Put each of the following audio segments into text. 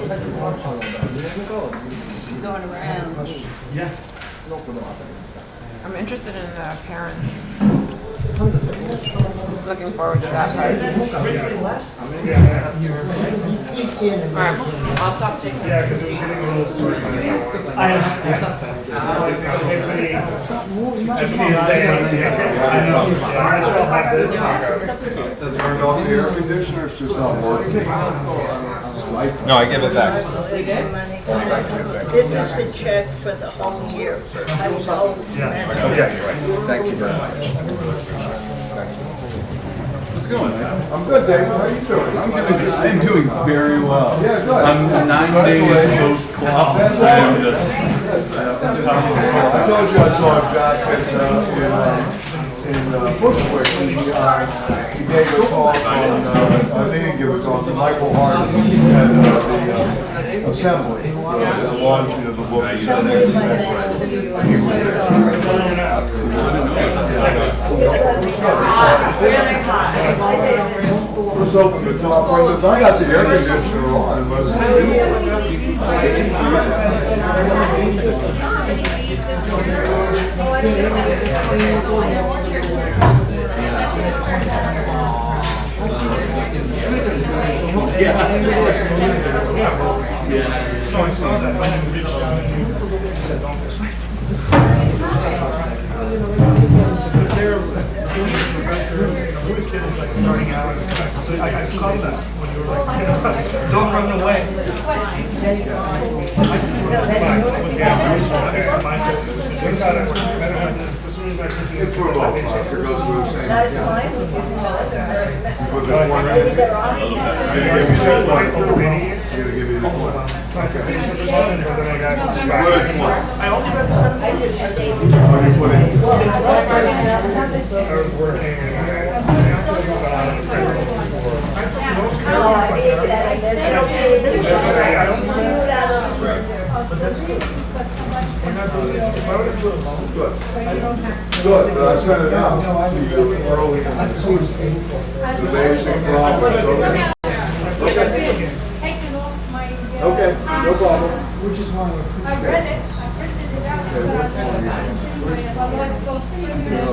Going around. Yeah. I'm interested in parents. Looking forward to that part. Alright, I'll stop taking Yeah, because it was getting a little Turned off the air conditioner, it's just not working. No, I give it back. This is the check for the whole year. I was old. Okay, thank you very much. How's it going? I'm good, Dave. How are you doing? I'm doing very well. Yeah, good. I'm 9 days post-clock. I'm just... I told you I saw Jack in Bushwick. He gave a talk on, I didn't give a talk to Michael Hart at the Assembly, the launching of the book. He was Let's open the top windows. I got the air conditioner on. Like starting out, so I caught that when you were like, don't run away. It's for both. It goes through the same. I only read the 7 pages. I was working but that's good. If I were to do it alone, Good, but I sent it out to you early in the basic problems. Okay, no problem. Which is one of I read it. I printed it out.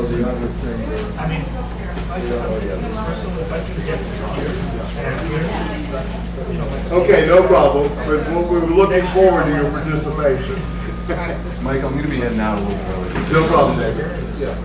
The other thing. I mean, personally, if I could get Okay, no problem, but we're looking forward to your participation. Mike, I'm going to be heading out a little early. No problem, David. Yeah.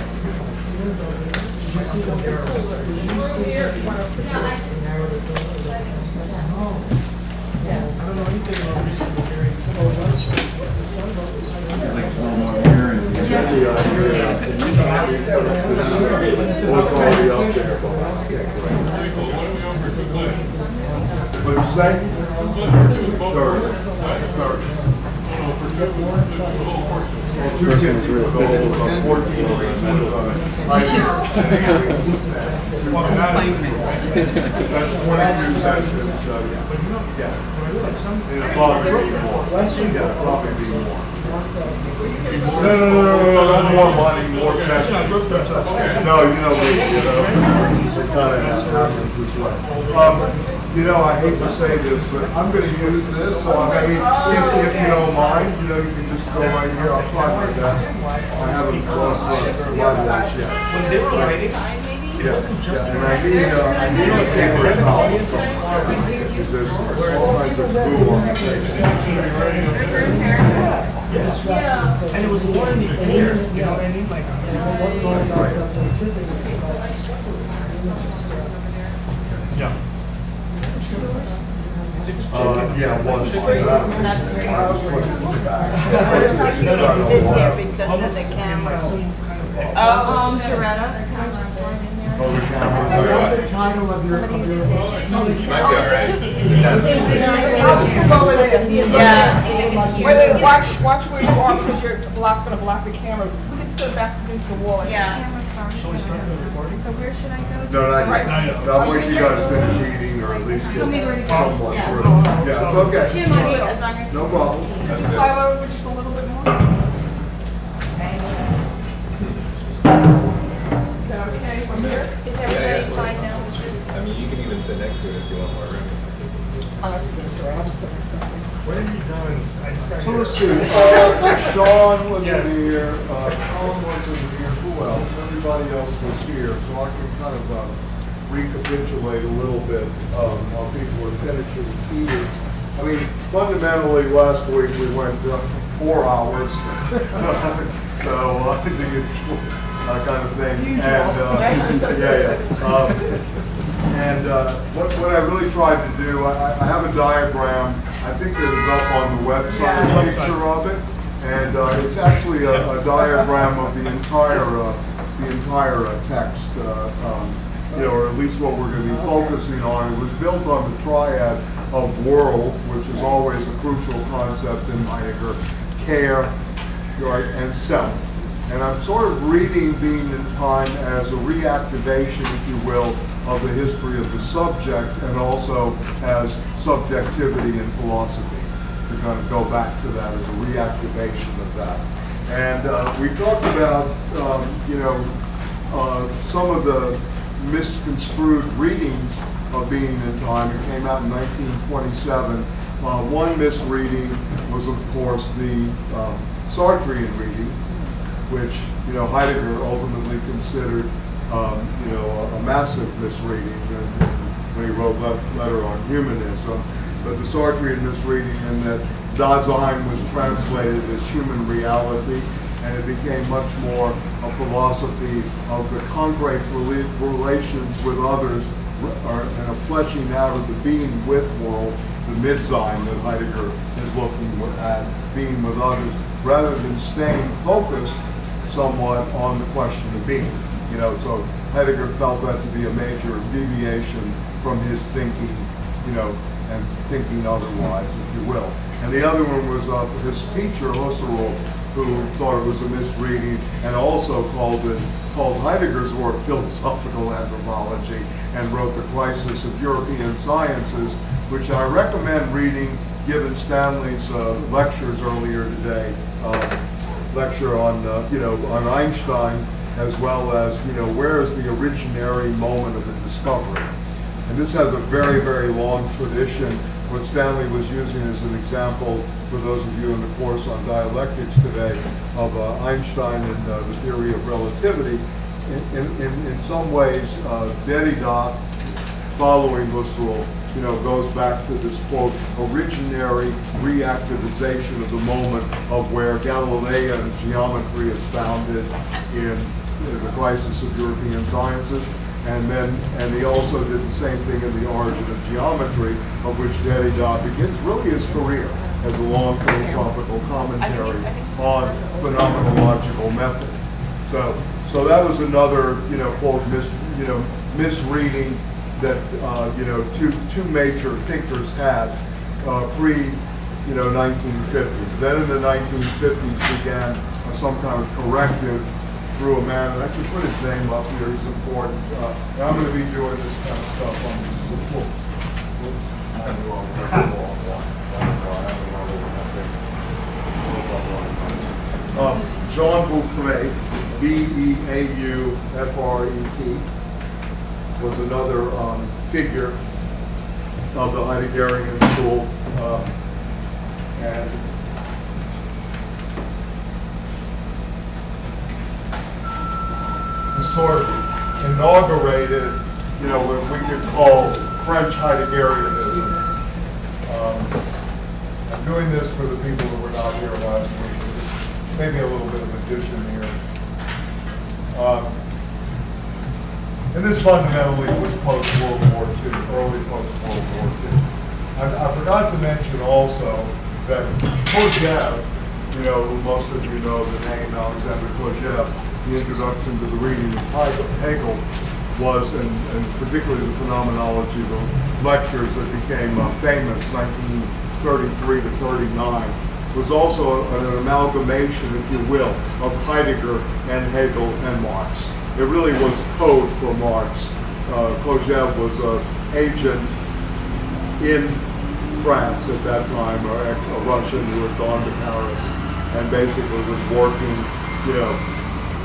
What did you say? Third. Two tips, 14 That's 22 sessions. It'll probably be more. Yeah, probably be more. No, more money, more sessions. No, you know me, it kind of happens this way. I hate to say this, but I'm going to use this, so I mean, if you don't mind, you can just go right here, I'll try my best. I haven't lost a lot of this yet. when they were writing, it wasn't just And I need a paper towel because there's all kinds of glue on the face. and it was more in the air, you know what I mean? Like, yeah. It's chicken. Yeah, one. This here because of the camera. Toretta. Oh, the camera. the title of your Might be alright. Yeah. Wait, watch where you are because you're gonna block the camera. We can sit back against the wall. Yeah. Shall we start the recording? So where should I go? No, not yet. I'll wait till you guys finish eating or at least get somewhat through. Yeah, it's okay. As long as No problem. Just slide over just a little bit more. Is that okay from here? Is everybody fine now? I mean, you can even sit next to it if you want more room. Oh, that's good. What have you done? I just got So here. let's see, Sean wasn't here, Tom wasn't here, who else? Everybody else was here, so I can kind of recapitulate a little bit how people were finishing eating. I mean, fundamentally, last week we went 4 hours, so I think it's that kind of thing. And what I really tried to do, I have a diagram. I think that is up on the website, a picture of it, and it's actually a diagram of the entire text, or at least what we're going to be focusing on. It was built on the triad of world, which is always a crucial concept in Heidegger, care, right, and self. And I'm sort of reading Being in Time as a reactivation, if you will, of the history of the subject, and also as subjectivity in philosophy. To kind of go back to that as a reactivation of that. And we talked about, some of the misconstrued readings of Being in Time. It came out in 1927. One misreading was, of course, the Sartrean reading, which Heidegger ultimately considered a massive misreading when he wrote Letter on Humanism. But the Sartrean misreading in that Dasein was translated as human reality, and it became much more a philosophy of the concrete relations with others, and a fleshing out of the being with world, the Mitsein that Heidegger is looking at, being with others, rather than staying focused somewhat on the question of being. So Heidegger felt that to be a major deviation from his thinking, and thinking otherwise, if you will. And the other one was his teacher, Husserl, who thought it was a misreading, and also called Heidegger's work philosophical anthropology, and wrote The Crisis of European Sciences, which I recommend reading, given Stanley's lectures earlier today, lecture on Einstein, as well as where is the originary moment of the discovery. And this has a very, very long tradition. What Stanley was using as an example, for those of you in the course on dialectics today, of Einstein and the theory of relativity. In some ways, Derrida, following Husserl, goes back to this, quote, originary reactivization of the moment of where Galilean geometry is founded in The Crisis of European Sciences. And he also did the same thing in The Origin of Geometry, of which Derrida begins really his career as a long philosophical commentary on phenomenological method. So that was another, quote, misreading that two major thinkers had pre 1950s. Then in the 1950s began some kind of corrective through a man, and I should put his name up here, he's important. And I'm going to be doing this kind of stuff on this. Jean Bouffret, Beaufret, was another figure of the Heideggerian school, and sort of inaugurated, what we could call French Heideggerianism. I'm doing this for the people who were not here last week. Maybe a little bit of addition here. And this fundamentally was post-World War II, early post-World War II. I forgot to mention also that Kojève, who most of you know the name Alexander Kojève, the introduction to the reading of Hegel was, and particularly the phenomenology, the lectures that became famous, 1933 to 39, was also an amalgamation, if you will, of Heidegger and Hegel and Marx. It really was code for Marx. Kojève was an agent in France at that time, or a Russian who had gone to Paris, and basically was working,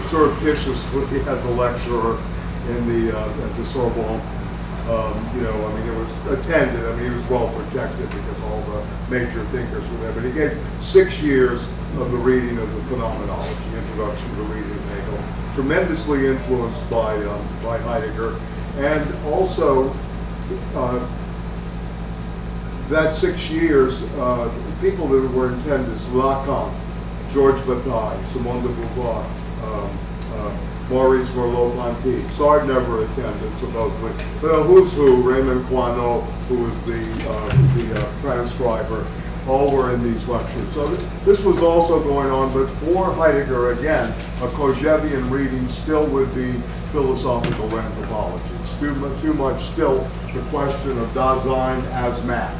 surreptitiously as a lecturer in at the Sorbonne, You know, I mean, it was attended. I mean, he was well protected because all the major thinkers were there. But he gave 6 years of the reading of the Phenomenology, Introduction to the Reading of Hegel, tremendously influenced by Heidegger, and also that 6 years, people that were intended, Lacan, Georges Bataille, Simone de Beauvoir, Maurice Merleau-Ponty. Sartre never attended, supposedly. But who's who, Raymond Queneau, who was the transcriber, all were in these lectures. So this was also going on, but for Heidegger, again, a Kojèvian reading still would be philosophical anthropology. It's too much still the question of Dasein as man.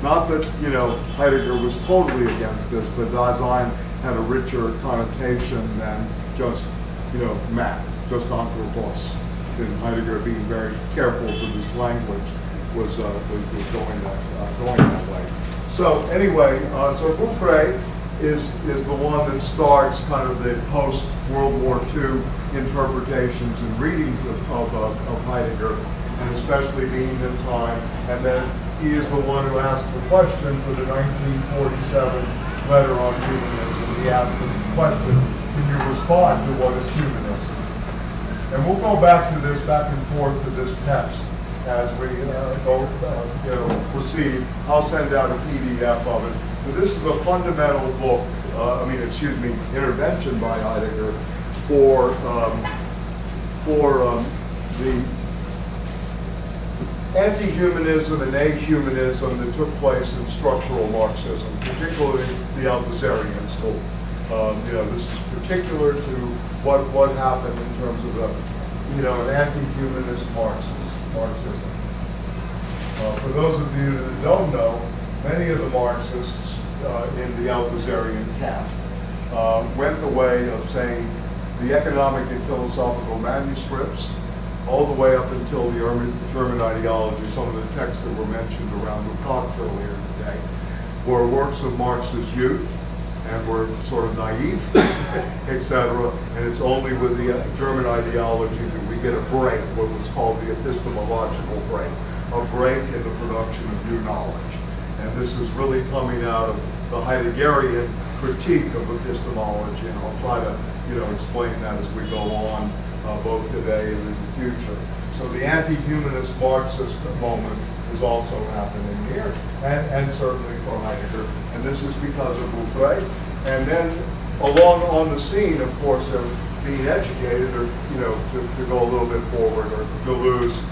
Not that, you know, Heidegger was totally against this, but Dasein had a richer connotation than just, you know, man, just anthropos. And Heidegger, being very careful to this language, was going that way. So anyway, so Bouffray is the one that starts kind of the post-World War II interpretations and readings of Heidegger, and especially being in time. And then he is the one who asked the question for the 1947 letter on humanism. He asked the question, can you respond to what is humanism? And we'll go back to this, back and forth to this text as we proceed. I'll send out a PDF of it. But this is a fundamental book, intervention by Heidegger for the anti-humanism and ahumanism that took place in structural Marxism, particularly the Althuserian school. This is particular to what happened in terms of an anti-humanist Marxism. For those of you that don't know, many of the Marxists in the Althuserian camp went the way of saying the economic and philosophical manuscripts, all the way up until the German ideology, some of the texts that were mentioned around the talk earlier today, were works of Marxist youth and were sort of naive, etc. And it's only with the German ideology that we get a break, what was called the epistemological break, a break in the production of new knowledge. And this is really coming out of the Heideggerian critique of epistemology, and I'll try to explain that as we go on, both today and in the future. So the anti-humanist Marxist moment is also happening here, and certainly for Heidegger, and this is because of Bouffray. And then along on the scene, of course, they're being educated, or to go a little bit forward, or Deleuze,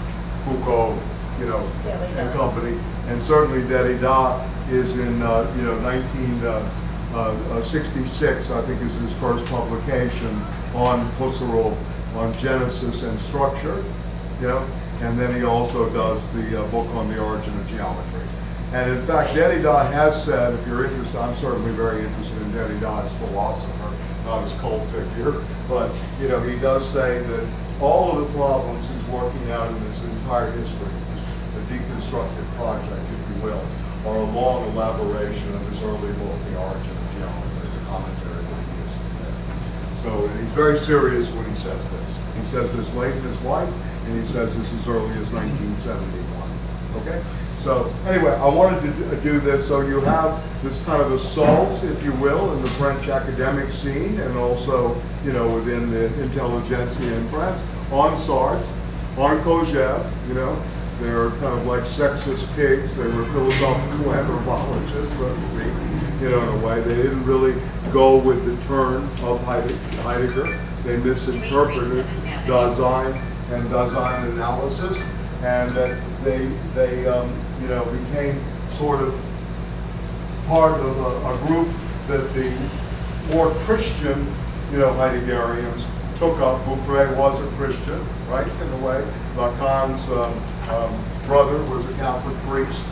Foucault, and company, and certainly Derrida is in 1966, I think, is his first publication on Husserl, on Genesis and Structure, and then he also does the book on the origin of geometry. And in fact, Derrida has said, if you're interested, I'm certainly very interested in Derrida as philosopher, not as cult figure, but he does say that all of the problems he's working out in his entire history, the deconstructed project, if you will, are a long elaboration of his early book, The Origin of Geometry, the commentary that he uses there. So he's very serious when he says this. He says this late in his life, and he says this as early as 1971. Okay? So anyway, I wanted to do this so you have this kind of assault, if you will, in the French academic scene, and also, within the intelligentsia in France, on Sartre, on Kojève, they're kind of like sexist pigs. They were philosophical anthropologists, so to speak, in a way. They didn't really go with the turn of Heidegger. They misinterpreted Dasein and Dasein analysis, and that they became sort of part of a group that the more Christian, Heideggerians took up. Bouffray was a Christian, right, in a way. Lacan's brother was a Catholic priest.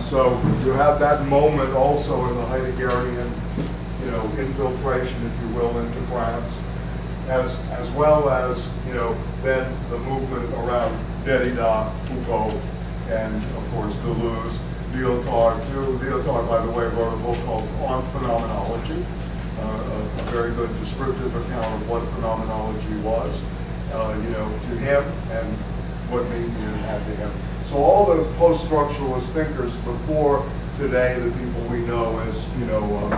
So you have that moment also in the Heideggerian, infiltration, if you will, into France, as well as, then the movement around Derrida, Foucault, and of course Deleuze, Lyotard too. Lyotard, by the way, wrote a book called On Phenomenology, a very good descriptive account of what phenomenology was, to him, and what median had to him. So all the post-structuralist thinkers before today, the people we know as,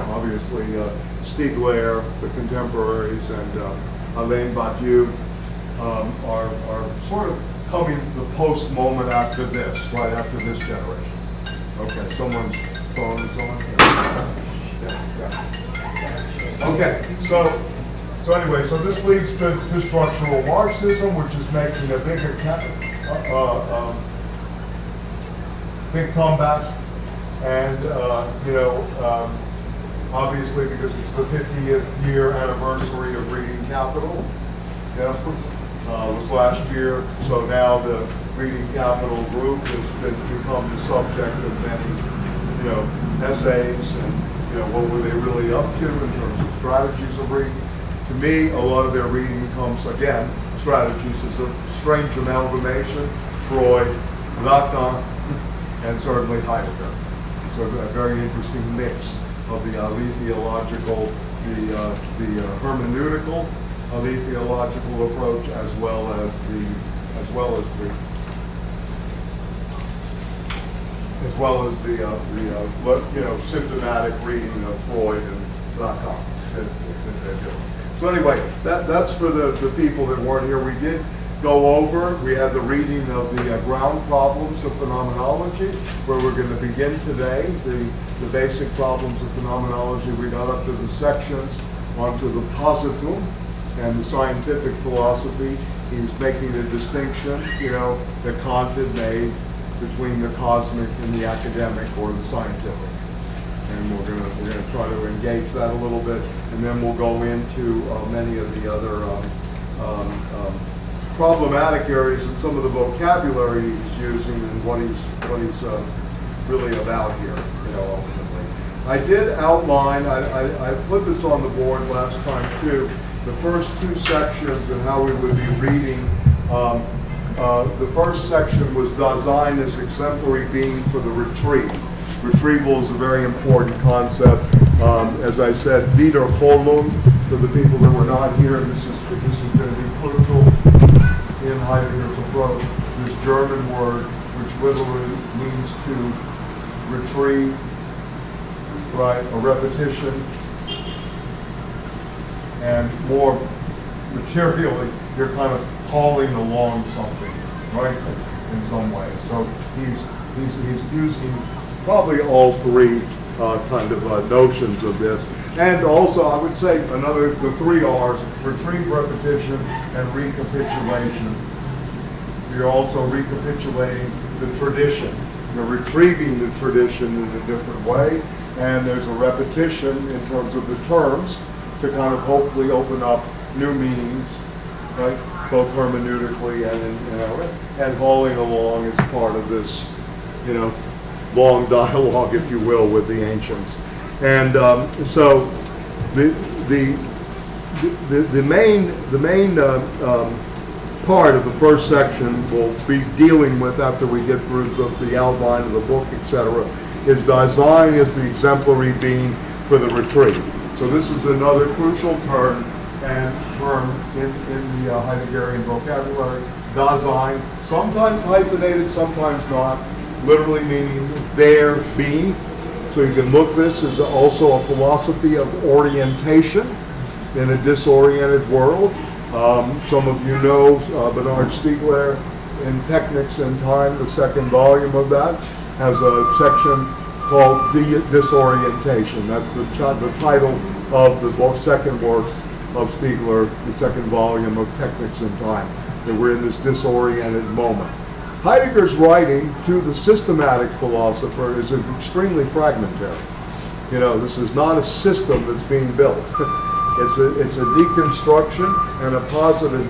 obviously Stiegler, the contemporaries, and Alain Badiou, are sort of coming the post-moment after this, right after this generation. Okay, someone's phone is on. Yeah. Okay, so anyway, so this leads to structural Marxism, which is making a big comeback, and obviously because it's the 50th year anniversary of reading Capital, was last year. So now the reading Capital group has become the subject of many, essays and what were they really up to in terms of strategies of reading. To me, a lot of their reading comes, again, strategies is a strange amalgamation, Freud, Lacan, and certainly Heidegger. It's a very interesting mix of the theological, the hermeneutical, theological approach, as well as the symptomatic reading of Freud and Lacan that they're doing. So anyway, that's for the people that weren't here. We did go over, we had the reading of the ground problems of phenomenology, where we're going to begin today, the basic problems of phenomenology. We got up to the sections, onto the positum and the scientific philosophy. He's making a distinction, that Kant had made between the cosmic and the academic or the scientific. And we're gonna try to engage that a little bit, and then we'll go into many of the other problematic areas and some of the vocabulary he's using and what he's really about here, ultimately. I did outline, I put this on the board last time too, the first two sections and how we would be reading. The first section was Dasein as exemplary being for the retrieve. Retrieval is a very important concept. As I said, Wiederholung, for the people that were not here, this is going to be crucial in Heidegger's approach. This German word, which literally means to retrieve, right, a repetition, and more materially, you're kind of hauling along something, right, in some way. So he's using probably all three notions of this. And also, I would say the three R's, retrieve, repetition, and recapitulation. You're also recapitulating the tradition. You're retrieving the tradition in a different way. And there's a repetition in terms of the terms to kind of hopefully open up new meanings, right? Both hermeneutically and hauling along as part of this, long dialogue, if you will, with the ancients. And so the main part of the first section we'll be dealing with after we get through the outline of the book, etc., is Dasein is the exemplary being for the retrieve. So this is another crucial term in the Heideggerian vocabulary. Dasein, sometimes hyphenated, sometimes not, literally meaning their being. So you can look this as also a philosophy of orientation in a disoriented world. Some of you know Bernard Stiegler in Technics and Time, the second volume of that, has a section called Disorientation. That's the title of the second work of Stiegler, the second volume of Technics and Time, that we're in this disoriented moment. Heidegger's writing to the systematic philosopher is extremely fragmentary. This is not a system that's being built. It's a deconstruction and a positive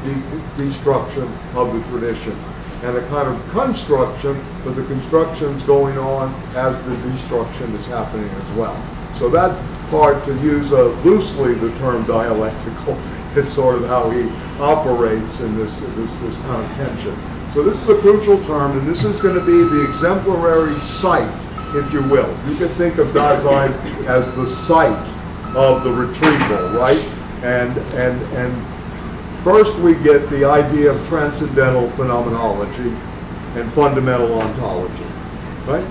destruction of the tradition, and a kind of construction, but the construction's going on as the destruction is happening as well. So that part, to use loosely the term dialectical, is sort of how he operates in this kind of tension. So this is a crucial term, and this is going to be the exemplary site, if you will. You can think of Dasein as the site of the retrieval, right? And first we get the idea of transcendental phenomenology and fundamental ontology, right?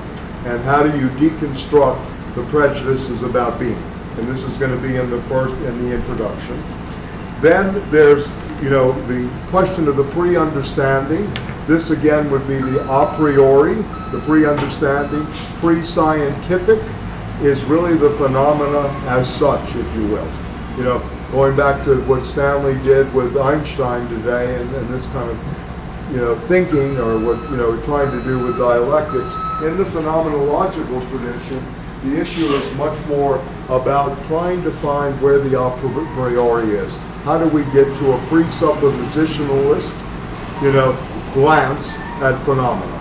And how do you deconstruct the prejudices about being? And this is going to be in the introduction. Then there's, the question of the pre-understanding. This again would be the a priori, the pre-understanding. Pre-scientific is really the phenomena as such, if you will. Going back to what Stanley did with Einstein today and this kind of, thinking, or what, trying to do with dialectics. In the phenomenological tradition, the issue is much more about trying to find where the a priori is. How do we get to a presuppositionalist, glance at phenomena,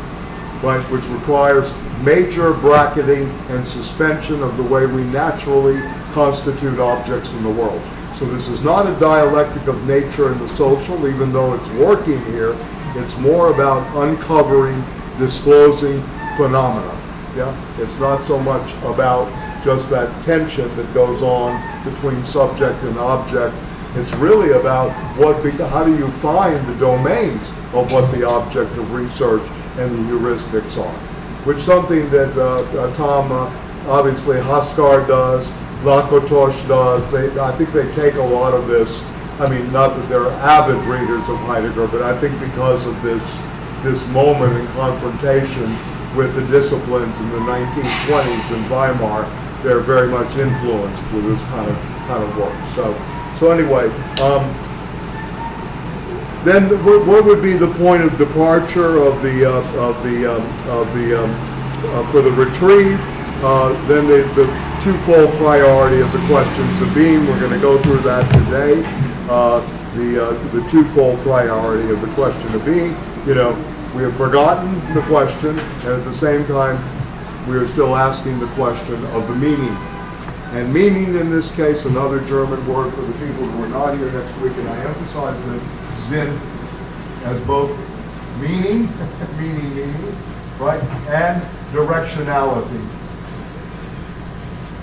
right? Which requires major bracketing and suspension of the way we naturally constitute objects in the world. So this is not a dialectic of nature and the social, even though it's working here. It's more about uncovering, disclosing phenomena. Yeah, it's not so much about just that tension that goes on between subject and object. It's really about how do you find the domains of what the object of research and the heuristics are, which something that Tom, obviously Haskar does, Lakotosh does. I think they take a lot of this. I mean, not that they're avid readers of Heidegger, but I think because of this moment in confrontation with the disciplines in the 1920s in Weimar, they're very much influenced with this kind of work. So anyway, then what would be the point of departure for the retrieve? Then the twofold priority of the questions of being. We're going to go through that today. The twofold priority of the question of being. We have forgotten the question, and at the same time, we are still asking the question of the meaning. And meaning in this case, another German word for the people who are not here next week, and I emphasize this, Sinn, as both meaning, right, and directionality.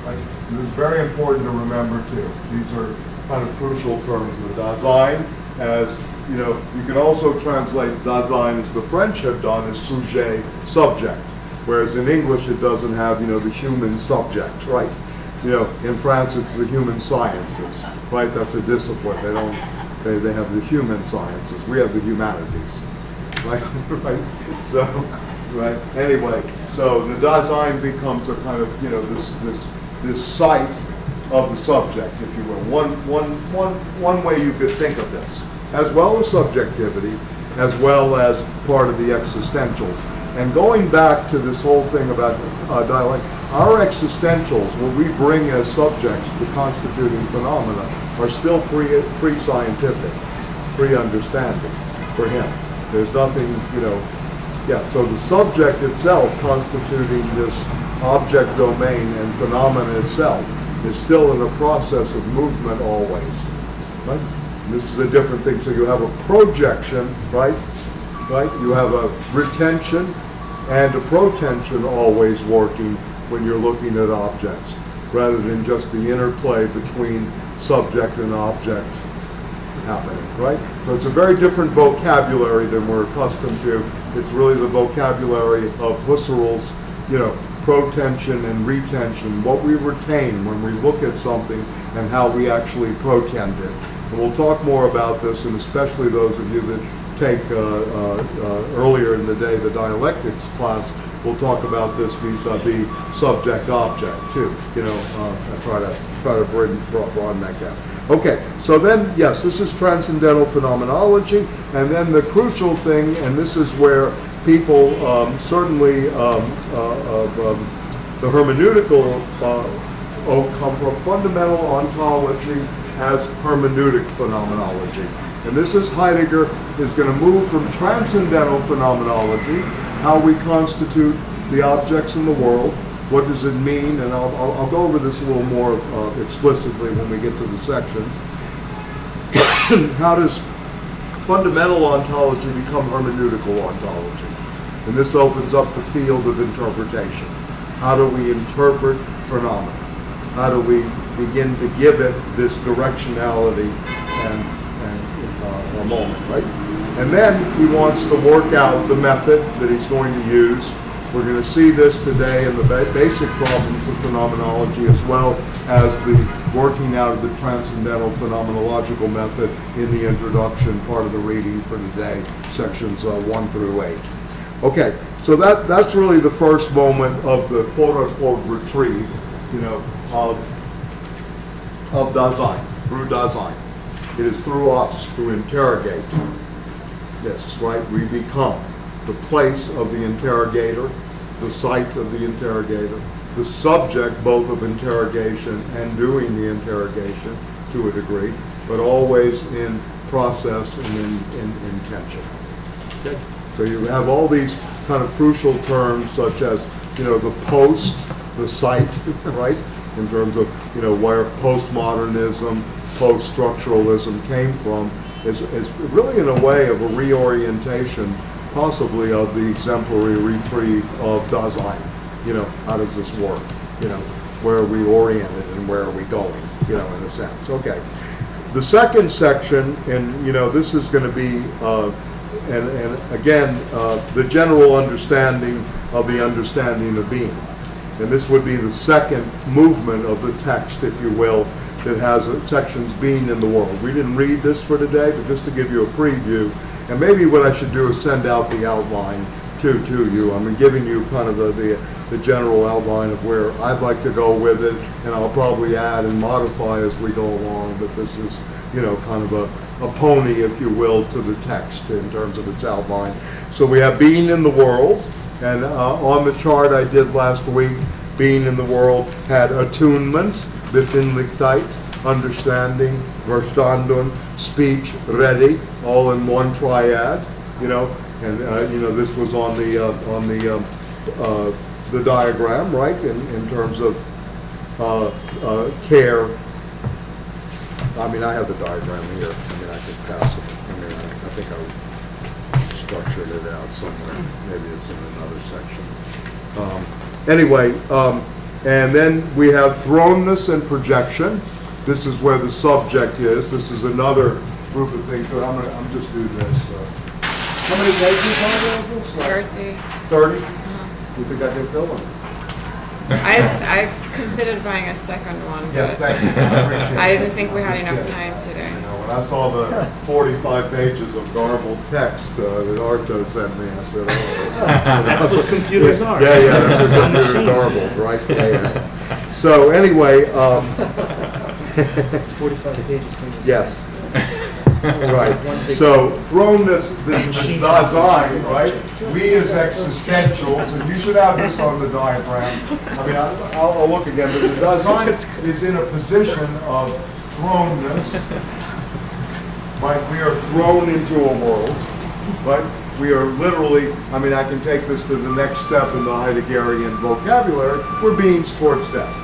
Right? This is very important to remember too. These are kind of crucial terms. The Dasein, as you can also translate Dasein as the French have done as sujet, subject, whereas in English it doesn't have the human subject, right? In France it's the human sciences, right? That's a discipline. They have the human sciences. We have the humanities, right? Right. So, right. Anyway, so the Dasein becomes a kind of this site of the subject, if you will. One way you could think of this, as well as subjectivity, as well as part of the existentials. And going back to this whole thing about dialect, our existentials, what we bring as subjects to constituting phenomena, are still pre-scientific, pre-understanding for him. There's nothing, so the subject itself constituting this object domain and phenomena itself is still in a process of movement always, right? And this is a different thing. So you have a projection, right? You have a retention and a protension always working when you're looking at objects, rather than just the interplay between subject and object happening, right? So it's a very different vocabulary than we're accustomed to. It's really the vocabulary of Husserl's, protension and retention, what we retain when we look at something and how we actually protend it. And we'll talk more about this, and especially those of you that take earlier in the day the dialectics class, we'll talk about this vis-a-vis subject-object too. I try to broaden that gap. Okay, so then, yes, this is transcendental phenomenology, and then the crucial thing, and this is where people certainly of the hermeneutical come from, fundamental ontology as hermeneutic phenomenology. And this is Heidegger is going to move from transcendental phenomenology, how we constitute the objects in the world, what does it mean, and I'll go over this a little more explicitly when we get to the sections. How does fundamental ontology become hermeneutical ontology? And this opens up the field of interpretation. How do we interpret phenomena? How do we begin to give it this directionality and or moment, right? And then he wants to work out the method that he's going to use. We're going to see this today in the basic problems of phenomenology, as well as the working out of the transcendental phenomenological method in the introduction part of the reading for today, sections 1 through 8. Okay, so that's really the first moment of the quote-unquote retrieve, of Dasein, through Dasein. It is through us who interrogate this, right? We become the place of the interrogator, the site of the interrogator, the subject both of interrogation and doing the interrogation to a degree, but always in process and in intention. Okay? So you have all these kind of crucial terms such as, the post, the site, right? In terms of, where postmodernism, poststructuralism came from, is really in a way of a reorientation, possibly of the exemplary retrieve of Dasein. How does this work? Where are we oriented and where are we going? In a sense. Okay. The second section, and this is going to be, and again, the general understanding of the understanding of being. And this would be the second movement of the text, if you will, that has sections being in the world. We didn't read this for today, but just to give you a preview, and maybe what I should do is send out the outline to you. I'm giving you kind of the general outline of where I'd like to go with it, and I'll probably add and modify as we go along, but this is, kind of a pony, if you will, to the text in terms of its outline. So we have being in the world, and on the chart I did last week, being in the world had attunement, Befindlichkeit, understanding, Verstanden, speech, ready, all in one triad, and this was on the diagram, right? In terms of care. I mean, I have the diagram here. I mean, I could pass it. I mean, I think I structured it out somewhere. Maybe it's in another section. Anyway, and then we have thrownness and projection. This is where the subject is. This is another group of things. So I'm just do this. How many pages are there? 30. 30? You think I can fill them? I considered buying a second one, Yeah, but thank you. I appreciate it. I didn't think we had enough time today. When I saw the 45 pages of garbled text that Arto sent me, I said, oh. That's what computers are. Yeah, that's a computer garbled, right? Yeah. So anyway, It's 45 pages. yes. Right. So thrownness, this Dasein, right? We as existentials, and you should have this on the diagram. I mean, I'll look again, but the Dasein is in a position of thrownness. Right? We are thrown into a world. Right? We are literally, I mean, I can take this to the next step in the Heideggerian vocabulary. We're beings towards death.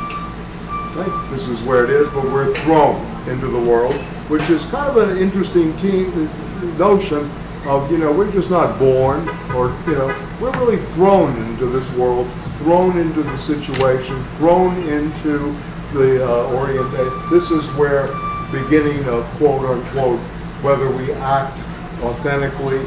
Right? This is where it is, but we're thrown into the world, which is kind of an interesting notion of, we're just not born, or, we're really thrown into this world, thrown into the situation, thrown into the orientation. This is where beginning of quote unquote, whether we act authentically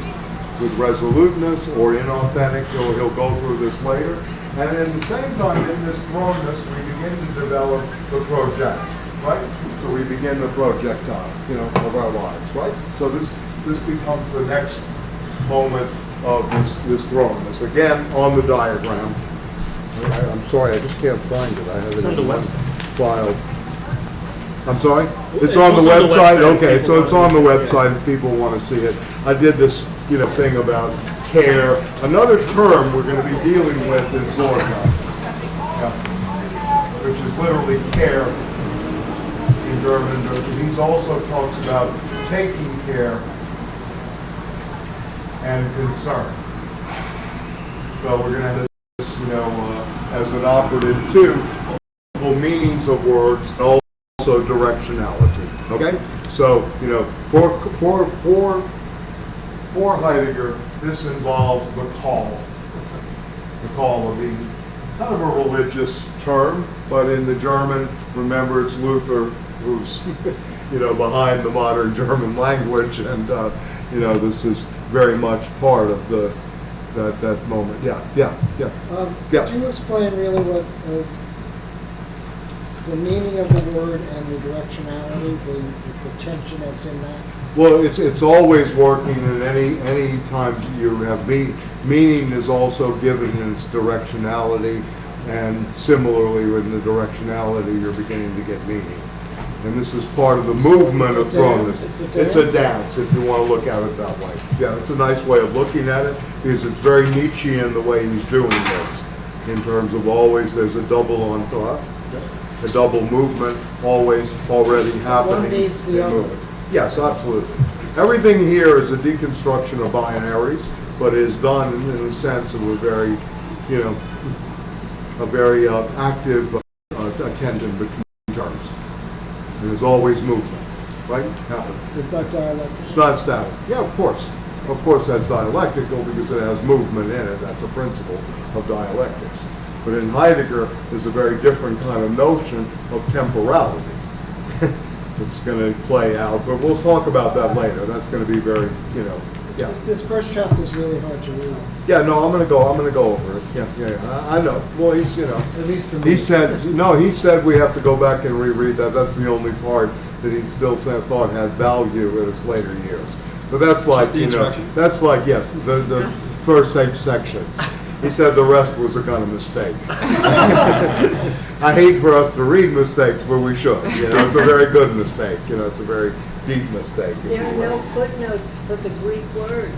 with resoluteness or inauthentic, he'll go through this later. And at the same time, in this thrownness, we begin to develop the project, right? So we begin the projectile, of our lives, right? So this becomes the next moment of this thrownness. Again, on the diagram. I'm sorry, I just can't find it. I have it It's on the in one website. file. I'm sorry? It's It's on the also on the website? website if Okay, people so it's want on the to see it. website if people want to see it. I did this, thing about care. Another term we're going to be dealing with is Zorga, which is literally care in German. He also talks about taking care and concern. So we're going to have this, as an operative too, meanings of words and also directionality. Okay, so for Heidegger, this involves the call of being kind of a religious term, but in the German, remember it's Luther who's behind the modern German language, and this is very much part of that moment. Yeah. Could you explain really what the meaning of the word and the directionality, the tension that's in that? Well, it's always working, and any time you have meaning is also given in its directionality, and similarly in the directionality you're beginning to get meaning. And this is part of the movement of throwness. It's a dance, if you want to look at it that way. Yeah, it's a nice way of looking at it, because it's very Nietzschean the way he's doing this, in terms of always there's a double on thought, a double movement, always already happening. One needs the other. Yes, absolutely. Everything here is a deconstruction of binaries, but it is done in a sense of a very active attention between terms. And there's always movement, right? Happening. It's not dialectic. It's not static. Yeah, of course. Of course that's dialectical because it has movement in it. That's a principle of dialectics. But in Heidegger, there's a very different kind of notion of temporality. It's going to play out, but we'll talk about that later. That's going to be very, yeah. This first chapter is really hard to read. Yeah, no, I'm going to go over it. Yeah. I know. Well, he's, At least for me. he said we have to go back and reread that. That's the only part that he still thought had value in his later years. But that's like, that's like, yes, the first 8 sections. He said the rest was a kind of mistake. I hate for us to read mistakes, but we should. It's a very good mistake. It's a very deep mistake. There are no footnotes for the Greek words.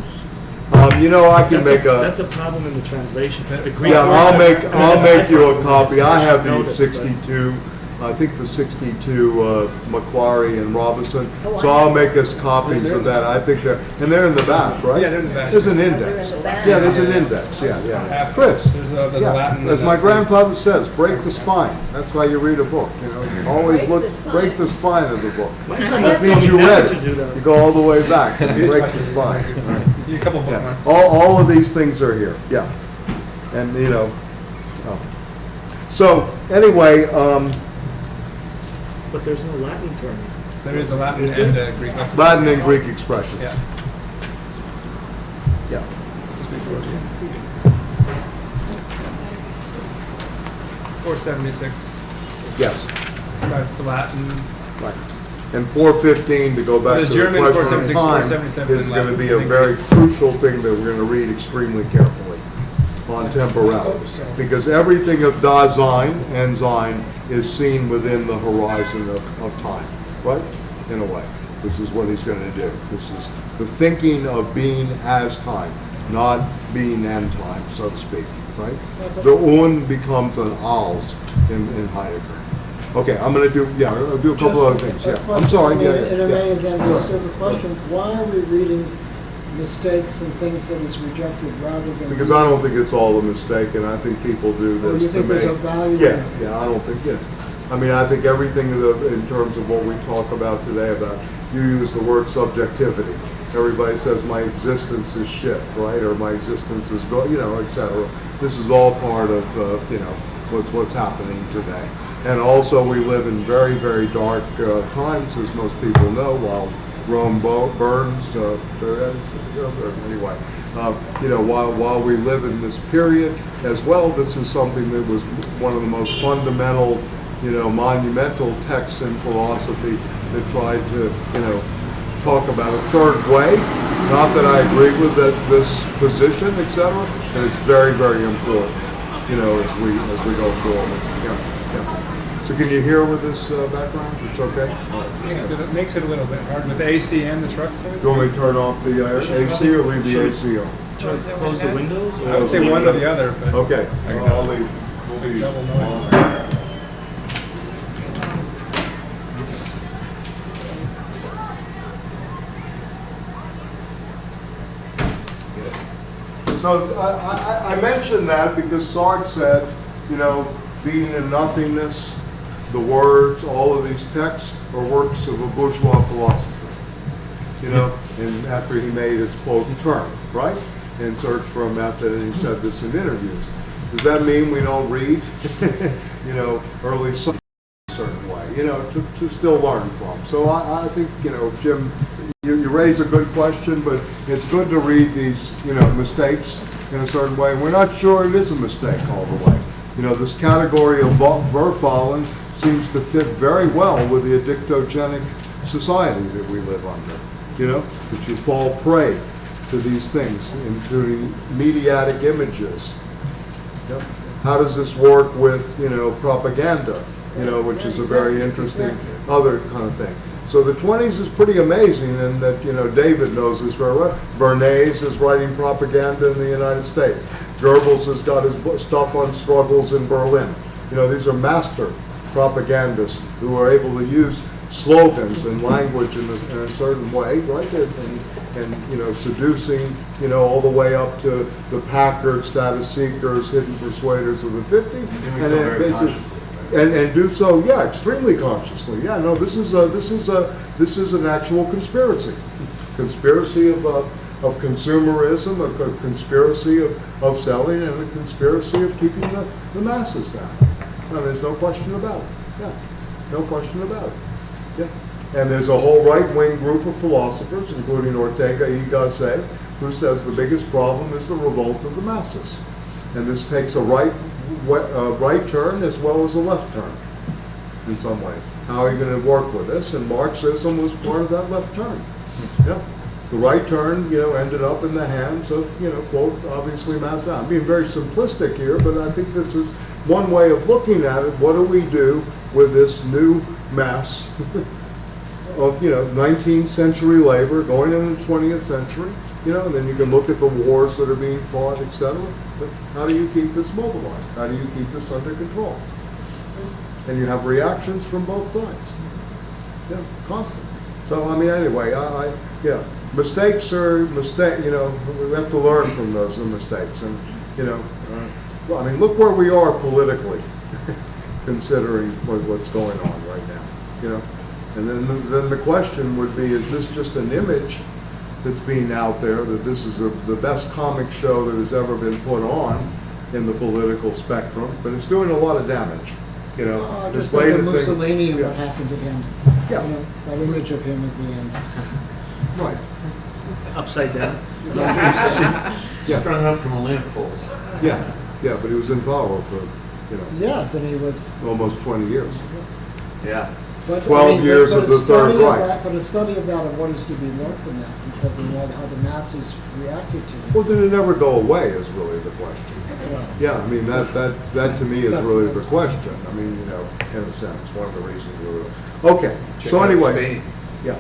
I can make a. That's a problem in the translation. The Greek Yeah, words I'll make you a typo, copy. I have the notice, 62. I think the 62 Macquarie and Robinson. Oh, So I I'll know. make us copies of that. I think they're in the back, right? Yeah, they're in the back. There's an They're index. in the back. Yeah, there's an index. Yeah. Chris. There's a Yeah, Latin. as and my a- grandfather says, break the spine. That's why you read a book. Always break the spine of the book. That means you read to do that. it. You go all the way back and you break the spine. Right? A couple Yeah. bookmarks. All of these things are here. Yeah. And so anyway, But there's no Latin term. There is a Latin Is and there? a Greek. That's Latin and Greek expressions. Yeah. Yeah. I can't see it. 476. Yes. So that's the Latin. Right. And 415, to go back There's to the German, question of 476, time, 477 is in going to Latin. be a very crucial thing that we're going to read extremely carefully on temporality. Because everything of Dasein and Sein is seen within the horizon of time, right? In a way. This is what he's going to do. This is the thinking of being as time, not being and time, so to speak, right? The Un becomes an Als in Heidegger. Okay, I'm going to I'll do a couple other things. Yeah, I'm sorry. It may again be a stupid question. Why are we reading mistakes and things that is rejected rather than... Because I don't think it's all a mistake, and I think people do this. Or you think to there's make- a value? Yeah, I don't think, I mean, I think everything in terms of what we talk about today about, you use the word subjectivity. Everybody says my existence is shit, right? Or my existence is good, et cetera. This is all part of, what's happening today. And also we live in very, very dark times, as most people know, while Rome burns, anyway, while we live in this period as well, this is something that was one of the most fundamental, monumental texts in philosophy that tried to, talk about a third way. Not that I agree with this position, etc., and it's very, very important, as we go forward. Yeah. So can you hear with this background? It's okay? Makes it a little bit hard with the AC and the trucks. Do you want me to turn off the AC or leave the AC on? Close the windows? I would say one or the other, but Okay, I'll leave. it's like double noise. So I mentioned that because Sartre said, being in nothingness, the words, all of these texts are works of a bourgeois philosopher. And after he made his quote term, right? In Search for a Method, and he said this in interviews. Does that mean we don't read, early science in a certain way? you know, to still learn from. So I think, you know, Jim, you raise a good question, but it's good to read these, you know, mistakes in a certain way. We're not sure it is a mistake all the way. You know, this category of verfallen seems to fit very well with the addictogenic society that we live under. You know, that you fall prey to these things, including mediatic images. Yep. How does this work with, you know, propaganda, you know, which is a very interesting other kind of thing. So the 20s is pretty amazing in that, you know, David knows this very well. Bernays is writing propaganda in the United States. Goebbels has got his stuff on struggles in Berlin. You know, these are master propagandists who are able to use slogans and language in a certain way, right? And, you know, seducing, you know, all the way up to the Packard, status seekers, hidden persuaders of the 50s. Doing so very consciously. And do so, yeah, extremely consciously. Yeah, no, this is an actual conspiracy of consumerism, a conspiracy of selling, and a conspiracy of keeping the masses down. No, there's no question about it. Yeah, no question about it. Yeah, and there's a whole right-wing group of philosophers, including Ortega y Gasset, who says the biggest problem is the revolt of the masses, and this takes a right turn as well as a left turn in some ways. How are you going to work with this? And Marxism was part of that left turn. Yeah. The right turn, you know, ended up in the hands of, you know, quote, obviously mass. I'm being very simplistic here, but I think this is one way of looking at it. What do we do with this new mass of, you know, 19th century labor going into the 20th century? You know, and then you can look at the wars that are being fought, etc. But how do you keep this mobilized? How do you keep this under control? And you have reactions from both sides. Yeah, constantly. So I mean, anyway, you know, mistakes are you know, we have to learn from those mistakes, and you know, well, I mean, look where we are politically, considering what's going on right now. You know, and then the question would be: is this just an image that's being out there, that this is the best comic show that has ever been put on in the political spectrum, but it's doing a lot of damage. You know, just this like later Mussolini and thing, what happened to him. Yeah. You know, that image of him at the end. right? Upside down. Yeah. Strung up from a lamp pole. Yeah, but he was in power for, you know, Yes, and he was. almost 20 years. Yeah. But, 12 years but of a the Third study of Reich. that, but a study of that, of what is to be learned from that, because of how the masses reacted to it. Well, did it ever go away is really the question. Well, Yeah, I mean, that to me is That's really the- the question. I mean, you know, in a sense, one of the reasons we were. Okay, Check so out anyway, Spain. yeah.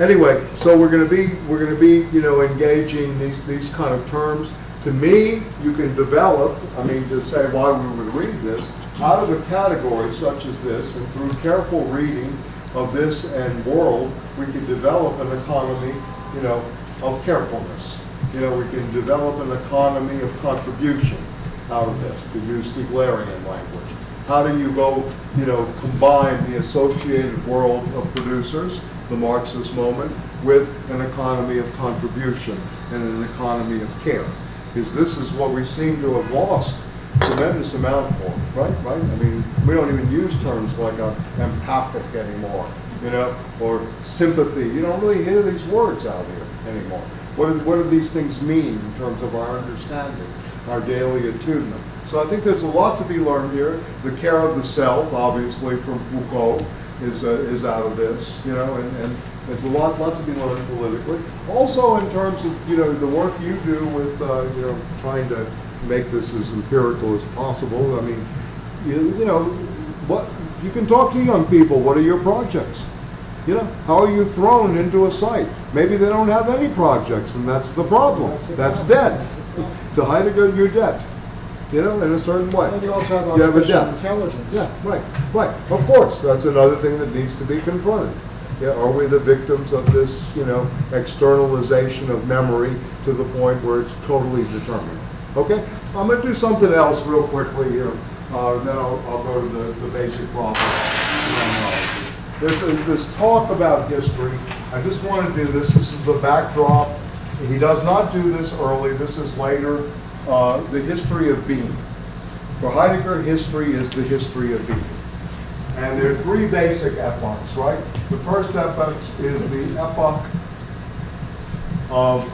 Anyway, so we're gonna be, you know, engaging these kind of terms. To me, you can develop, I mean, to say why we would read this, out of a category such as this, and through careful reading of this and world, we can develop an economy, you know, of carefulness. You know, we can develop an economy of contribution out of this, to use Stiglerian language. How do you go, you know, combine the associated world of producers, the Marxist moment, with an economy of contribution and an economy of care? Because this is what we seem to have lost tremendous amount for, right? I mean, we don't even use terms like empathic anymore, you know, or sympathy. You don't really hear these words out here anymore. What do these things mean in terms of our understanding, our daily attunement? So I think there's a lot to be learned here. The care of the self, obviously, from Foucault, is out of this, you know, and there's a lot to be learned politically. Also, in terms of, you know, the work you do with, you know, trying to make this as empirical as possible. I mean, you know, what you can talk to young people. What are your projects? You know, how are you thrown into a site? Maybe they don't have any projects, and that's the problem. That's dead. To Heidegger, you're dead. You know, in a certain way. And you also have You a artificial death. intelligence. Yeah, right. Of course, that's another thing that needs to be confronted. Yeah, are we the victims of this, you know, externalization of memory to the point where it's totally determined? Okay, I'm going to do something else real quickly here. Then I'll go to the basic problem. There's this talk about history. I just want to do this. This is the backdrop. He does not do this early. This is later. The history of being. For Heidegger, history is the history of being. And there are three basic epochs, right? The first epoch is the epoch of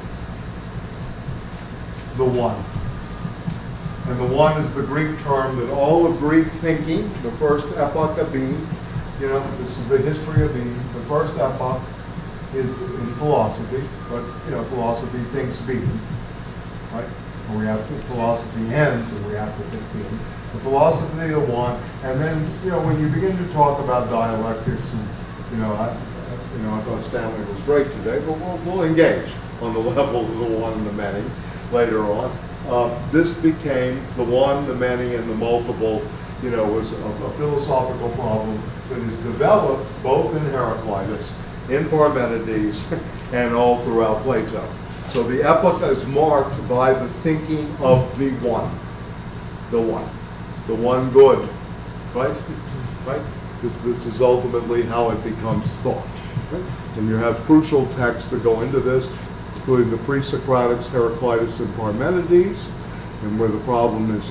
the one. And the one is the Greek term that all of Greek thinking, the first epoch of being, this is the history of being. The first epoch is in philosophy, but philosophy thinks being, right? And we have to, philosophy ends, and we have to think being. The philosophy of the one, and then when you begin to talk about dialectics, and I thought Stanley was great today, but we'll engage on the level of the one and the many later on. This became the one, the many, and the multiple. Was a philosophical problem that is developed both in Heraclitus, in Parmenides, and all throughout Plato. So the epoch is marked by the thinking of the one good, right? Right? This is ultimately how it becomes thought. Right? And you have crucial texts that go into this, including the pre-Socratics, Heraclitus, and Parmenides, and where the problem is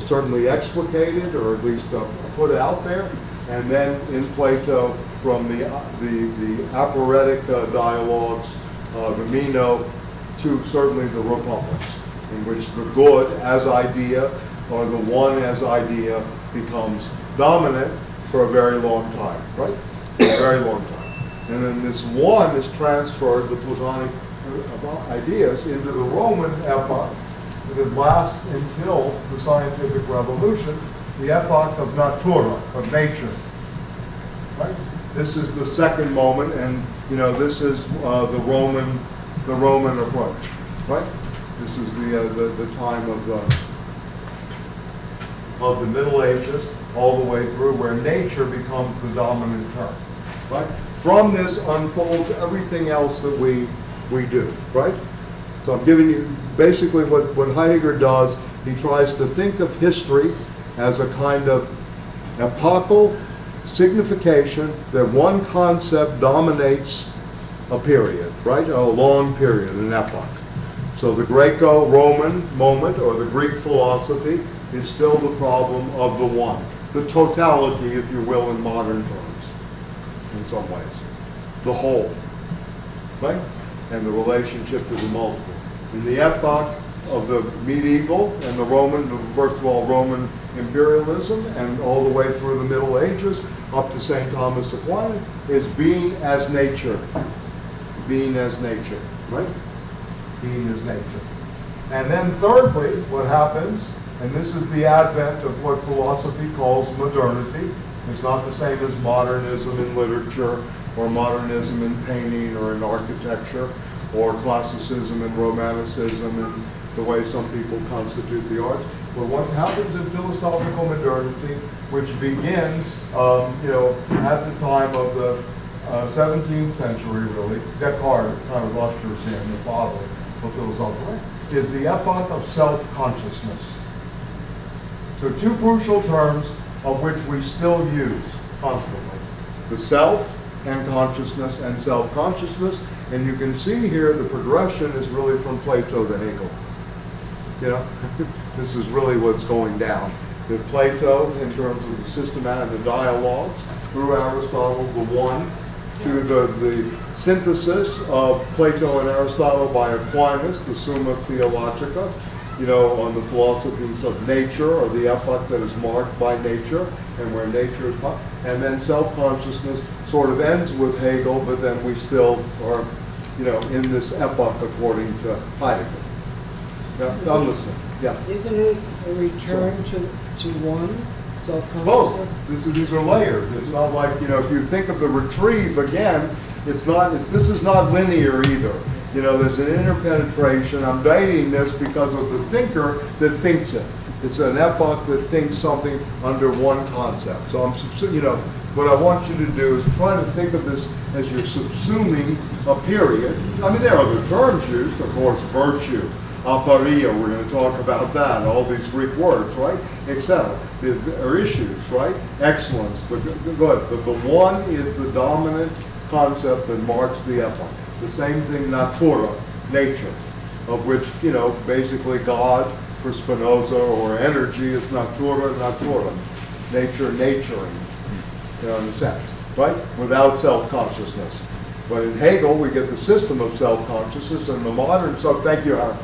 certainly explicated, or at least put out there. And then in Plato, from the aporetic dialogues, the Meno, to certainly the Republics, in which the good as idea, or the one as idea, becomes dominant for a very long time, right? For a very long time. And then this one is transferred, the Platonic ideas, into the Roman epoch that lasts until the scientific revolution, the epoch of natura, of nature, right? This is the second moment, and this is the Roman approach, right? This is the time of the Middle Ages, all the way through, where nature becomes the dominant term, right? From this unfolds everything else that we do, right? So I'm giving you basically what Heidegger does. He tries to think of history as a kind of epochal signification that one concept dominates a period, right? A long period, an epoch. So the Greco-Roman moment, or the Greek philosophy, is still the problem of the one. The totality, if you will, in modern terms, in some ways. The whole, right? And the relationship to the multiple. In the epoch of the medieval and the Roman, first of all, Roman imperialism, and all the way through the Middle Ages, up to St. Thomas Aquinas, is being as nature. Being as nature, right? Being as nature. And then thirdly, what happens, and this is the advent of what philosophy calls modernity. It's not the same as modernism in literature, or modernism in painting, or in architecture, or classicism and romanticism, and the way some people constitute the arts. But what happens in philosophical modernity, which begins, at the time of the 17th century, really, Descartes, kind of ushers in, the father of philosophical, is the epoch of self-consciousness. So two crucial terms of which we still use constantly: the self and consciousness, and self-consciousness. And you can see here the progression is really from Plato to Hegel. This is really what's going down. The Plato, in terms of the systematic, the dialogues, through Aristotle, the one, to the synthesis of Plato and Aristotle by Aquinas, the Summa Theologica, on the philosophies of nature, or the epoch that is marked by nature, and where nature is, and then self-consciousness sort of ends with Hegel, but then we still are, in this epoch according to Heidegger. Yeah, I'm listening. Yeah. Isn't it a return to one, self-consciousness? Both. These are layers. It's not like, if you think of the retrieve again, this is not linear either. There's an interpenetration. I'm dating this because of the thinker that thinks it. It's an epoch that thinks something under one concept. So what I want you to do is try to think of this as you're subsuming a period. I mean, there are other terms used, of course, virtue, aparia, we're going to talk about that, all these Greek words, right? Etc. There are issues, right? Excellence, the good. But the one is the dominant concept that marks the epoch. The same thing, natura, nature, of which, basically God, for Spinoza, or energy is natura. naturing, in a sense, right? Without self-consciousness. But in Hegel, we get the system of self-consciousness, and the modern thank you, Aaron.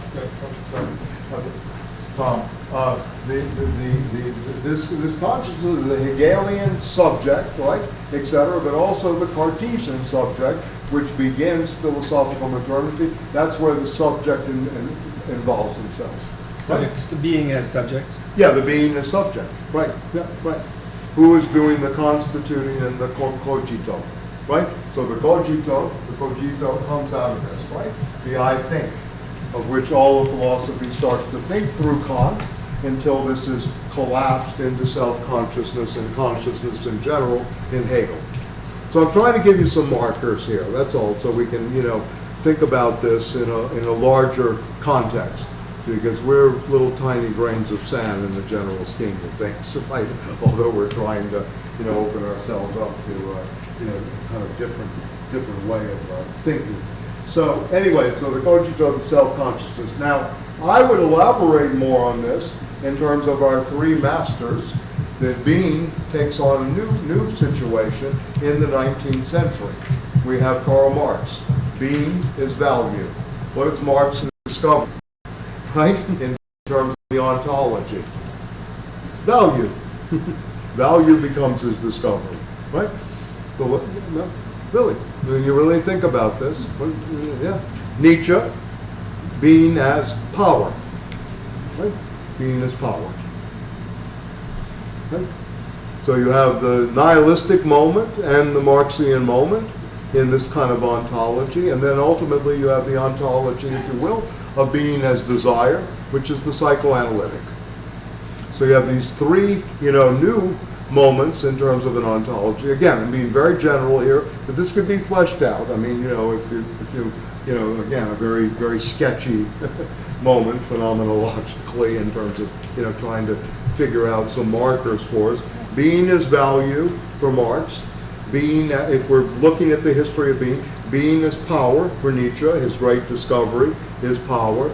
This consciousness is the Hegelian subject, right, etc., but also the Cartesian subject, which begins philosophical modernity. That's where the subject involves themselves. Subject, the being as subject. Yeah, the being is subject. Right. Yeah, right. Who is doing the constituting and the cogito, right? So the cogito comes out of this, right? The I think, of which all of philosophy starts to think through Kant until this is collapsed into self-consciousness and consciousness in general in Hegel. So I'm trying to give you some markers here, that's all, so we can, think about this in a larger context, because we're little tiny grains of sand in the general scheme of things, right? Although we're trying to, open ourselves up to, kind of different way of thinking. So anyway, so the cogito of the self-consciousness. Now, I would elaborate more on this in terms of our three masters, that being takes on a new situation in the 19th century. We have Karl Marx. Being is value. What is Marx discovered? Right? In terms of the ontology. It's value. Value becomes his discovery. Right? No, really. When you really think about this, yeah. Nietzsche, being as power. Right? Being as power. Right? So you have the nihilistic moment and the Marxian moment in this kind of ontology, and then ultimately you have the ontology, if you will, of being as desire, which is the psychoanalytic. So you have these three, new moments in terms of an ontology. Again, I'm being very general here, but this could be fleshed out. I mean, if you again, a very, very sketchy moment phenomenologically in terms of, trying to figure out some markers for us. Being is value for Marx. Being, if we're looking at the history of being is power for Nietzsche, his great discovery is power.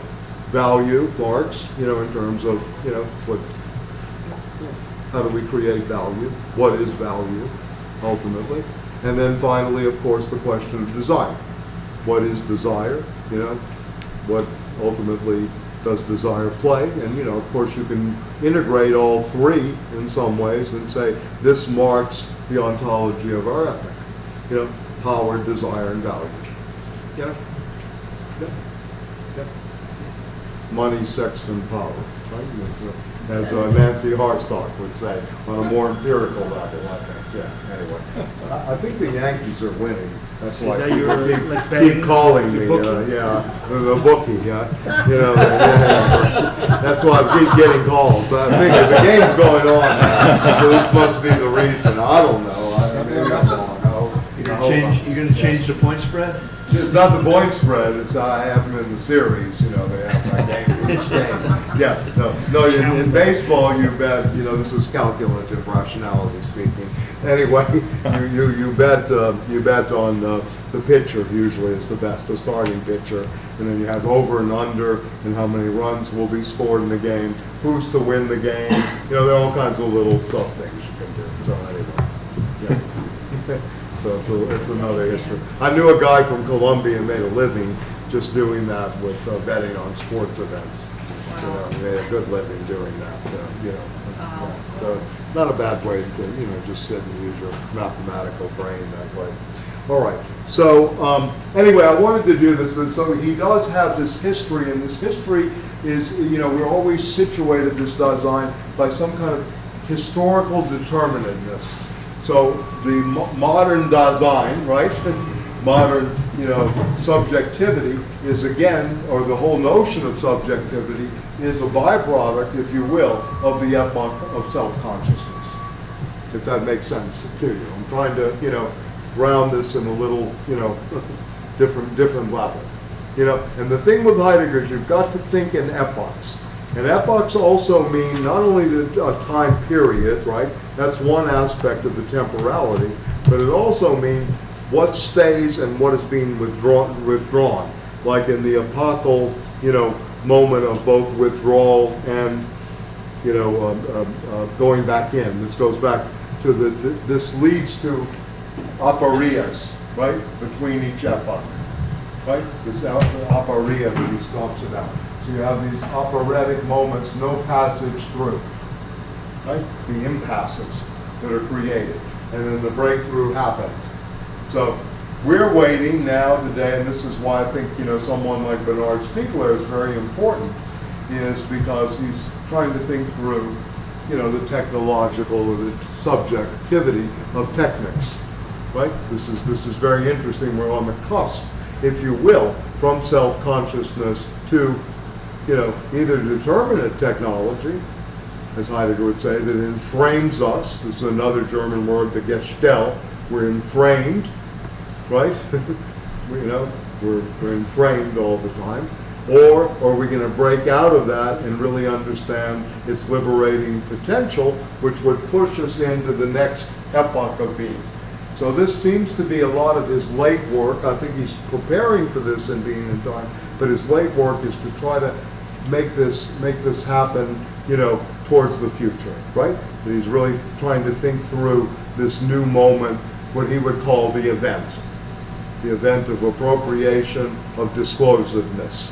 Value, Marx, in terms of, how do we create value? What is value, ultimately? And then finally, of course, the question of desire. What is desire? What ultimately does desire play? And, of course, you can integrate all three in some ways and say this marks the ontology of our epoch. Power, desire, and value. Yeah. Money, sex, and power. Right? As Nancy Harstock would say, on a more empirical level, I think. Yeah. Anyway, I think the Yankees are winning. That's why that people keep calling me. The bookie. That's why I keep getting calls. I figure the game's going on, so this must be the reason. I don't know. Maybe I'm wrong. You're going to change the point spread? It's not the point spread. It's I have them in the series. They have my game each game. Yes. No. In baseball, you bet. This is calculative rationality speaking. Anyway, you bet on the pitcher. Usually, it's the starting pitcher, and then you have over and under, and how many runs will be scored in the game. Who's to win the game? There are all kinds of little sub things you can do. So anyway, yeah. So it's another history. I knew a guy from Colombia made a living just doing that with betting on sports events. He made a good living doing that. So not a bad way to just sit and use your mathematical brain that way. All right. So anyway, I wanted to do this. And so he does have this history, and this history is we're always situated this design by some kind of historical determinateness. So the modern Dasein, right? Modern, subjectivity is again, or the whole notion of subjectivity is a byproduct, if you will, of the epoch of self-consciousness. If that makes sense to you. I'm trying to, ground this in a little, different level. And the thing with Heidegger is you've got to think in epochs. And epochs also mean not only a time period, right? That's one aspect of the temporality, but it also means what stays and what is being withdrawn. Like in the epochal, moment of both withdrawal and going back in. This goes back to this leads to aparias, right, between each epoch, right? This aparia that he talks about. So you have these operatic moments, no passage through, right? The impasses that are created, and then the breakthrough happens. So we're waiting now today, and this is why I think someone like Bernard Stiegler is very important, is because he's trying to think through the technological or the subjectivity of technics, right? This is very interesting. We're on the cusp, if you will, from self-consciousness to either determinate technology, as Heidegger would say, that enframes us. This is another German word, the Gestell. We're enframed, right? we're enframed all the time. Or are we going to break out of that and really understand its liberating potential, which would push us into the next epoch of being? So this seems to be a lot of his late work. I think he's preparing for this in Being and Time, but his late work is to try to make this happen, towards the future, right? And he's really trying to think through this new moment, what he would call the event of appropriation, of disclosiveness.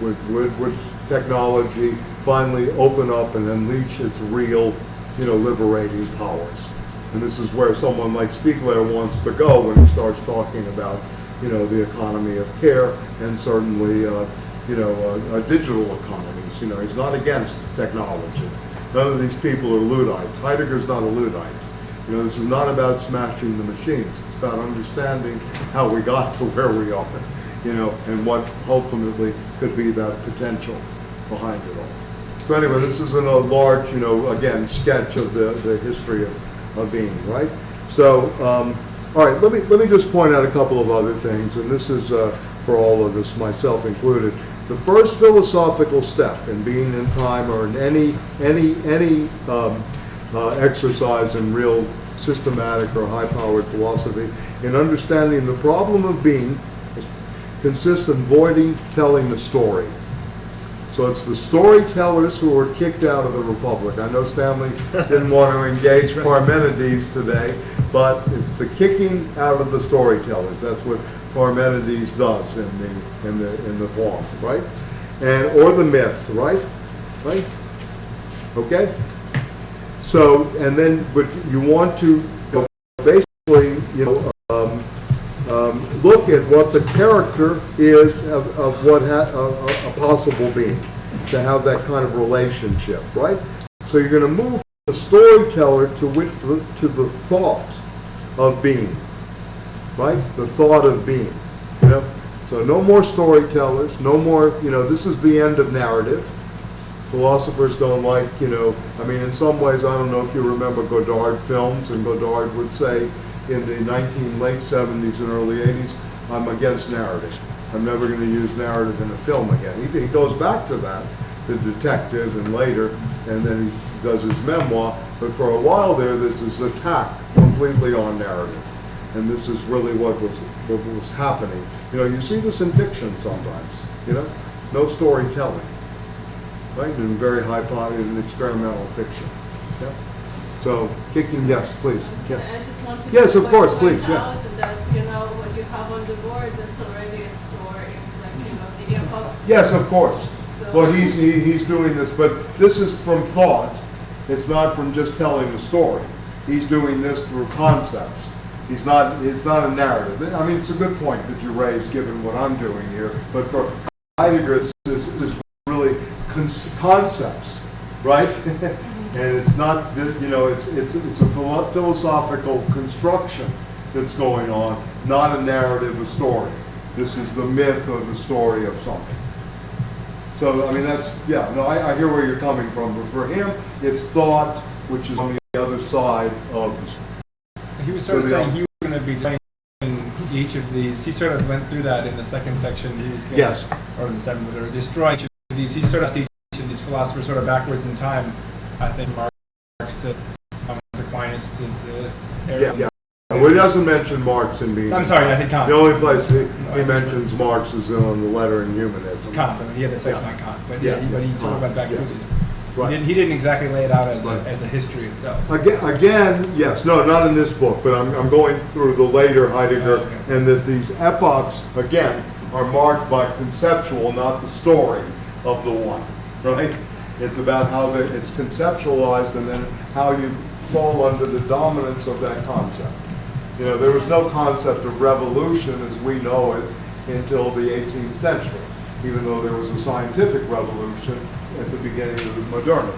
Would technology finally open up and unleash its real, liberating powers? And this is where someone like Stiegler wants to go when he starts talking about, the economy of care and certainly, digital economies. He's not against technology. None of these people are Luddites. Heidegger's not a Luddite. This is not about smashing the machines. It's about understanding how we got to where we are, and what ultimately could be that potential behind it all. So anyway, this is in a large, again, sketch of the history of being, right? So, all right, let me just point out a couple of other things, and this is for all of us, myself included. The first philosophical step in Being in Time, or in any exercise in real systematic or high-powered philosophy, in understanding the problem of being, consists in avoiding telling the story. So it's the storytellers who were kicked out of the Republic. I know Stanley didn't want to engage Parmenides today, but it's the kicking out of the storytellers. That's what Parmenides does in the poem, right? Or the myth, right? Right? Okay? So, and then, but you want to basically, look at what the character is of what a possible being, to have that kind of relationship, right? So you're going to move from the storyteller to the thought of being, right? The thought of being, So no more storytellers, no more, this is the end of narrative. Philosophers don't like, in some ways, I don't know if you remember Godard films, and Godard would say in the late 70s and early 80s, I'm against narrative. I'm never going to use narrative in a film again. He goes back to that, the detective, and later, and then he does his memoir. But for a while there, there's this attack completely on narrative. And this is really what was happening. You see this in fiction sometimes, no storytelling, right? In very high-powered and experimental fiction. Yeah. So, kicking, yes, please. Yeah. I just want to yes, of course, please. Out Yeah. that what you have on the board, that's already a story, like the impulse. Yes, of course. So, Well, he's doing this, but this is from thought. It's not from just telling a story. He's doing this through concepts. It's not a narrative. It's a good point that you raised, given what I'm doing here. But for Heidegger, this is really concepts, right? And it's not, it's a philosophical construction that's going on, not a narrative, a story. This is the myth or the story of something. So, I hear where you're coming from, but for him, it's thought, which is on the other side of the story. He was sort of saying he was going to be doing each of these. He sort of went through that in the second section. He was going to, or the seventh, or destroy each of these. He sort of each of these philosophers sort of backwards in time. I think Marx to Thomas Aquinas to Aristotle. Well, he doesn't mention Marx in Being. I'm sorry, I think Kant. The only place he mentions Marx is on the Letter in Humanism. Kant. He had a section on Kant, but he sort of went back through these. Right. He didn't exactly lay it out as Right. as a history itself. Again, yes, no, not in this book, but I'm going through the later Heidegger, Oh, okay. and that these epochs, again, are marked by conceptual, not the story of the one, right? It's about how it's conceptualized and then how you fall under the dominance of that concept. You know, there was no concept of revolution as we know it until the 18th century, even though there was a scientific revolution at the beginning of modernity.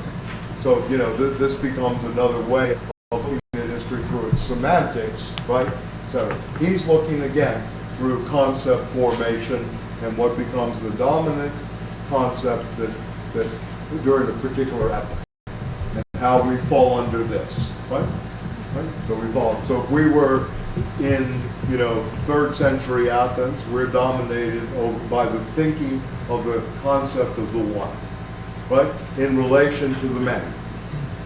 So, you know, this becomes another way of looking at history through its semantics, right? So he's looking again through concept formation and what becomes the dominant concept that during a particular epoch, and how we fall under this, right? So we fall. So if we were in, you know, 3rd century Athens, we're dominated by the thinking of the concept of the one, right? In relation to the many,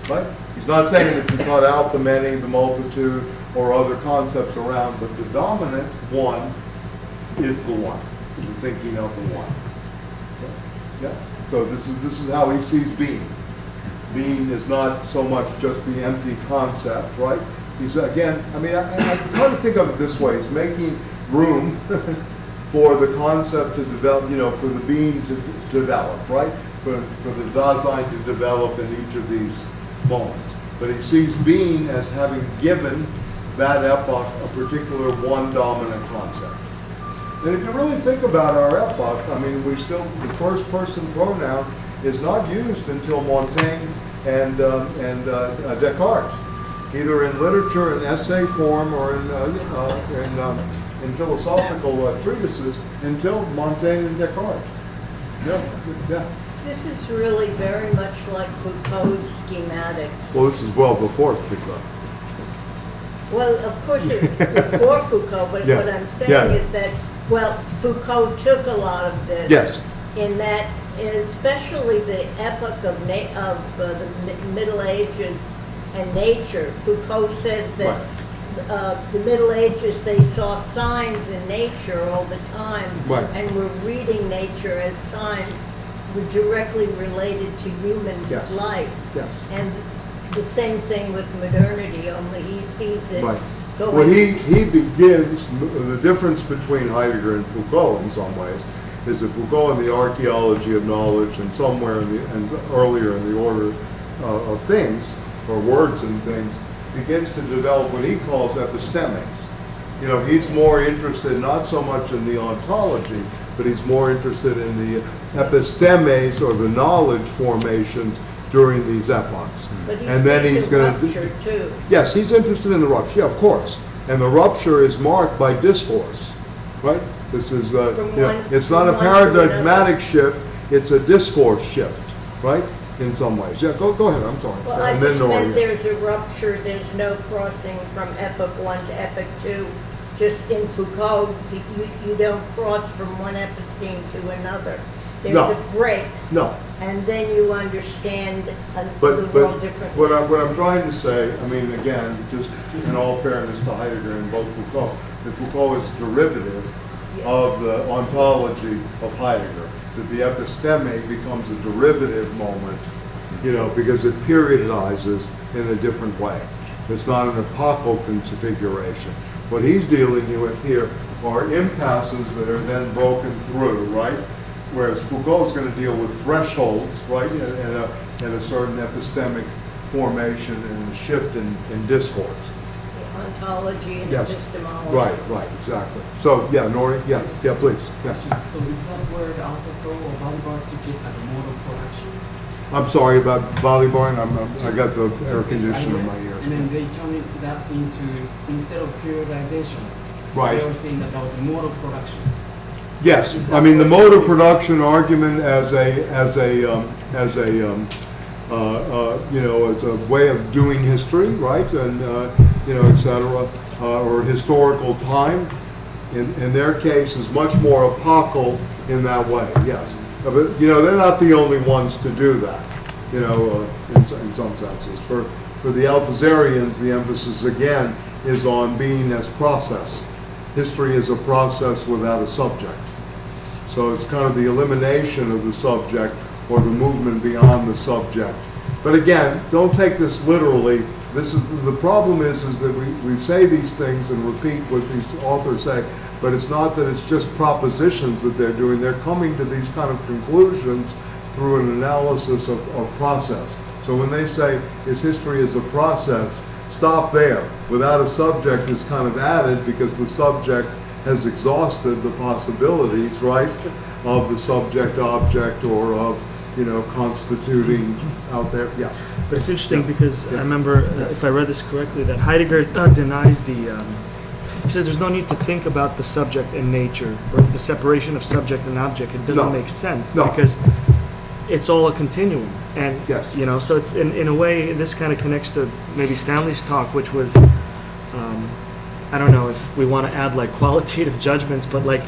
right? He's not saying that you cut out the many, the multitude, or other concepts around, but the dominant one is the one, the thinking of the one. Yeah. So this is how he sees being. Being is not so much just the empty concept, right? He's again, I mean, I try to think of it this way: he's making room for the concept to develop, you know, for the being to develop, right? For the Dasein to develop in each of these moments. But he sees being as having given that epoch a particular one dominant concept. And if you really think about our epoch, I mean, the first person pronoun is not used until Montaigne and Descartes, either in literature in essay form or in philosophical treatises until Montaigne and Descartes. Yeah. This is really very much like Foucault's schematics. Well, this is well before Foucault. Well, of course it's before Foucault, but Yeah. what I'm saying Yeah. is that, well, Foucault took a lot of this. Yes. In that, especially the epoch of the Middle Ages and nature, Foucault says that the Middle Ages, they saw signs in nature all the time, Right. and were reading nature as signs were directly related to human Yes. life. Yes. And the same thing with modernity, only he sees it Right. going. Well, he begins, the difference between Heidegger and Foucault in some ways is that Foucault in the archaeology of knowledge and somewhere and earlier in the order of things, or words and things, begins to develop what he calls epistemics. You know, he's more interested not so much in the ontology, but he's more interested in the epistemes, or the knowledge formations during these epochs. But he And then sees he's a going rupture too. Yes, he's interested in the rupture, yeah, of course. And the rupture is marked by discourse, right? This is, it's not a paradigmatic shift, it's a discourse shift, right? In some ways. Yeah, go ahead, I'm sorry. Well, I And then just Nora, meant yeah. there's a rupture, there's no crossing from epoch 1 to epoch 2. Just in Foucault, you don't cross from one episteme to another. There's No. a break, No, and then you understand the but world differently. what I'm trying to say, I mean, again, just in all fairness to Heidegger and both Foucault, that Foucault is derivative of the ontology of Heidegger, that the episteme becomes a derivative moment, you know, because it periodizes in a different way. It's not an epochal configuration. What he's dealing with here are impasses that are then broken through, right? Whereas Foucault is going to deal with thresholds, right, and a certain epistemic formation and a shift in discourse. Ontology and Yes. epistemology. Right, exactly. So, yeah, Nori, yeah, please. Yes. So is that word Alpha or Bolivar took it as a mode of productions? I'm sorry about Bolivar, and I got the air conditioner in my ear. And then they turned that into, instead of periodization, Right. they were saying that was a mode of productions. Yes, I mean, the mode of production argument as a way of doing history, right, and et cetera, or historical time, in their case, is much more epochal in that way. Yes, but they're not the only ones to do that. In some senses, for the Althusserians, the emphasis again is on being as process. History is a process without a subject. So it's kind of the elimination of the subject or the movement beyond the subject. But again, don't take this literally. This is the problem is that we say these things and repeat what these authors say, but it's not that it's just propositions that they're doing. They're coming to these kind of conclusions through an analysis of process. So when they say, is history as a process, stop there. Without a subject is kind of added because the subject has exhausted the possibilities, right, of the subject-object or of, constituting out there. Yeah. But it's interesting because I remember, if I read this correctly, that Heidegger denies he says there's no need to think about the subject and nature, or the separation of subject and object. It doesn't make sense because it's all a continuum. And, so it's in a way, this kind of connects to maybe Stanley's talk, which was, I don't know if we want to add like qualitative judgments, but like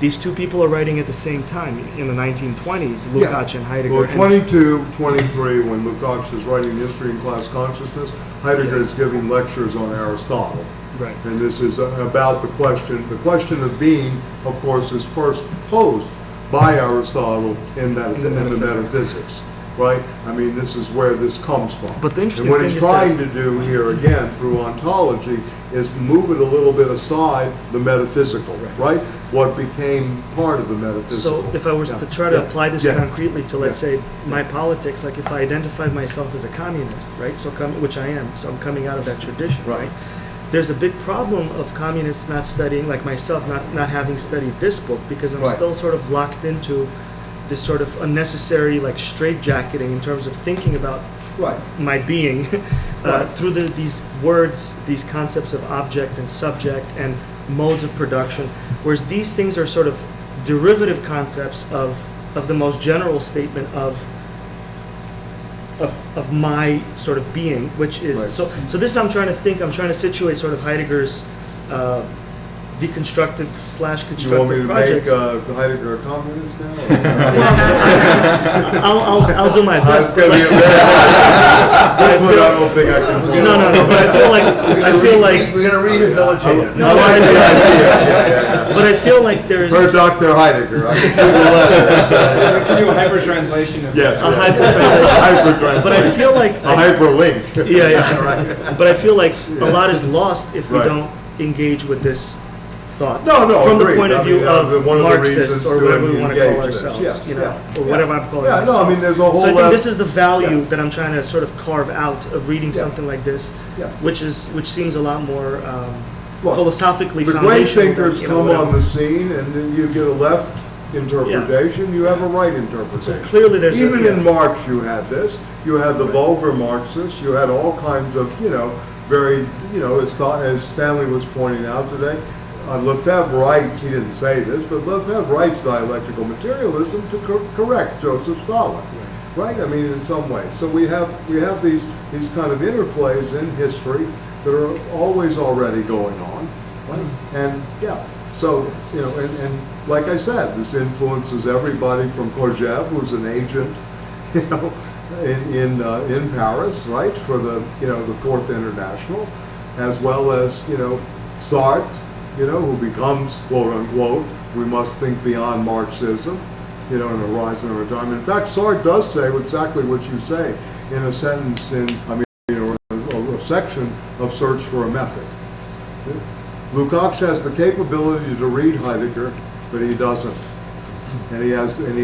these two people are writing at the same time in the 1920s, Lukács and Heidegger. Well, 22, 23, when Lukács is writing History and Class Consciousness, Heidegger is giving lectures on Aristotle. Right. And this is about the question of being, of course, is first posed by Aristotle in the metaphysics. Right? I mean, this is where this comes from. But the interesting and what thing he's is trying to do here, again, through ontology, is move it a little bit aside the metaphysical, right? What became part of the metaphysical. So if I was to try to apply this concretely to, let's say, my politics, like if I identified myself as a communist, right? So which I am, so I'm coming out of that tradition, right? There's a big problem of communists not studying, like myself, not having studied this book, because I'm still sort of locked into this sort of unnecessary like straitjacketing in terms of thinking about my being through these words, these concepts of object and subject and modes of production, whereas these things are sort of derivative concepts of the most general statement of my sort of being, which is so this I'm trying to situate sort of Heidegger's deconstructive / constructive you want me to projects. make Heidegger a communist now? I'll do my best. This one I don't think I can pull No, but I feel like we're gonna rehabilitate it. I like the idea. But I feel like there's For Dr. Heidegger, I can see the letter. Let's do a hyper translation of Yes, a hyper translation. But I feel like a hyperlink. Yeah. But I feel like a lot is lost if we don't engage with this thought. From the point of view of Marxists or whatever we want to call ourselves, or whatever I'm calling myself. I mean, there's a whole. So I think this is the value that I'm trying to sort of carve out of reading something like this, which seems a lot more philosophically the foundational. great thinkers come on the scene, and then you get a left interpretation. You have a right interpretation. So clearly, there's even in Marx, you had this. You had the vulgar Marxists. You had all kinds of very as Stanley was pointing out today. Lefebvre writes, he didn't say this, but Lefebvre writes dialectical materialism to correct Joseph Stalin, right? I mean, in some ways. So we have these kind of interplays in history that are always already going on, right? And so and like I said, this influences everybody from Kojève, who's an agent, in Paris, right, for the the Fourth International, as well as Sartre. Who becomes, quote unquote, we must think beyond Marxism, in a rise in our time. In fact, Sartre does say exactly what you say in a sentence a section of Search for a Method. Lukács has the capability to read Heidegger, but he doesn't. And he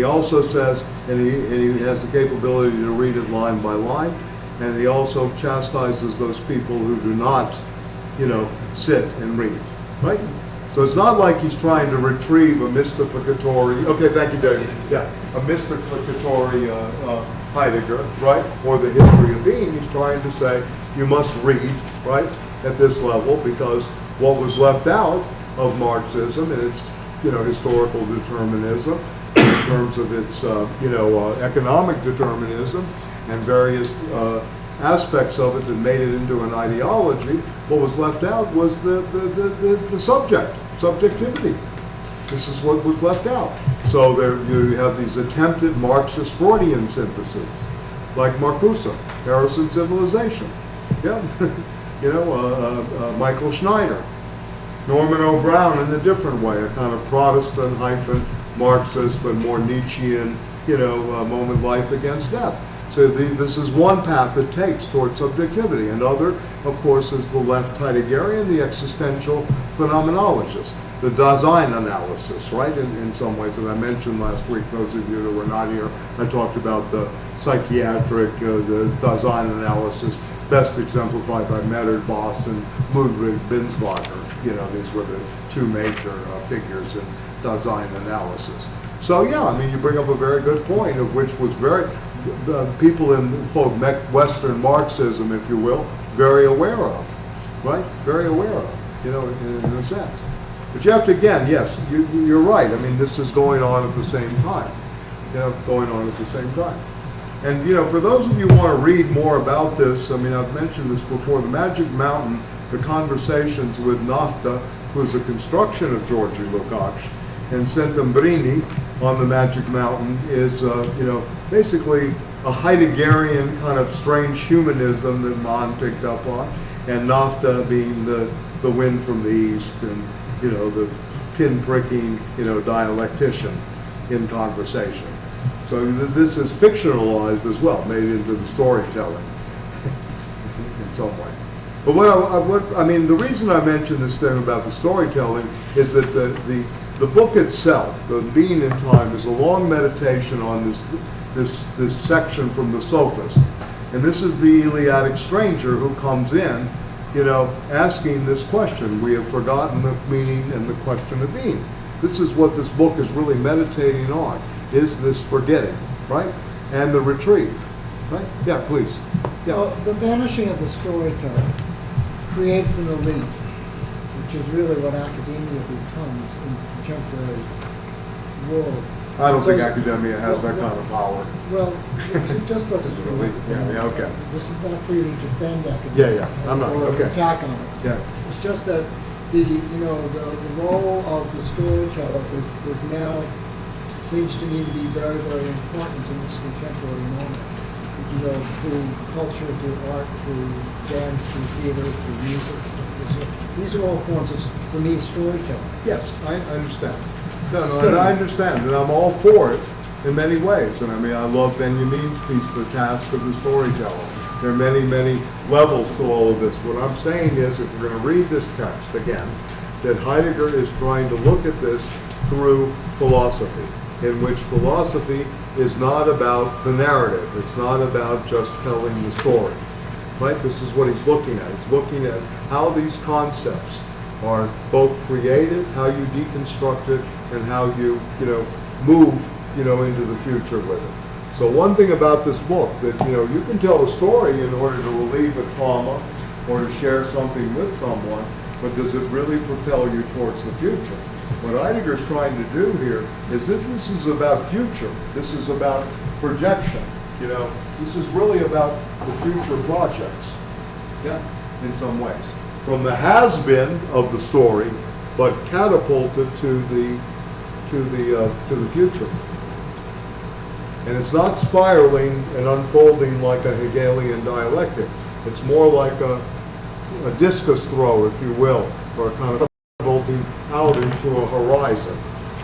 also says, and he has the capability to read it line by line, and he also chastises those people who do not, sit and read. Right? So it's not like he's trying to retrieve a mystificatory, thank you, David. A mystificatory Heidegger, right? Or the history of being. He's trying to say, you must read, right, at this level, because what was left out of Marxism and its, historical determinism, in terms of its, economic determinism and various aspects of it that made it into an ideology, what was left out was the subjectivity. This is what was left out. So there you have these attempted Marxist Freudian syntheses, like Marcuse, Paris and Civilization. Michael Schneider, Norman O'Brien in a different way, a kind of Protestant hyphen Marxist, but more Nietzschean, moment life against death. So this is one path it takes towards subjectivity. Another, of course, is the left Heideggerian, the existential phenomenologist, the Dasein analysis, right? In some ways, and I mentioned last week, those of you that were not here, I talked about the psychiatric, the Dasein analysis, best exemplified by Metternich, Boss, and Ludwig Binswanger. These were the two major figures in Dasein analysis. So yeah, I mean, you bring up a very good point, of which was people in, quote, Western Marxism, if you will, very aware of, right? Very aware of, in a sense. But you have to, again, yes, you're right. I mean, this is going on at the same time, And, for those of you who want to read more about this, I mean, I've mentioned this before, the Magic Mountain, the conversations with Nafta, who's a construction of Georgi Lukács, and Settembrini on the Magic Mountain is, basically a Heideggerian kind of strange humanism that Mann picked up on, and Nafta being the wind from the east and, the pin-pricking, dialectician in conversation. So this is fictionalized as well, made into the storytelling in some ways. But the reason I mention this thing about the storytelling is that the book itself, the Being in Time, is a long meditation on this section from the Sophist. And this is the Eleatic stranger who comes in, asking this question. We have forgotten the meaning and the question of being. This is what this book is really meditating on, is this forgetting, right? And the retrieve, right? Yeah, please. Yeah. Well, the vanishing of the storyteller creates an elite, which is really what academia becomes in the contemporary world. I don't think academia has that kind of power. Well, just listen to me. Yeah, okay. This is not for you to defend academia. I'm not, or okay. attack on it. Yeah. It's just that the role of the storyteller is now, seems to me to be very, very important in this contemporary moment. Through culture, through art, through dance, through theater, through music. These are all forms of, for me, storytelling. Yes, I understand. No, I understand, and I'm all for it in many ways. And I mean, I love Benjamin's piece, The Task of the Storyteller. There are many, many levels to all of this. What I'm saying is, if we're going to read this text again, that Heidegger is trying to look at this through philosophy, in which philosophy is not about the narrative. It's not about just telling the story, right? This is what he's looking at. He's looking at how these concepts are both created, how you deconstruct it, and how you, move, into the future with it. So one thing about this book, that, you can tell a story in order to relieve a trauma or to share something with someone, but does it really propel you towards the future? What Heidegger's trying to do here is that this is about future. This is about projection. This is really about the future projects. Yeah, in some ways, from the has-been of the story, but catapulted to the future. And it's not spiraling and unfolding like a Hegelian dialectic. It's more like a discus throw, if you will, or a kind of catapulting out into a horizon.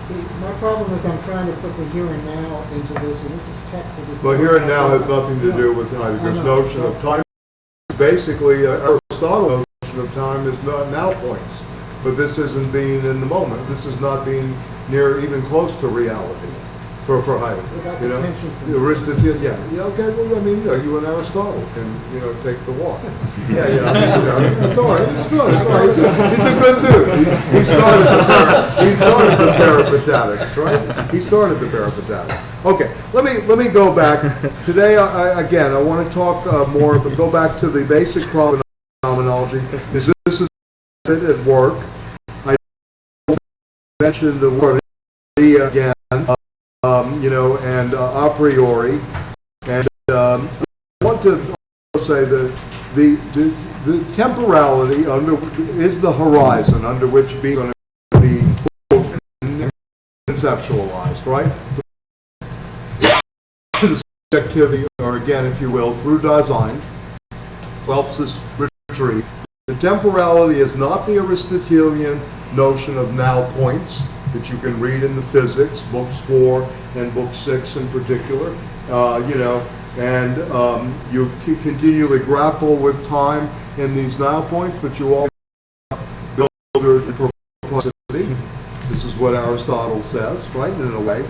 See, my problem is I'm trying to put the here and now into this, and this is text that is... But here and now has nothing to do with Heidegger's notion of time. Basically, Aristotle's notion of time is not now points. But this isn't being in the moment. This is not being near, even close to reality for Heidegger. Well, that's a tension for me. Aristotelian, yeah, okay. Well, I mean, you and Aristotle can, take the walk. Yeah. I mean, it's all right. It's good. It's all right. He's a good dude. He started the peripatetics, right? He started the peripatetics. Okay. Let me go back. Today, I want to talk more, but go back to the basic phenomenology. This is at work. I mentioned the word again. And a priori, and I want to say that the temporality is the horizon under which being going to be conceptualized, right? The subjectivity, or again, if you will, through Dasein, helps us retrieve. The temporality is not the Aristotelian notion of now points. that you can read in the physics, books 4 and book 6 in particular, and you continually grapple with time in these now points, but you all build your perplexity. This is what Aristotle says, right, in a way.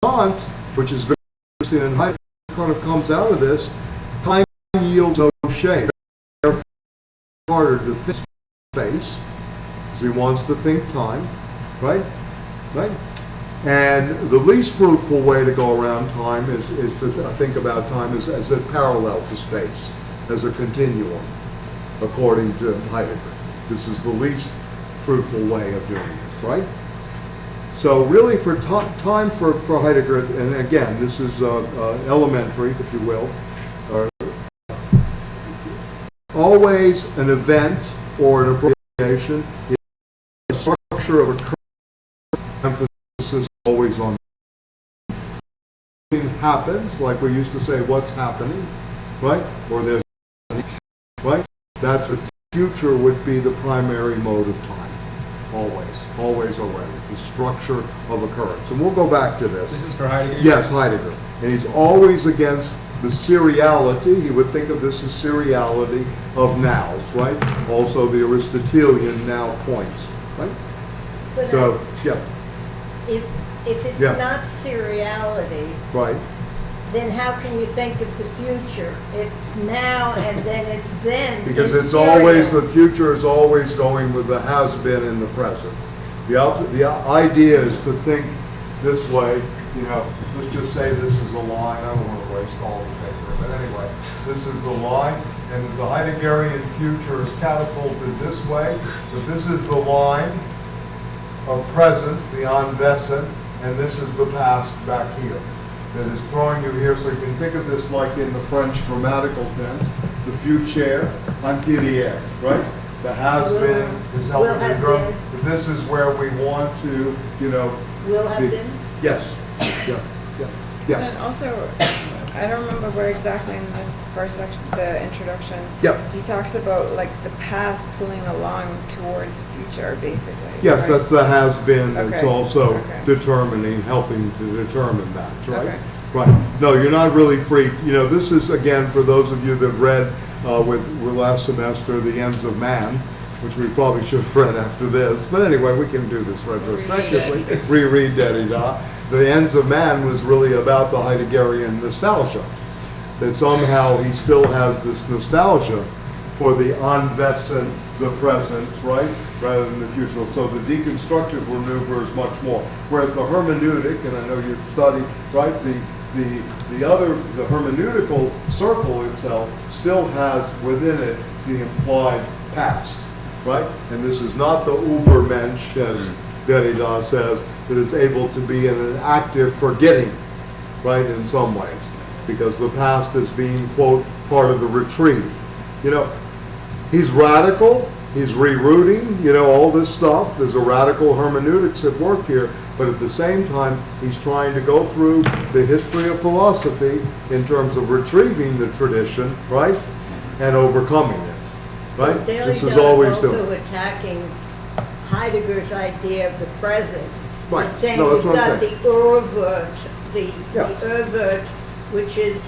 Kant, which is very interesting, and Heidegger kind of comes out of this, time yields no shape. Therefore, it's harder to think space, because he wants to think time, right? And the least fruitful way to go around time is to think about time as a parallel to space, as a continuum, according to Heidegger. This is the least fruitful way of doing it, right? So really for time for Heidegger, and again, this is elementary, if you will, always an event or an appropriation is a structure of a emphasis always on something happens, like we used to say, what's happening, right? Or there's, right? That's the future would be the primary mode of time. Always already. The structure of occurrence. And we'll go back to this. This is for Heidegger? Yes, Heidegger. And he's always against the seriality. He would think of this as seriality of nows, right? Also the Aristotelian now points, right? But So, yeah. if it's Yeah. not seriality, Right. then how can you think of the future? It's now and then it's then. Because it's serial. always, the future is always going with the has-been in the present. The idea is to think this way, let's just say this is a line. I don't want to waste all the paper, but anyway, this is the line, and the Heideggerian future is catapulted this way, but this is the line of presence, the Anwesen, and this is the past back here. That is throwing you here, so you can think of this like in the French grammatical tense, the futur antérieur, right? The has-been is helping to grow. This is where we want to, Will have been? Yes. Yeah. And also, I don't remember where exactly in the first section, the introduction. Yep. He talks about like the past pulling along towards the future, basically. Yes, right? that's the has-been. It's Okay. also Okay. helping to determine that, right? Okay. Right. No, you're not really free. This is, again, for those of you that read with last semester, The Ends of Man, which we probably should have read after this. But anyway, we can do this retrospectively. Reread Derrida. The Ends of Man was really about the Heideggerian nostalgia. That somehow he still has this nostalgia for the Anwesen, the present, right? Rather than the future. So the deconstructive maneuver is much more. Whereas the hermeneutic, and I know you study, right? The hermeneutical circle itself still has within it the implied past, right? And this is not the Übermensch, as Derrida says, that is able to be in an active forgetting, right, in some ways, because the past is being, quote, part of the retrieve. He's radical, he's rerouting, all this stuff. There's a radical hermeneutics at work here, but at the same time, he's trying to go through the history of philosophy in terms of retrieving the tradition, right, and overcoming it, right? This is always also doing. attacking Heidegger's idea of the present. Right. He's saying No, that's you've what I'm got the Urwort, the Urwort, which is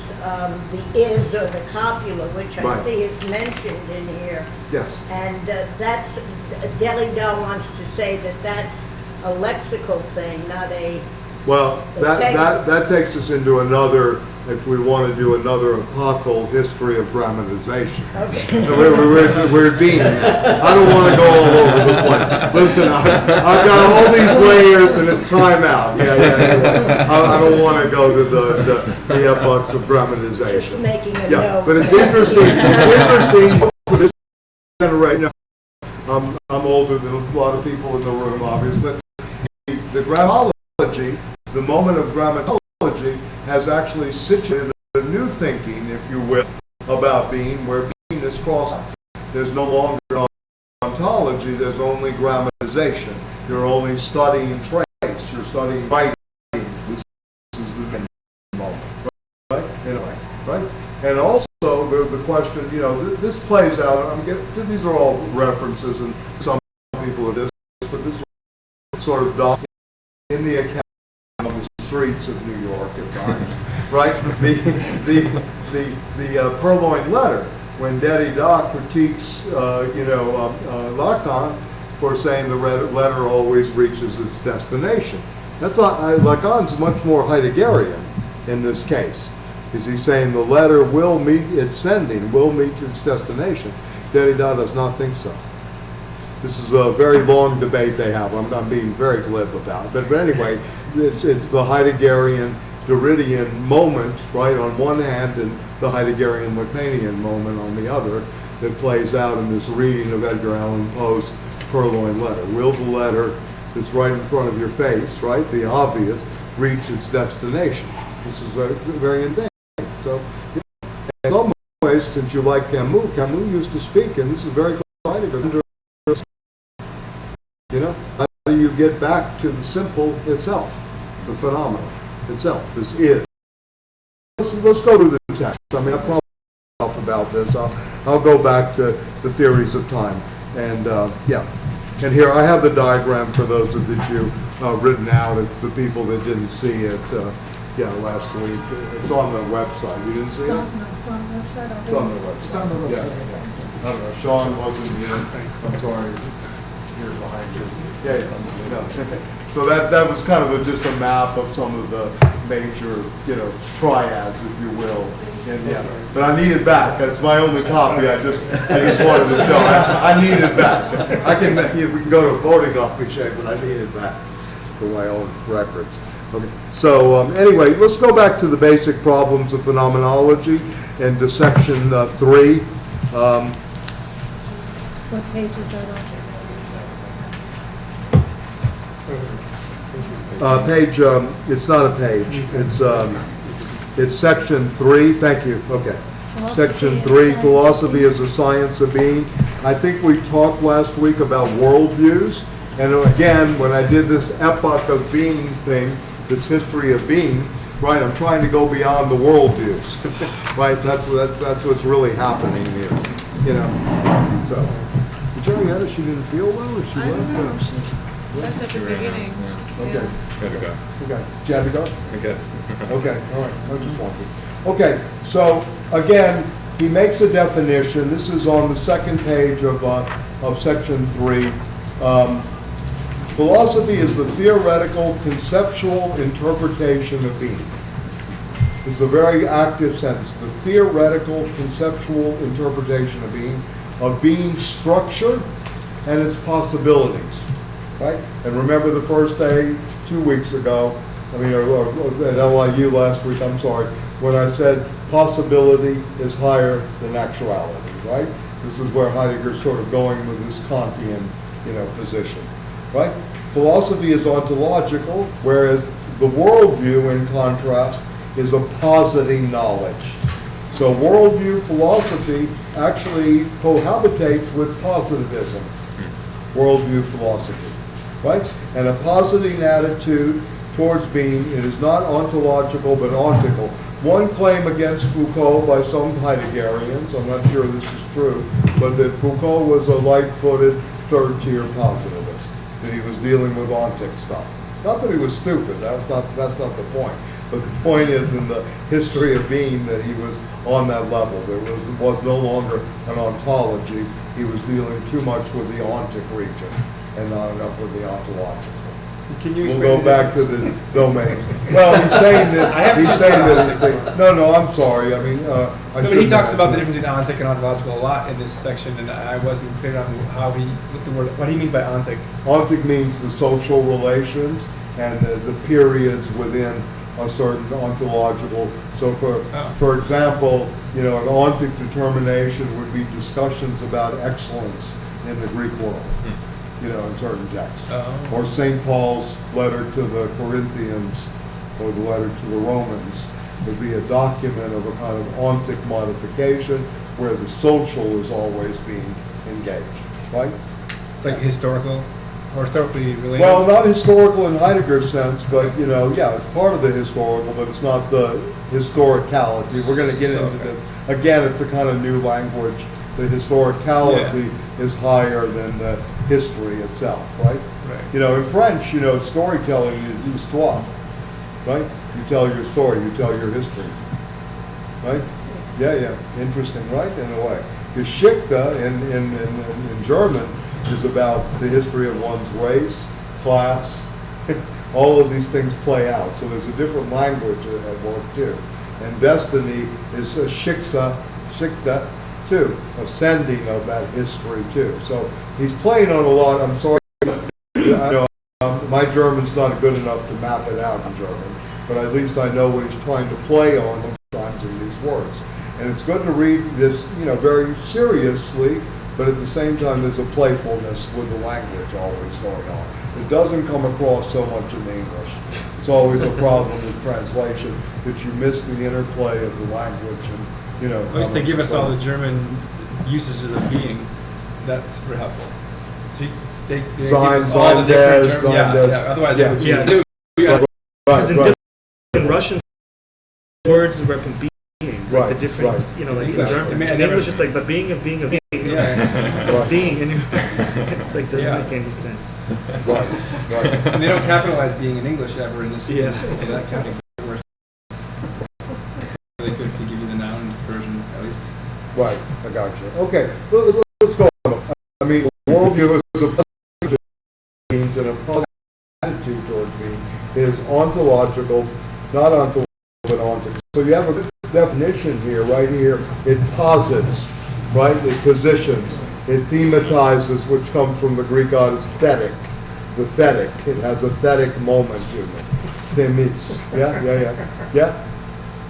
the is or the copula, which I Right. see is mentioned in here. Yes. And that's, Derrida wants to say that that's a lexical thing, not a... Well, that takes us into another, if we want to do another epochal history of grammatization. Okay. So we're being, I don't want to go all over the place. Listen, I've got all these layers and it's time out. Yeah. I don't want to go to the epochs of grammatization. Just making a Yeah, note. but it's interesting for this generation. I'm older than a lot of people in the room, obviously. The grammatology, the moment of grammatology, has actually situated a new thinking, if you will, about being, where being is crossed. There's no longer ontology, there's only grammatization. You're only studying trace, you're studying writing. This is the moment, right? Anyway, right? And also the question, this plays out, these are all references, and some people are this, but this sort of document in the academy on the streets of New York at times, right? The purloined letter, when Derrida critiques, Lacan for saying the letter always reaches its destination. That's not, Lacan's much more Heideggerian in this case. Is he saying the letter will meet its sending, will meet its destination? Derrida does not think so. This is a very long debate they have. I'm being very glib about it. But anyway, it's the Heideggerian Derridian moment, right, on one hand, and the Heideggerian Lacanian moment on the other, that plays out in this reading of Edgar Allan Poe's purloined letter. Will the letter that's right in front of your face, right, the obvious, reach its destination? This is a very in-depth. So, in some ways, since you like Camus, Camus used to speak, and this is very Heidegger. How do you get back to the simple itself, the phenomenon itself? This is. Let's go to the text. I mean, I've probably talked about this. I'll go back to the theories of time, and and here I have the diagram for those of you written out. If the people that didn't see it, last week, it's on the website. You didn't see it? It's on the website. It's on the website. It's on the website. Yeah. I don't know. Sean wasn't here. I'm sorry. Here's behind you. No. So that was kind of just a map of some of the major, triads, if you will. And, but I need it back. That's my only copy. I just wanted to show. I need it back. We can go to a photocopy check, but I need it back for my own records. Okay. So anyway, let's go back to the basic problems of phenomenology and to section 3. What page is that on? Page, it's not a page. It's section 3. Thank you. Okay. Section 3, philosophy as a science of being. I think we talked last week about worldviews. And again, when I did this epoch of being thing, this history of being, right, I'm trying to go beyond the worldviews. Right? That's what's really happening here. So, Jerry, she didn't feel well, or she I don't know. left? She left at the beginning. Okay. Gotta go. Okay. Did you have to go? I guess. Okay, all right, I just wanted. Okay, so again, he makes a definition. This is on the second page of section 3. Philosophy is the theoretical, conceptual interpretation of being. This is a very active sentence. The theoretical, conceptual interpretation of being structure and its possibilities. Right? And remember the first day, 2 weeks ago, or at LIU last week, I'm sorry, when I said possibility is higher than actuality, right? This is where Heidegger's sort of going with this Kantian, position, right? Philosophy is ontological, whereas the worldview, in contrast, is a positing knowledge. So worldview philosophy actually cohabitates with positivism, worldview philosophy. Right? And a positing attitude towards being, it is not ontological but ontical. One claim against Foucault by some Heideggerians, I'm not sure this is true, but that Foucault was a light-footed third-tier positivist, that he was dealing with ontic stuff. Not that he was stupid, that's not the point. But the point is, in the history of being, that he was on that level. There was no longer an ontology. He was dealing too much with the ontic region and not enough with the ontological. Can you We'll explain go back to the domains. Well, he's saying that. No, I'm sorry. I mean, but he talks about the difference between ontic and ontological a lot in this section, and I wasn't clear on what he means by ontic. Ontic means the social relations and the periods within a certain ontological. So, for example, an ontic determination would be discussions about excellence in the Greek world. In certain texts. Or St. Paul's letter to the Corinthians or the letter to the Romans would be a document of a kind of ontic modification where the social is always being engaged, right? It's like historical or historically related? Well, not historical in Heidegger's sense, but, it's part of the historical, but it's not the historicality. We're going to get into this. Again, it's a kind of new language. The historicality is higher than the history itself, right? Right. You know, in French, you know, storytelling is histoire, right? You tell your story, you tell your history, right? Yeah, interesting, right? In a way. Geschichte in German is about the history of one's race, class, all of these things play out. So there's a different language at work too. And destiny is a Schicksal too, ascending of that history too. So he's playing on a lot. I'm sorry, I know my German's not good enough to map it out in German, but at least I know what he's trying to play on sometimes in these words. And it's good to read this, you know, very seriously, but at the same time there's a playfulness with the language always going on. It doesn't come across so much in English. It's always a problem with translation that you miss the interplay of the language and, you know. At least they give us all the German usages of being. That's very helpful. See, they give us all the different terms. Yeah. Otherwise, it would be. Yeah. Because in Russian, words represent being. Right, the different, you know, like in German, in English, it's like the being of being of being. Yeah. Being, and it like doesn't make any sense. Right. And they don't capitalize being in English ever in this. So that kind of makes it worse. They could give you the noun version at least. Right, I got you. Okay, let's go on. I mean, worldview is a positive means and a positive attitude towards me is ontological, not ontological, but ontological. So you have a definition here, right here. It posits, right? It positions. It thematizes, which comes from the Greek god aesthetic. The thetic. It has a thetic moment to it. Themis. Yeah.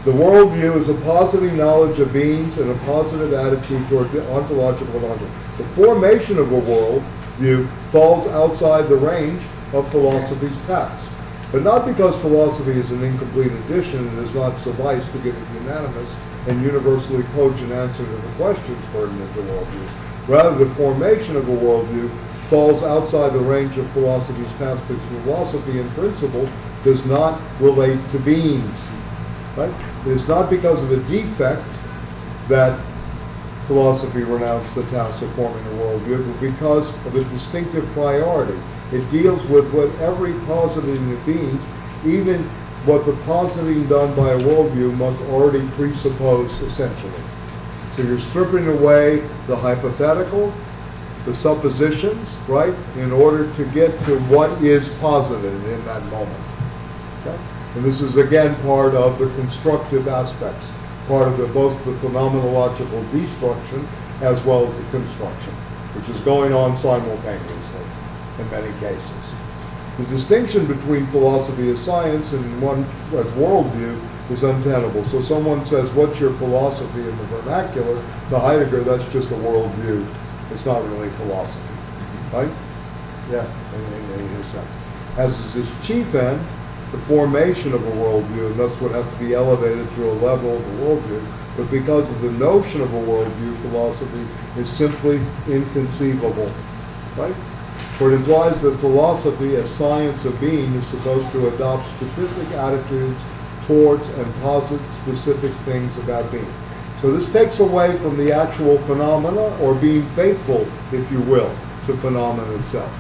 The worldview is a positive knowledge of beings and a positive attitude toward the ontological and ontological. The formation of a worldview falls outside the range of philosophy's task. But not because philosophy is an incomplete addition and does not suffice to give a unanimous and universally cogent answer to the questions pertinent to worldview. Rather, the formation of a worldview falls outside the range of philosophy's task because philosophy in principle does not relate to beings. Right? It is not because of a defect that philosophy renounced the task of forming a worldview, but because of a distinctive priority. It deals with what every positing of beings, even what the positing done by a worldview must already presuppose essentially. So you're stripping away the hypothetical, the suppositions, right, in order to get to what is posited in that moment. Okay? And this is again part of the constructive aspects, part of both the phenomenological destruction as well as the construction, which is going on simultaneously in many cases. The distinction between philosophy as science and one as worldview is untenable. So someone says, what's your philosophy in the vernacular? To Heidegger, that's just a worldview. It's not really philosophy, right? Yeah, in his sense. As is its chief end, the formation of a worldview, and thus would have to be elevated to a level of a worldview, but because of the notion of a worldview, philosophy is simply inconceivable, right? For it implies that philosophy as science of being is supposed to adopt specific attitudes towards and posit specific things about being. So this takes away from the actual phenomena, or being faithful, if you will, to phenomena itself.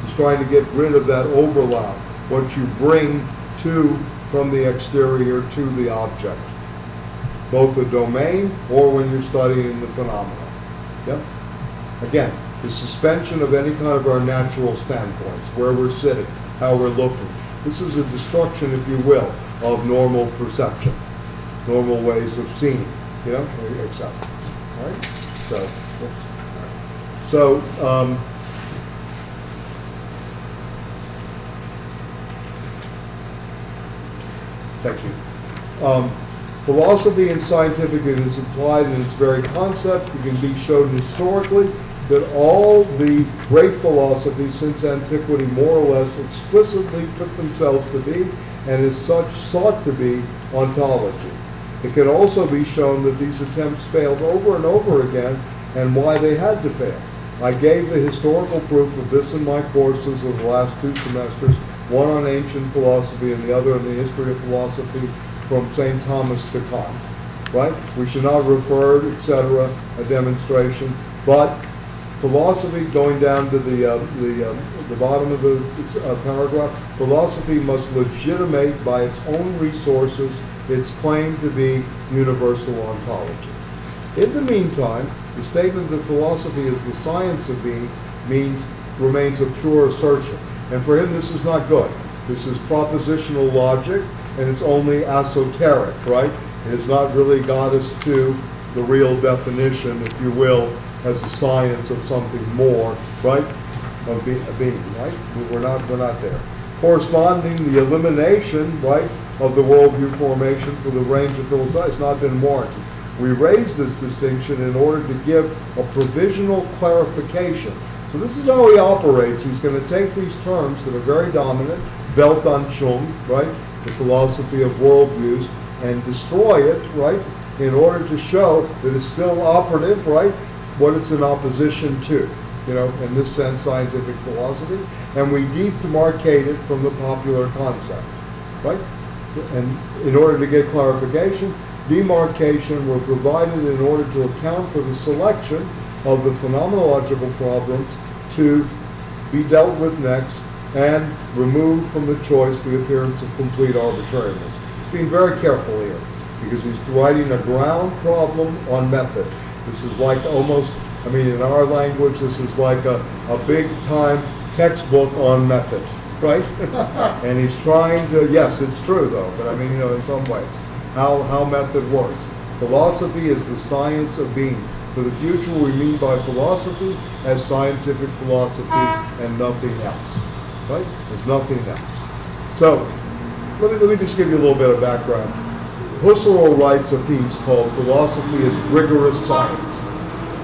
It's trying to get rid of that overlap, what you bring from the exterior to the object, both the domain or when you're studying the phenomena. Yep. Again, the suspension of any kind of our natural standpoints, where we're sitting, how we're looking. This is a destruction, if you will, of normal perception, normal ways of seeing, you know, except, right? So, thank you. Philosophy and scientific is implied in its very concept. It can be shown historically that all the great philosophies since antiquity more or less explicitly took themselves to be, and as such sought to be, ontology. It can also be shown that these attempts failed over and over again, and why they had to fail. I gave the historical proof of this in my courses of the last 2 semesters, one on ancient philosophy and the other on the history of philosophy from St. Thomas to Kant, right? We should not refer, etc., a demonstration, but philosophy, going down to the bottom of the paragraph, philosophy must legitimate by its own resources its claim to be universal ontology. In the meantime, the statement that philosophy is the science of being remains a pure assertion. And for him, this is not good. This is propositional logic, and it's only esoteric, right? It has not really got us to the real definition, if you will, as a science of something more, right? Of being, right? We're not there. Corresponding, the elimination, right, of the worldview formation for the range of philosophy has not been warranted. We raise this distinction in order to give a provisional clarification. So this is how he operates. He's going to take these terms that are very dominant, Weltanschauung, right, the philosophy of worldviews, and destroy it, right, in order to show that it's still operative, right, what it's in opposition to, you know, in this sense, scientific philosophy, and we demarcate it from the popular concept, right? And in order to get clarification, demarcation were provided in order to account for the selection of the phenomenological problems to be dealt with next and remove from the choice the appearance of complete arbitrariness. He's being very careful here because he's writing a ground problem on method. This is like almost, I mean, in our language, this is like a big time textbook on method, right? And he's trying to, yes, it's true though, but I mean, you know, in some ways, how method works. Philosophy is the science of being. For the future, we mean by philosophy as scientific philosophy and nothing else, right? There's nothing else. So, let me just give you a little bit of background. Husserl writes a piece called Philosophy is Rigorous Science.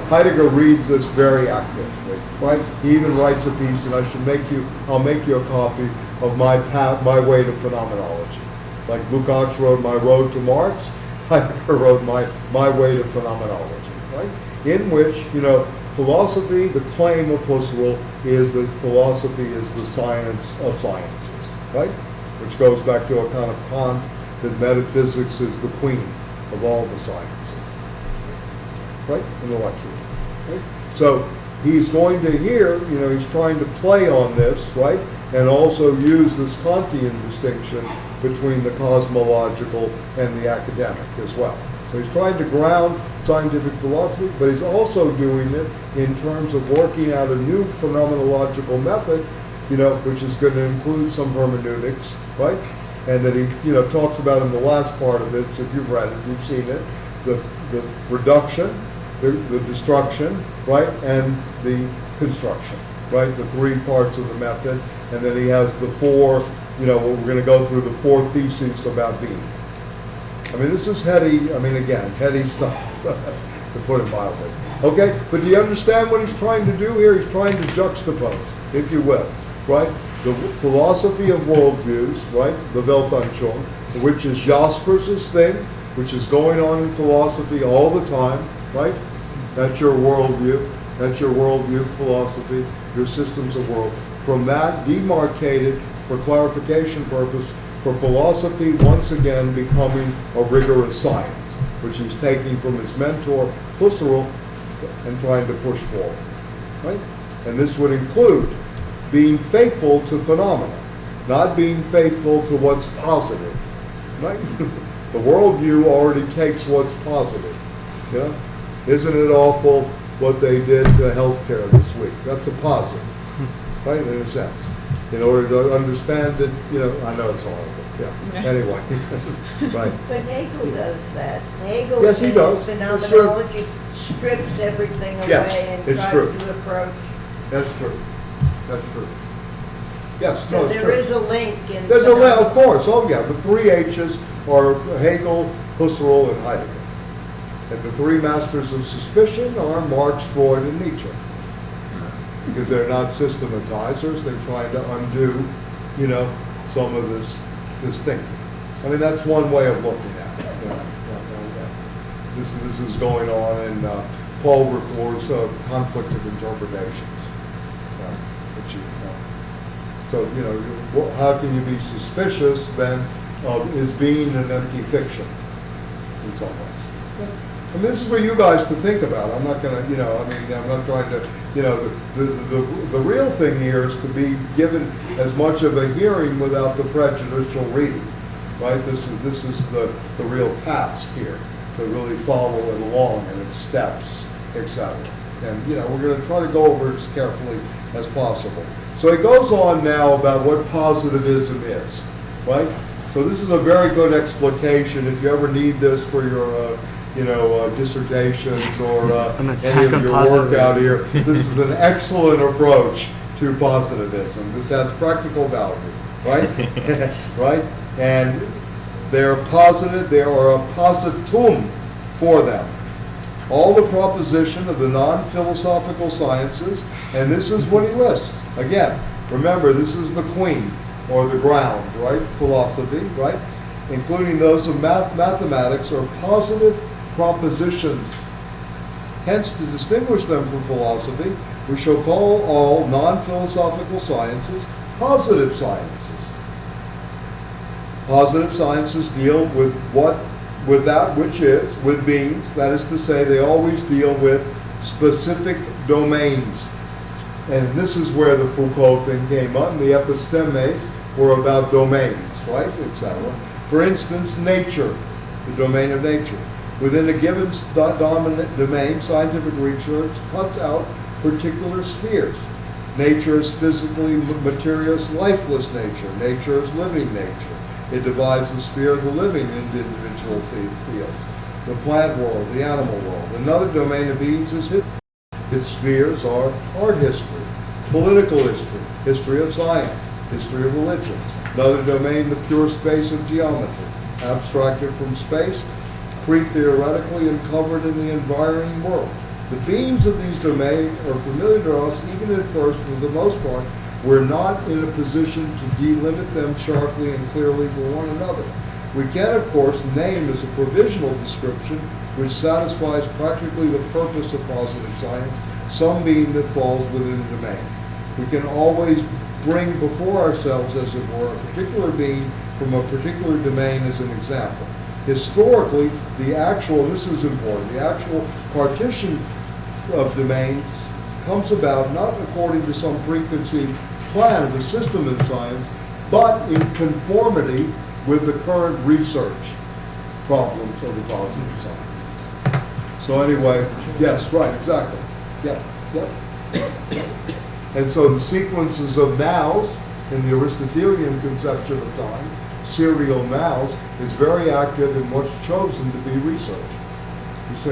Heidegger reads this very actively, right? He even writes a piece, and I'll make you a copy of my way to phenomenology. Like Lukács wrote My Road to Marx, Heidegger wrote my way to phenomenology, right? In which, you know, philosophy, the claim of Husserl is that philosophy is the science of sciences, right? Which goes back to a kind of Kant that metaphysics is the queen of all the sciences, right? Intellectually, right? So he's going to here, you know, he's trying to play on this, right? And also use this Kantian distinction between the cosmological and the academic as well. So he's trying to ground scientific philosophy, but he's also doing it in terms of working out a new phenomenological method, you know, which is going to include some hermeneutics, right? And that he, you know, talks about in the last part of it, so if you've read it, you've seen it, the reduction, the destruction, right, and the construction, right, the three parts of the method. And then he has the four, you know, we're going to go through the four theses about being. I mean, this is heady, I mean, again, heady stuff, to put it mildly. Okay, but do you understand what he's trying to do here? He's trying to juxtapose, if you will, right? The philosophy of worldviews, right? The Weltanschauung, which is Jaspers' thing, which is going on in philosophy all the time, right? That's your worldview. That's your worldview philosophy, your systems of world. From that, demarcated for clarification purpose, for philosophy once again becoming a rigorous science, which he's taking from his mentor, Husserl, and trying to push forward, right? And this would include being faithful to phenomena, not being faithful to what's positive, right? The worldview already takes what's positive, you know? Isn't it awful what they did to healthcare this week? That's a positive, right, in a sense. In order to understand it, you know, I know it's horrible, yeah. Anyway, right. But Hegel does that. Hegel Yes, he in does. his It's true. phenomenology strips everything away Yes, and it's tries true. to approach. That's true. That's true. Yes, So no, it's there true. is a link in There's a link, of phenomenology. course. Oh, yeah. The three H's are Hegel, Husserl, and Heidegger. And the three masters of suspicion are Marx, Freud, and Nietzsche. Because they're not systematizers. They're trying to undo, you know, some of this thinking. I mean, that's one way of looking at it. Yeah. This is going on in Paul Ricoeur's conflict of interpretations. Which so, you know, how can you be suspicious then of is being an empty fiction in some ways? I mean, this is for you guys to think about. I'm not gonna, I'm not trying to, the real thing here is to be given as much of a hearing without the prejudicial reading, right? This is the real task here, to really follow it along in its steps, etc. And, we're gonna try to go over it as carefully as possible. So it goes on now about what positivism is, right? So this is a very good explication if you ever need this for your, dissertations or any of your work out here. This is an excellent approach to positivism. This has practical value, right? Right? And they're positive, they are a positum for them. All the proposition of the non-philosophical sciences, and this is what he lists. Again, remember, this is the queen, or the ground, right? Philosophy, right? Including those of mathematics, are positive propositions. Hence, to distinguish them from philosophy, we shall call all non-philosophical sciences positive sciences. Positive sciences deal with that which is, with beings, that is to say, they always deal with specific domains. And this is where the Foucault thing came up. The epistemes were about domains, right, etc. For instance, nature, the domain of nature. Within a given dominant domain, scientific research cuts out particular spheres. Nature is physically materious, lifeless nature. Nature is living nature. It divides the sphere of the living into individual fields. The plant world, the animal world. Another domain of beings is history. Its spheres are art history, political history, history of science, history of religions. Another domain, the pure space of geometry, abstracted from space, pre-theoretically and covered in the environing world. The beings of these domains are familiar to us, even at first, for the most part. We're not in a position to delimit them sharply and clearly for one another. We can, of course, name as a provisional description which satisfies practically the purpose of positive science some being that falls within the domain. We can always bring before ourselves, as it were, a particular being from a particular domain as an example. Historically, the actual, this is important, the actual partition of domains comes about not according to some preconceived plan of the system in science, but in conformity with the current research problems of the positive sciences. So anyway, yes, right, exactly. Yeah. And so the sequences of nows in the Aristotelian conception of time, serial nows, is very active in what's chosen to be research. He's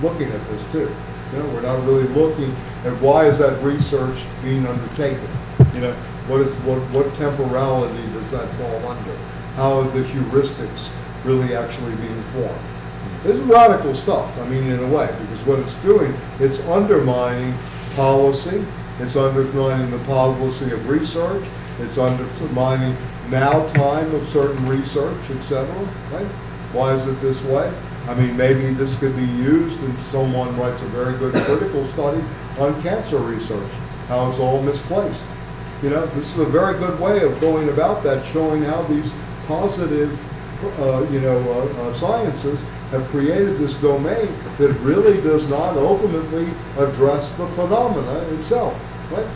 looking at this too. We're not really looking at why is that research being undertaken. What temporality does that fall under? How are the heuristics really actually being formed? It's radical stuff, in a way, because what it's doing, it's undermining policy, it's undermining the policy of research, it's undermining now time of certain research, etc. Right? Why is it this way? Maybe this could be used, and someone writes a very good critical study on cancer research, how it's all misplaced. This is a very good way of going about that, showing how these positive, sciences have created this domain that really does not ultimately address the phenomena itself, right?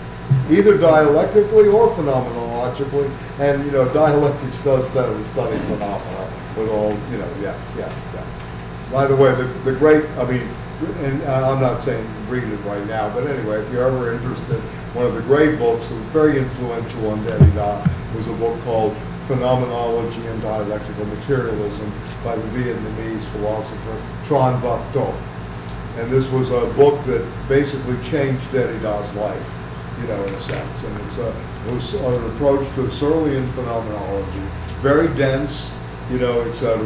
Either dialectically or phenomenologically, and dialectics does study phenomena with all, By the way, the great, and I'm not saying read it right now, but anyway, if you're ever interested, one of the great books that was very influential on Derrida was a book called Phenomenology and Dialectical Materialism by the Vietnamese philosopher Tran Vác Tô. And this was a book that basically changed Derrida's life, in a sense. And it was an approach to Searlean phenomenology, very dense, etc.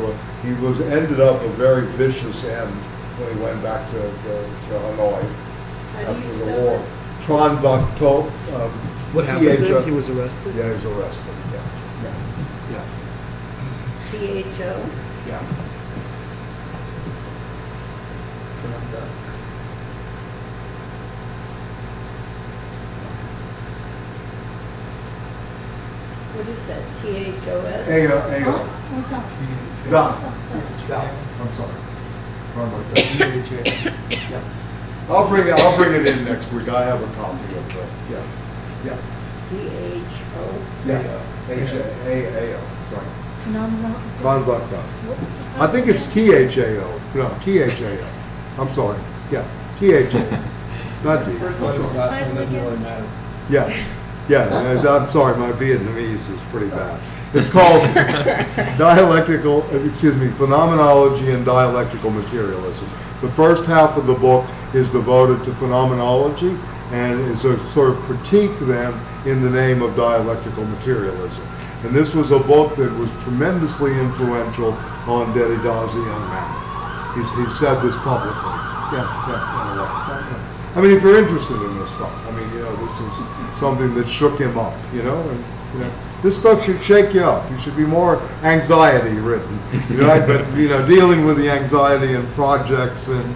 He ended up a very vicious end when he went back to Hanoi after the war. Tran Vác Tô. What happened there? He was arrested? Yeah, he was arrested. THO? Yeah. What is that? THOS? Da. I'm sorry. I'll bring it in next week. I have a copy of it. Yeah. DHO. Yeah. H-A-A-O, right. Phenomenal. Von Buckner. What was the I think it's title? T-H-A-O. No, T-H-A-O. I'm sorry. Yeah, T-H-A-O. Not D. First I'm letter is sorry. last one, doesn't really matter. Yeah, I'm sorry, my Vietnamese is pretty bad. It's called Phenomenology and Dialectical Materialism. The first half of the book is devoted to phenomenology and is a sort of critique then in the name of dialectical materialism. And this was a book that was tremendously influential on Derrida's a young man. He said this publicly. Yeah, in a way. I mean, if you're interested in this stuff, I mean, this is something that shook him up, and this stuff should shake you up. You should be more anxiety-ridden, right? But dealing with the anxiety and projects and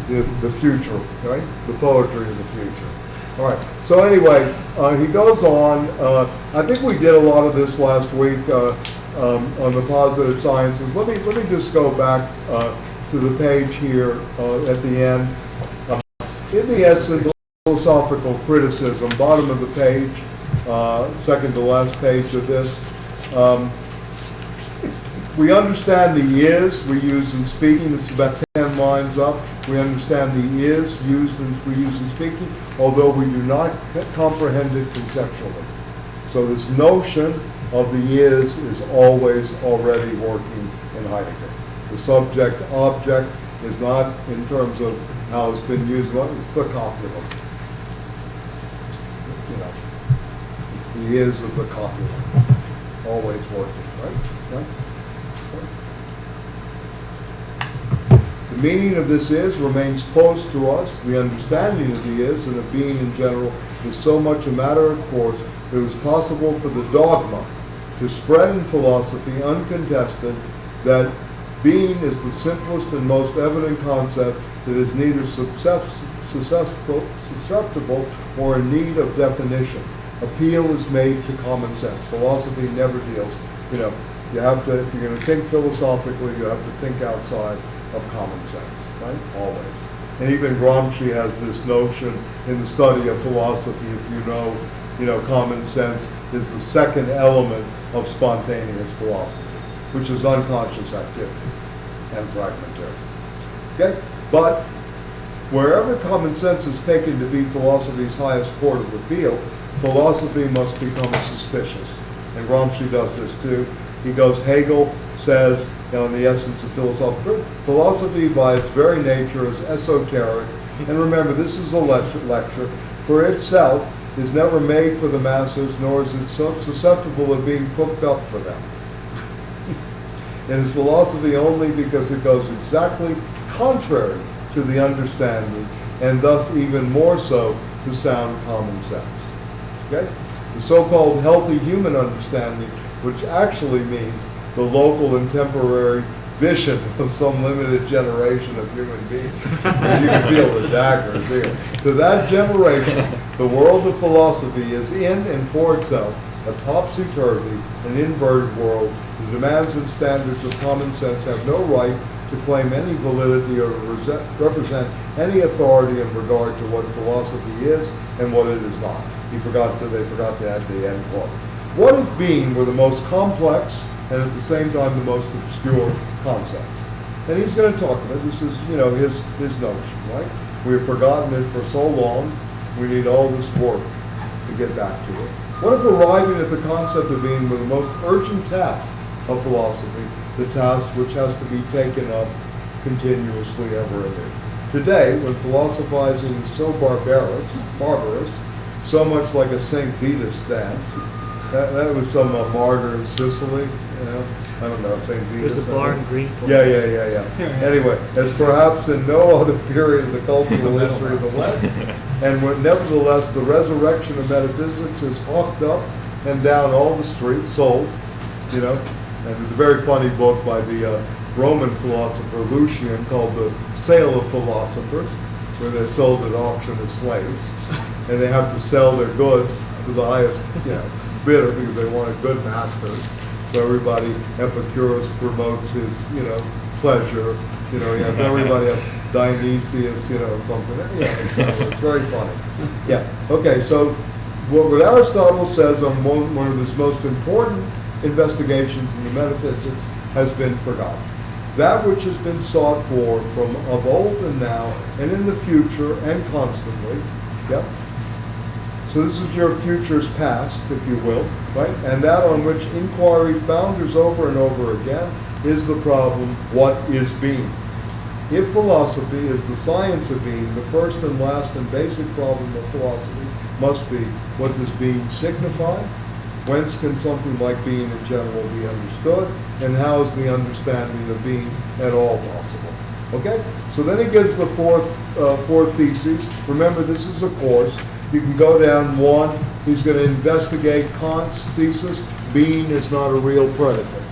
the future, right? The poetry of the future. All right. So anyway, he goes on. I think we did a lot of this last week on the positive sciences. Let me just go back to the page here at the end. In the essence, philosophical criticism, bottom of the page, second to last page of this. We understand the is we use in speaking. This is about 10 lines up. We understand the is we use in speaking, although we do not comprehend it conceptually. So this notion of the is always already working in Heidegger. The subject-object is not in terms of how it's been used, it's the copula. It's the is of the copula. Always working, right? The meaning of this is remains close to us. The understanding of the is and of being in general is so much a matter of course it was possible for the dogma to spread in philosophy uncontested that being is the simplest and most evident concept that is neither susceptible or in need of definition. Appeal is made to common sense. Philosophy never deals, you have to, if you're going to think philosophically, you have to think outside of common sense, right? Always. And even Gramsci has this notion in the study of philosophy, if common sense is the second element of spontaneous philosophy, which is unconscious activity and fragmentary. Okay? But wherever common sense is taken to be philosophy's highest court of appeal, philosophy must become suspicious. And Gramsci does this too. He goes, Hegel says, in the essence of philosophy by its very nature is esoteric. And remember, this is a lecture. For itself is never made for the masses, nor is it susceptible of being cooked up for them. It is philosophy only because it goes exactly contrary to the understanding, and thus even more so to sound common sense. Okay? The so-called healthy human understanding, which actually means the local and temporary vision of some limited generation of human beings. You can feel the dagger there. To that generation, the world of philosophy is in and for itself a topsy-turvy and inverted world. The demands and standards of common sense have no right to claim any validity or to represent any authority in regard to what philosophy is and what it is not. They forgot to add the end quote. What if being were the most complex and at the same time the most obscure concept? And he's going to talk about this is, his notion, right? We've forgotten it for so long. We need all this work to get back to it. What if arriving at the concept of being were the most urgent task of philosophy, the task which has to be taken up continuously ever anew? Today, when philosophizing is so barbarous, so much like a St. Vitus dance, that was some martyr in Sicily, I don't know, St. Vitus. There's a bar in Greenport. Yeah. Anyway, as perhaps in no other period of the cultural history of the West, and when nevertheless the resurrection of metaphysics is hawked up and down all the streets, sold, and there's a very funny book by the Roman philosopher Lucian called The Sale of Philosophers, where they're sold at auction as slaves, and they have to sell their goods to the highest, bidder because they want a good master. So everybody, Epicurus promotes his, pleasure. You know, he has everybody else, Dionysius, you know, something. Yeah, it's very funny. Yeah. Okay, so what Aristotle says on one of his most important investigations in the metaphysics has been forgotten. That which has been sought for from of old and now and in the future and constantly. Yep. So this is your future's past, if you will, right? And that on which inquiry founders over and over again is the problem, what is being? If philosophy is the science of being, the first and last and basic problem of philosophy must be, what does being signify? Whence can something like being in general be understood? And how is the understanding of being at all possible? Okay? So then he gives the fourth thesis. Remember, this is a course. You can go down one. He's going to investigate Kant's thesis. Being is not a real predicate.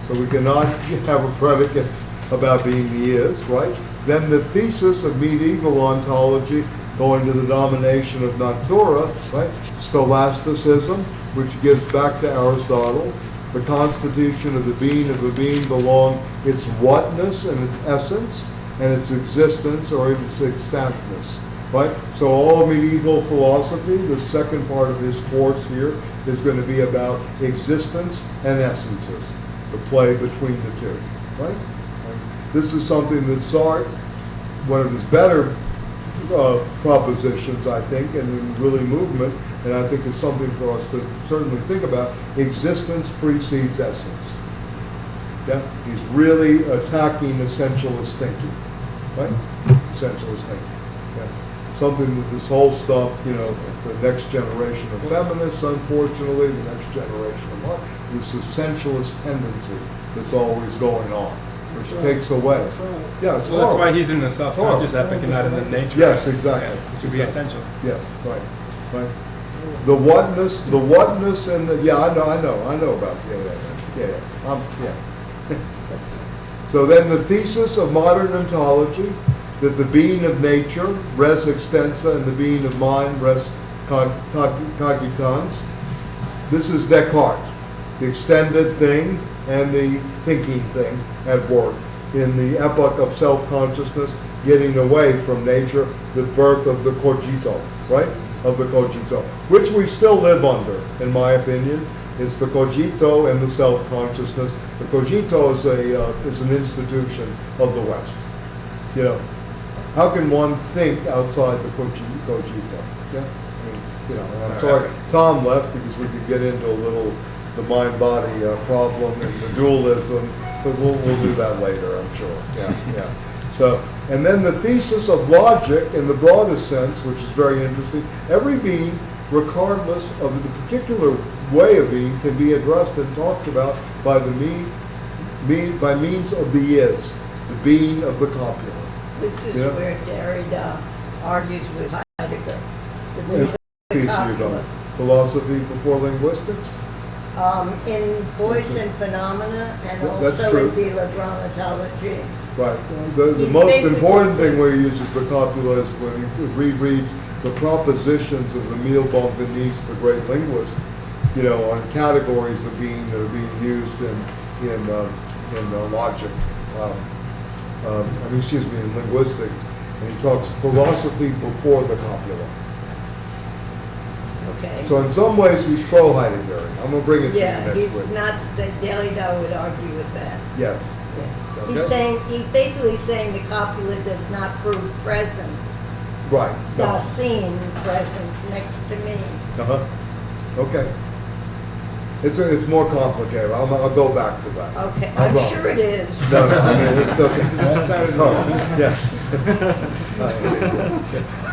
So we cannot have a predicate about being the is, right? Then the thesis of medieval ontology, going to the domination of natura, right? Scholasticism, which gives back to Aristotle. The constitution of the being of a being belong its whatness and its essence and its existence or its extantness, right? So all medieval philosophy, the second part of his course here, is going to be about existence and essences, the play between the two, right? This is something that Sartre, one of his better propositions, I think, and really movement, and I think it's something for us to certainly think about. Existence precedes essence. Yeah, he's really attacking essentialist thinking, right? Essentialist thinking. Yeah, something that this whole stuff, you know, the next generation of feminists, unfortunately, the next generation of art, this essentialist tendency that's always going on, which takes away. Yeah, it's well, that's why he's in the self-conscious epic and not in the nature. Yes, exactly. Yeah, which would be essential. Yes, right, right. The whatness, and the I know about yeah. So then the thesis of modern ontology, that the being of nature, res extensa, and the being of mind, res cogitans. This is Descartes, the extended thing and the thinking thing at work in the epoch of self-consciousness, getting away from nature, the birth of the cogito, right? Of the cogito, which we still live under, in my opinion. It's the cogito and the self-consciousness. The cogito is an institution of the West. You know, how can one think outside the cogito? Yeah, I mean, you know. And I'm sorry, Tom left because we could get into a little the mind-body problem and the dualism, but we'll do that later, I'm sure. Yeah. So, and then the thesis of logic in the broadest sense, which is very interesting. Every being, regardless of the particular way of being, can be addressed and talked about by the by means of the is, the being of the copula. This is where Derrida argues with Heidegger. Piece you're talking. Philosophy before linguistics? In voice and phenomena, and That's also true. in dilegrammatology. Right. The most important thing where he uses the copula is when he rereads the propositions of Emile Benveniste, the great linguist, you know, on categories of being that are being used in logic. In linguistics, and he talks philosophy before the copula. Okay. So in some ways he's pro-Heidegger. I'm going to bring it to you next week. He's not, Derrida would argue with that. Yes. Okay. He's basically saying the copula does not prove presence. Right. No. Seen presence next to me. Okay. It's more complicated. I'll go back to that. Okay, I'm sure it is. No, I mean, it's okay. That sounds Yes.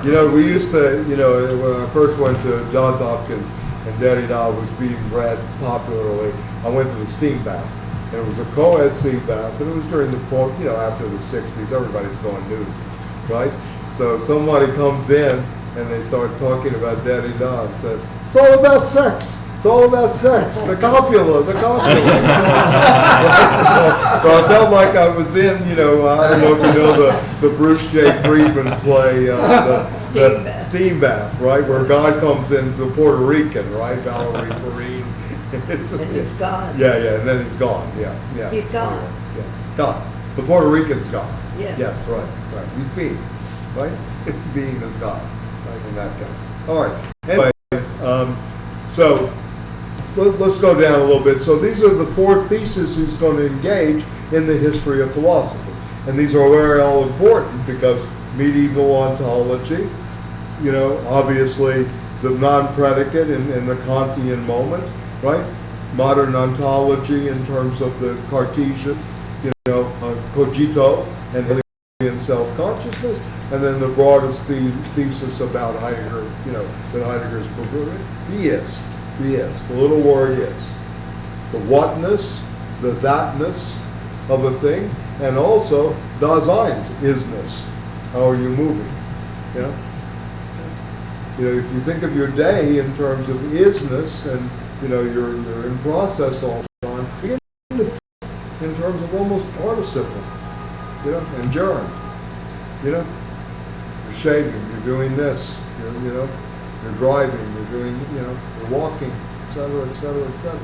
You know, we used to, you know, when I first went to Johns Hopkins and Derrida was being read popularly, I went to the steam bath. And it was a co-ed steam bath, and it was during the, you know, after the 60s, everybody's going nude, right? So somebody comes in and they start talking about Derrida and said, it's all about sex. It's all about sex. The copula. So I felt like I was in, you know, I don't know if you know the Bruce J. Friedman play, Steam Bath, right? Where God comes in as a Puerto Rican, right? Valerie Perrine. And he's gone. Yeah, and then he's gone. Yeah. He's gone. Yeah. God. The Puerto Rican's God. Yes. Yes, right. He's being, right? Being is God, right, in that case. All right. Anyway, so let's go down a little bit. So these are the 4 theses he's going to engage in the history of philosophy. And these are very all important because medieval ontology, obviously the non-predicate in the Kantian moment, right? Modern ontology in terms of the Cartesian, cogito and Hegelian self-consciousness, and then the broadest thesis about Heidegger, that Heidegger's proposing. He is. The little word is. The whatness, the thatness of a thing, and also Dasein's isness. How are you moving? If you think of your day in terms of isness, and you're in process all the time, begin to think in terms of almost participle, and gerund. You're shaving, you're doing this, you're driving, you're doing, you're walking, etc., etc., etc.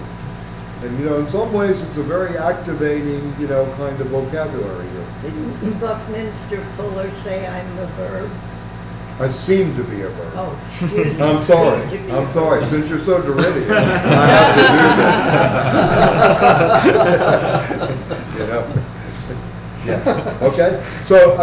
And in some ways it's a very activating, kind of vocabulary here. Didn't Buckminster Fuller say I'm a verb? I seem to be a verb. Oh, excuse me. I'm sorry. Seem to be I'm a sorry. verb. Since you're so Derridian, I have to do this. Yeah. Okay. So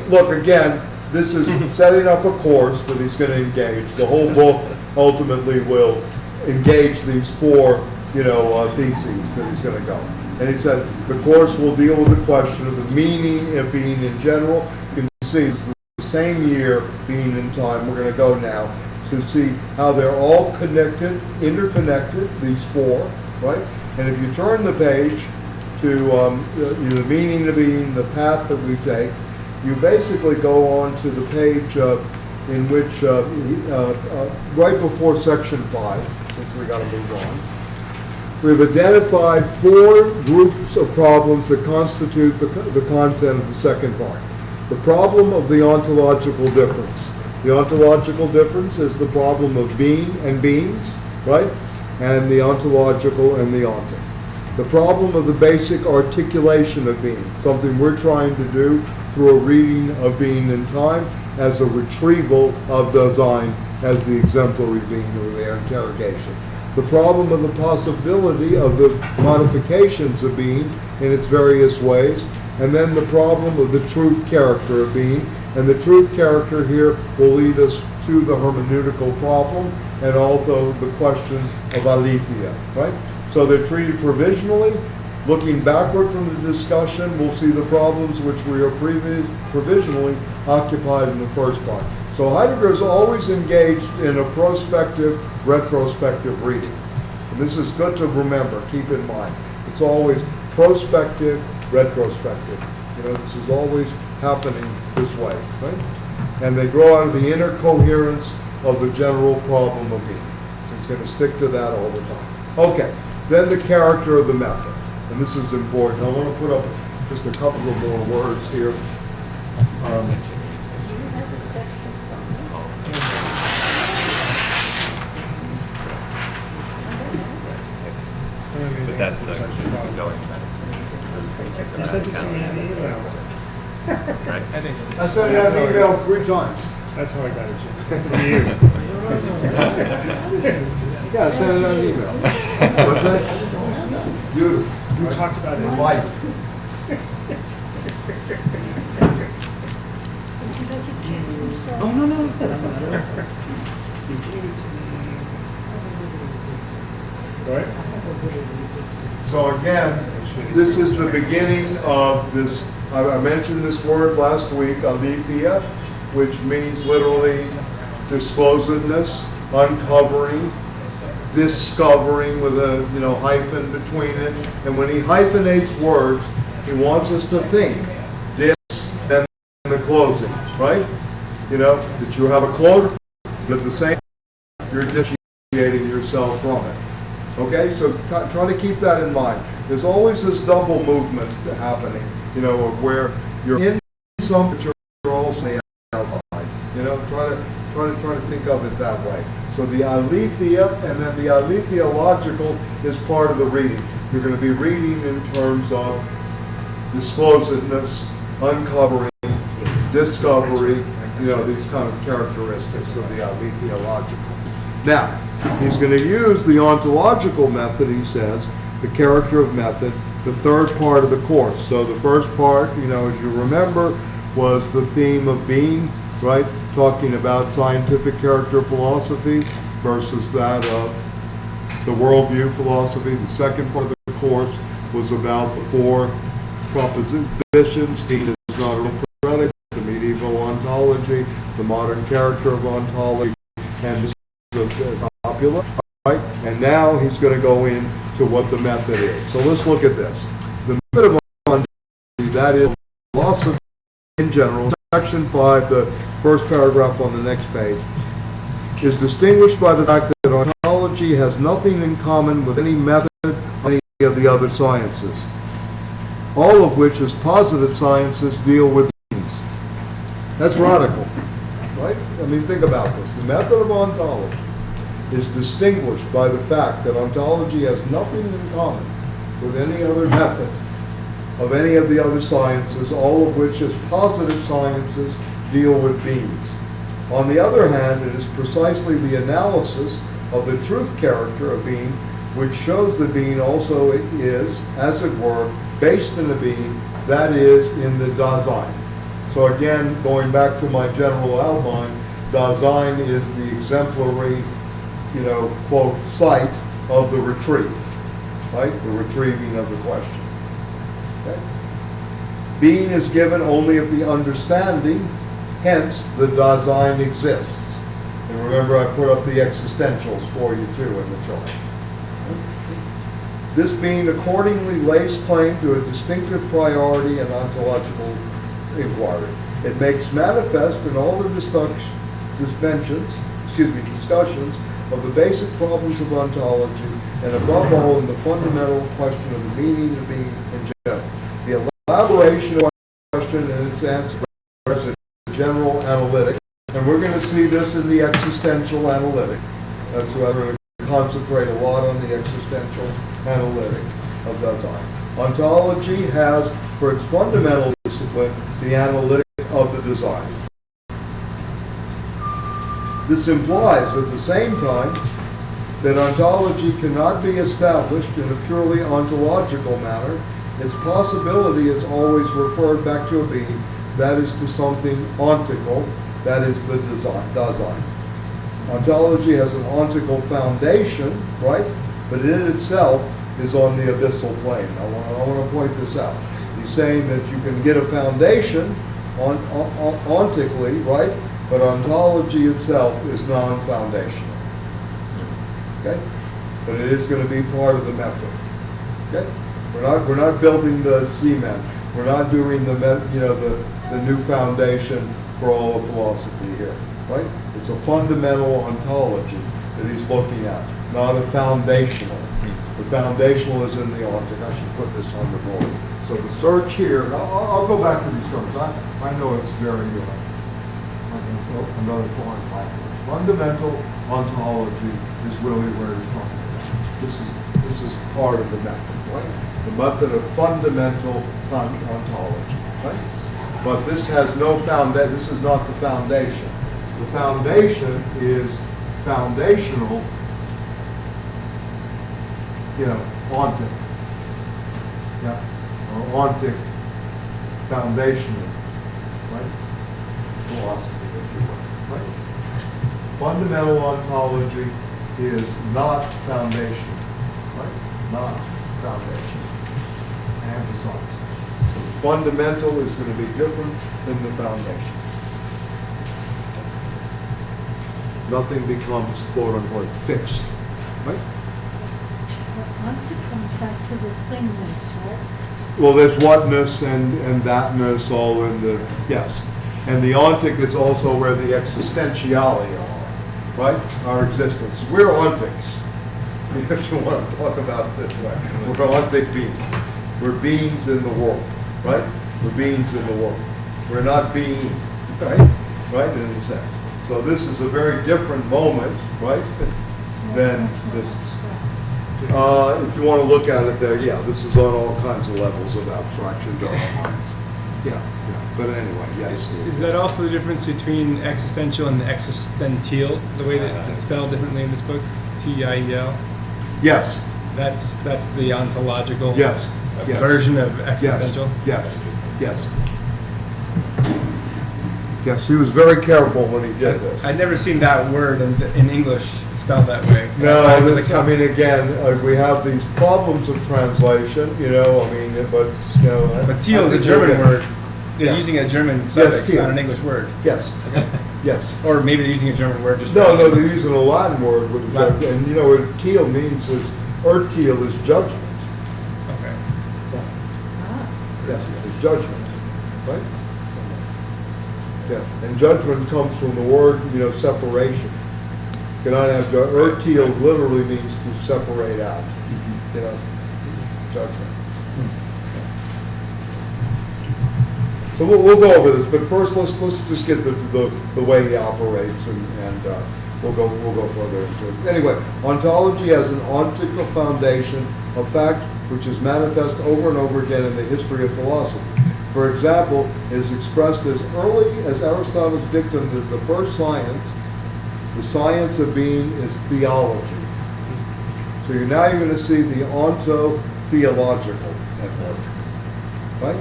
look again. This is setting up a course that he's going to engage. The whole book ultimately will engage these 4, theses that he's going to go. And he said the course will deal with the question of the meaning of being in general. You can see it's the same year, being in time. We're going to go now to see how they're all connected, interconnected, these 4, right? And if you turn the page to the meaning of being, the path that we take, you basically go on to the page in which, right before section 5, since we got to move on, we've identified 4 groups of problems that constitute the content of the second part. The problem of the ontological difference. The ontological difference is the problem of being and beings, right? And the ontological and the ontic. The problem of the basic articulation of being, something we're trying to do through a reading of Being in Time as a retrieval of Dasein as the exemplary being or their interrogation. The problem of the possibility of the modifications of being in its various ways, and then the problem of the truth character of being. And the truth character here will lead us to the hermeneutical problem and also the question of aletheia, right? So they're treated provisionally. Looking backward from the discussion, we'll see the problems which we are provisionally occupied in the first part. So Heidegger is always engaged in a prospective, retrospective reading. And this is good to remember, keep in mind. It's always prospective, retrospective. This is always happening this way, right? And they grow out of the inner coherence of the general problem of being. So he's going to stick to that all the time. Okay, then the character of the method. And this is important. I want to put up just a couple of more words here. But that's going You sent it to me in an email. right? I sent out an email 3 times. That's how I got it, Jim. From you. Yeah, I sent it out an email. What's that? Beautiful. We talked about it. Light. Oh, no. You gave it to me. Right? So again, this is the beginning of this. I mentioned this word last week, aletheia, which means literally disclosedness, uncovering, discovering with a hyphen between it. And when he hyphenates words, he wants us to think this, then the closing, right? That you have a closure, but at the same time, you're dissociating yourself from it. Okay, so try to keep that in mind. There's always this double movement happening, of where you're in some, but you're also outside. Try to think of it that way. So the aletheia, and then the aletheological is part of the reading. You're going to be reading in terms of disclosiveness, uncovering, discovery, these kind of characteristics of the aletheological. Now, he's going to use the ontological method, he says, the character of method, the third part of the course. So the first part, as you remember, was the theme of being, right? Talking about scientific character philosophy versus that of the worldview philosophy. The second part of the course was about the four propositions. Being is not a real predicate, the medieval ontology, the modern character of ontology, and this is popular, right? And now he's going to go into what the method is. So let's look at this. The method of ontology, that is philosophy in general, section 5, the first paragraph on the next page, is distinguished by the fact that ontology has nothing in common with any method of any of the other sciences, all of which, as positive sciences, deal with beings. That's radical, right? I mean, think about this. The method of ontology is distinguished by the fact that ontology has nothing in common with any other method of any of the other sciences, all of which, as positive sciences, deal with beings. On the other hand, it is precisely the analysis of the truth character of being which shows that being also is, as it were, based in a being, that is, in the Dasein. So again, going back to my general outline, Dasein is the exemplary, quote, site of the retrieve, right? The retrieving of the question. Okay? Being is given only if the understanding, hence the Dasein exists. And remember, I put up the existentials for you too in the chart. This being accordingly lays claim to a distinctive priority in ontological inquiry. It makes manifest in all the discussions of the basic problems of ontology, and above all in the fundamental question of the meaning of being in general. The elaboration of the question and its answer is a general analytic, and we're going to see this in the existential analytic. That's why we're going to concentrate a lot on the existential analytic of that time. Ontology has, for its fundamental discipline, the analytic of the design. This implies at the same time that ontology cannot be established in a purely ontological manner. Its possibility is always referred back to a being, that is to something ontical, that is the Dasein. Ontology has an ontical foundation, right? But it in itself is on the abyssal plane. I want to point this out. He's saying that you can get a foundation ontically, right? But ontology itself is non-foundational. Okay? But it is going to be part of the method. Okay? We're not building the cement. We're not doing the new foundation for all of philosophy here. Right? It's a fundamental ontology that he's looking at, not a foundational. The foundational is in the ontic. I should put this on the board. So the search here, and I'll go back to these terms. I know it's very another foreign language. Fundamental ontology is really where he's talking about. This is part of the method, right? The method of fundamental ontology, right? But this has no foundation. This is not the foundation. The foundation is foundational, ontic. Yeah, or ontic foundational, right? Philosophy, if you will, right? Fundamental ontology is not foundation, right? Not foundation. I emphasize. So the fundamental is going to be different than the foundation. Nothing becomes, quote unquote, fixed, right? Ontic comes back to the thingness, right? Well, there's whatness and thatness all in the, yes. And the ontic is also where the existentialia are, right? Our existence. We're ontics, if you want to talk about it this way. We're ontic beings. We're beings in the world, right? We're beings in the world. We're not being, right? Right, in a sense. So this is a very different moment, right, than this. If you want to look at it there, yeah, this is on all kinds of levels of abstraction to our minds. Yeah. But anyway, yes. Is that also the difference between existential and existential, the way that it's spelled differently in this book? T-I-E-L? Yes. That's the ontological Yes. version of existential? Yes. Yes, he was very careful when he did this. I'd never seen that word in English spelled that way. No, we have these problems of translation, But teal is a German word. They're using a German suffix, teal. not an English word. Yes. Yes. Or maybe they're using a German word just No, they're using a Latin word with and what teal means is, teal is judgment. Okay. Yeah, it's judgment, right? Yeah, and judgment comes from the word, separation. You cannot have teal literally means to separate out, judgment. So we'll go over this, but first let's just get the way he operates, and we'll go further into it. Anyway, ontology has an ontical foundation, a fact which is manifest over and over again in the history of philosophy. For example, it is expressed as early as Aristotle's dictum that the first science, the science of being, is theology. So now you're going to see the onto-theological network. Right?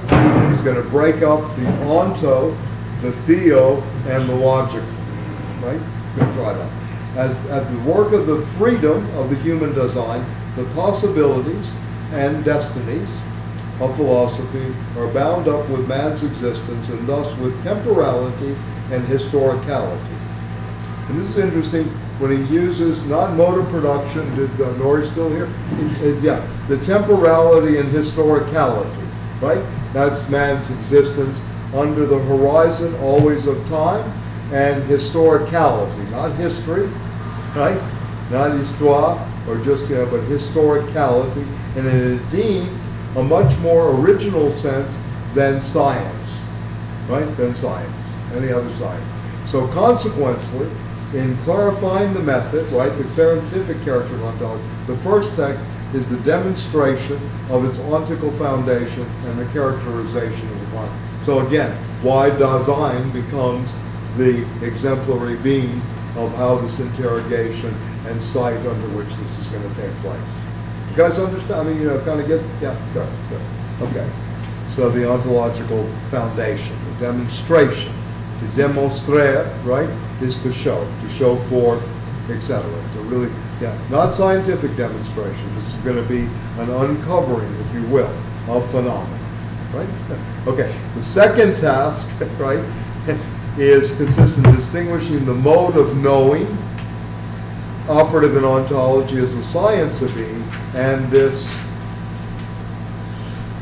He's going to break up the onto, the theo, and the logical. Right? He's going to try that. As the work of the freedom of the human design, the possibilities and destinies of philosophy are bound up with man's existence and thus with temporality and historicality. And this is interesting when he uses not mode of production, did Nori still here? The temporality and historicality, right? That's man's existence under the horizon always of time, and historicality, not history, right? Not histoire, or just, but historicality, and indeed a much more original sense than science, right? Than science, any other science. So consequently, in clarifying the method, right, the scientific character of ontology, the first text is the demonstration of its ontical foundation and the characterization of the final. So again, why Dasein becomes the exemplary being of how this interrogation and site under which this is going to take place. You guys understand? I mean, kind of get, yeah, good. Okay. So the ontological foundation, the demonstration, to demonstrate, right, is to show forth, etc. To really, not scientific demonstration. This is going to be an uncovering, if you will, of phenomena, right? Okay. The second task, right, consists in distinguishing the mode of knowing, operative in ontology as the science of being, and this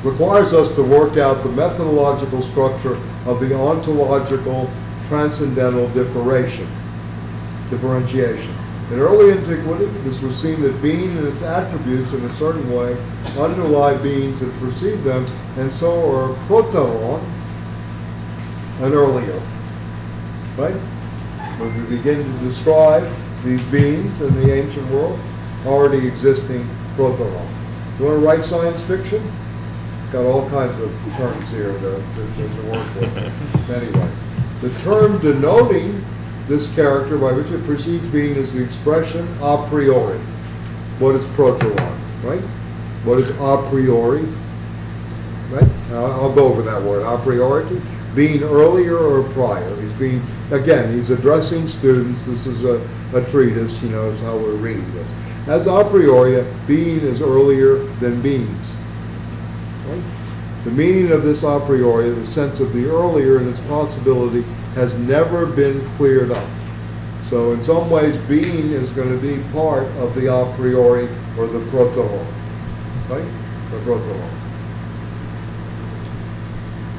requires us to work out the methodological structure of the ontological transcendental differentiation. In early antiquity, this was seen that being and its attributes in a certain way underlie beings that perceive them, and so are proteron and earlier. Right? When we begin to describe these beings in the ancient world, already existing protheron. You want to write science fiction? Got all kinds of terms here to work with. Anyway, the term denoting this character by which it precedes being is the expression a priori. What is proteron, right? What is a priori, right? I'll go over that word, a priori. Being earlier or prior. He's addressing students. This is a treatise, is how we're reading this. As a priori, being is earlier than beings. Right? The meaning of this a priori, the sense of the earlier and its possibility, has never been cleared up. So in some ways, being is going to be part of the a priori or the proteron. Right? The proteron.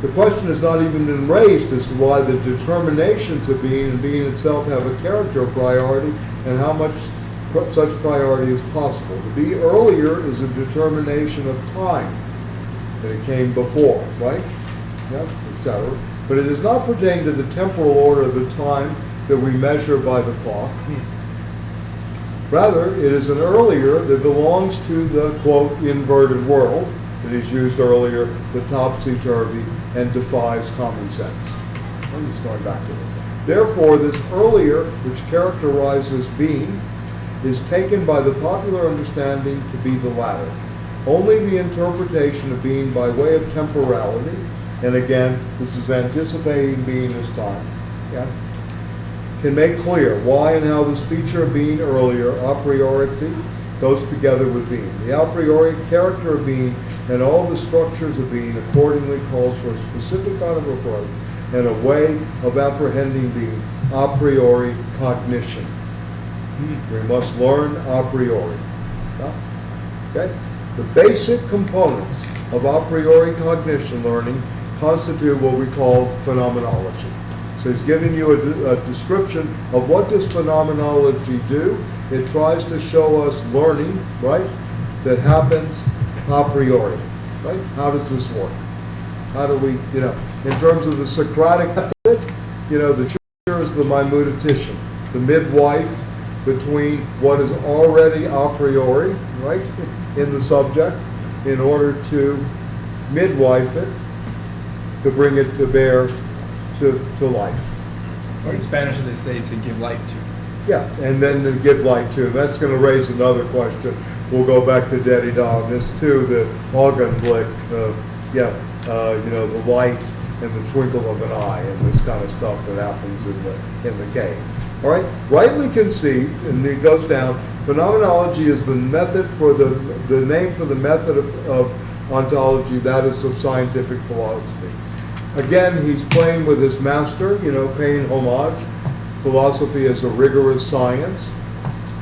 The question has not even been raised as to why the determinations of being and being itself have a character of priority and how much such priority is possible. To be earlier is a determination of time, that it came before, right? Yeah, etc. But it does not pertain to the temporal order of the time that we measure by the clock. Rather, it is an earlier that belongs to the, quote, inverted world that he's used earlier, the topsy-turvy, and defies common sense. I'm just going back to this. Therefore, this earlier, which characterizes being, is taken by the popular understanding to be the latter. Only the interpretation of being by way of temporality, and again, this is anticipating being as time, yeah, can make clear why and how this feature of being earlier, a priority, goes together with being. The a priori character of being and all the structures of being accordingly calls for a specific kind of approach and a way of apprehending being, a priori cognition. We must learn a priori. Okay? The basic components of a priori cognition learning constitute what we call phenomenology. So he's giving you a description of what does phenomenology do. It tries to show us learning, right, that happens a priori, right? How does this work? How do we, in terms of the Socratic method, the teacher is the maimudatician, the midwife between what is already a priori, right, in the subject, in order to midwife it, to bring it to bear to life. Or in Spanish they say to give light to. Yeah, and then to give light to. That's going to raise another question. We'll go back to Derrida on this too, the Augenblick, the light and the twinkle of an eye and this kind of stuff that happens in the cave. All right, rightly conceived, and it goes down, phenomenology is the method for the name for the method of ontology, that is of scientific philosophy. Again, he's playing with his master, paying homage. Philosophy is a rigorous science,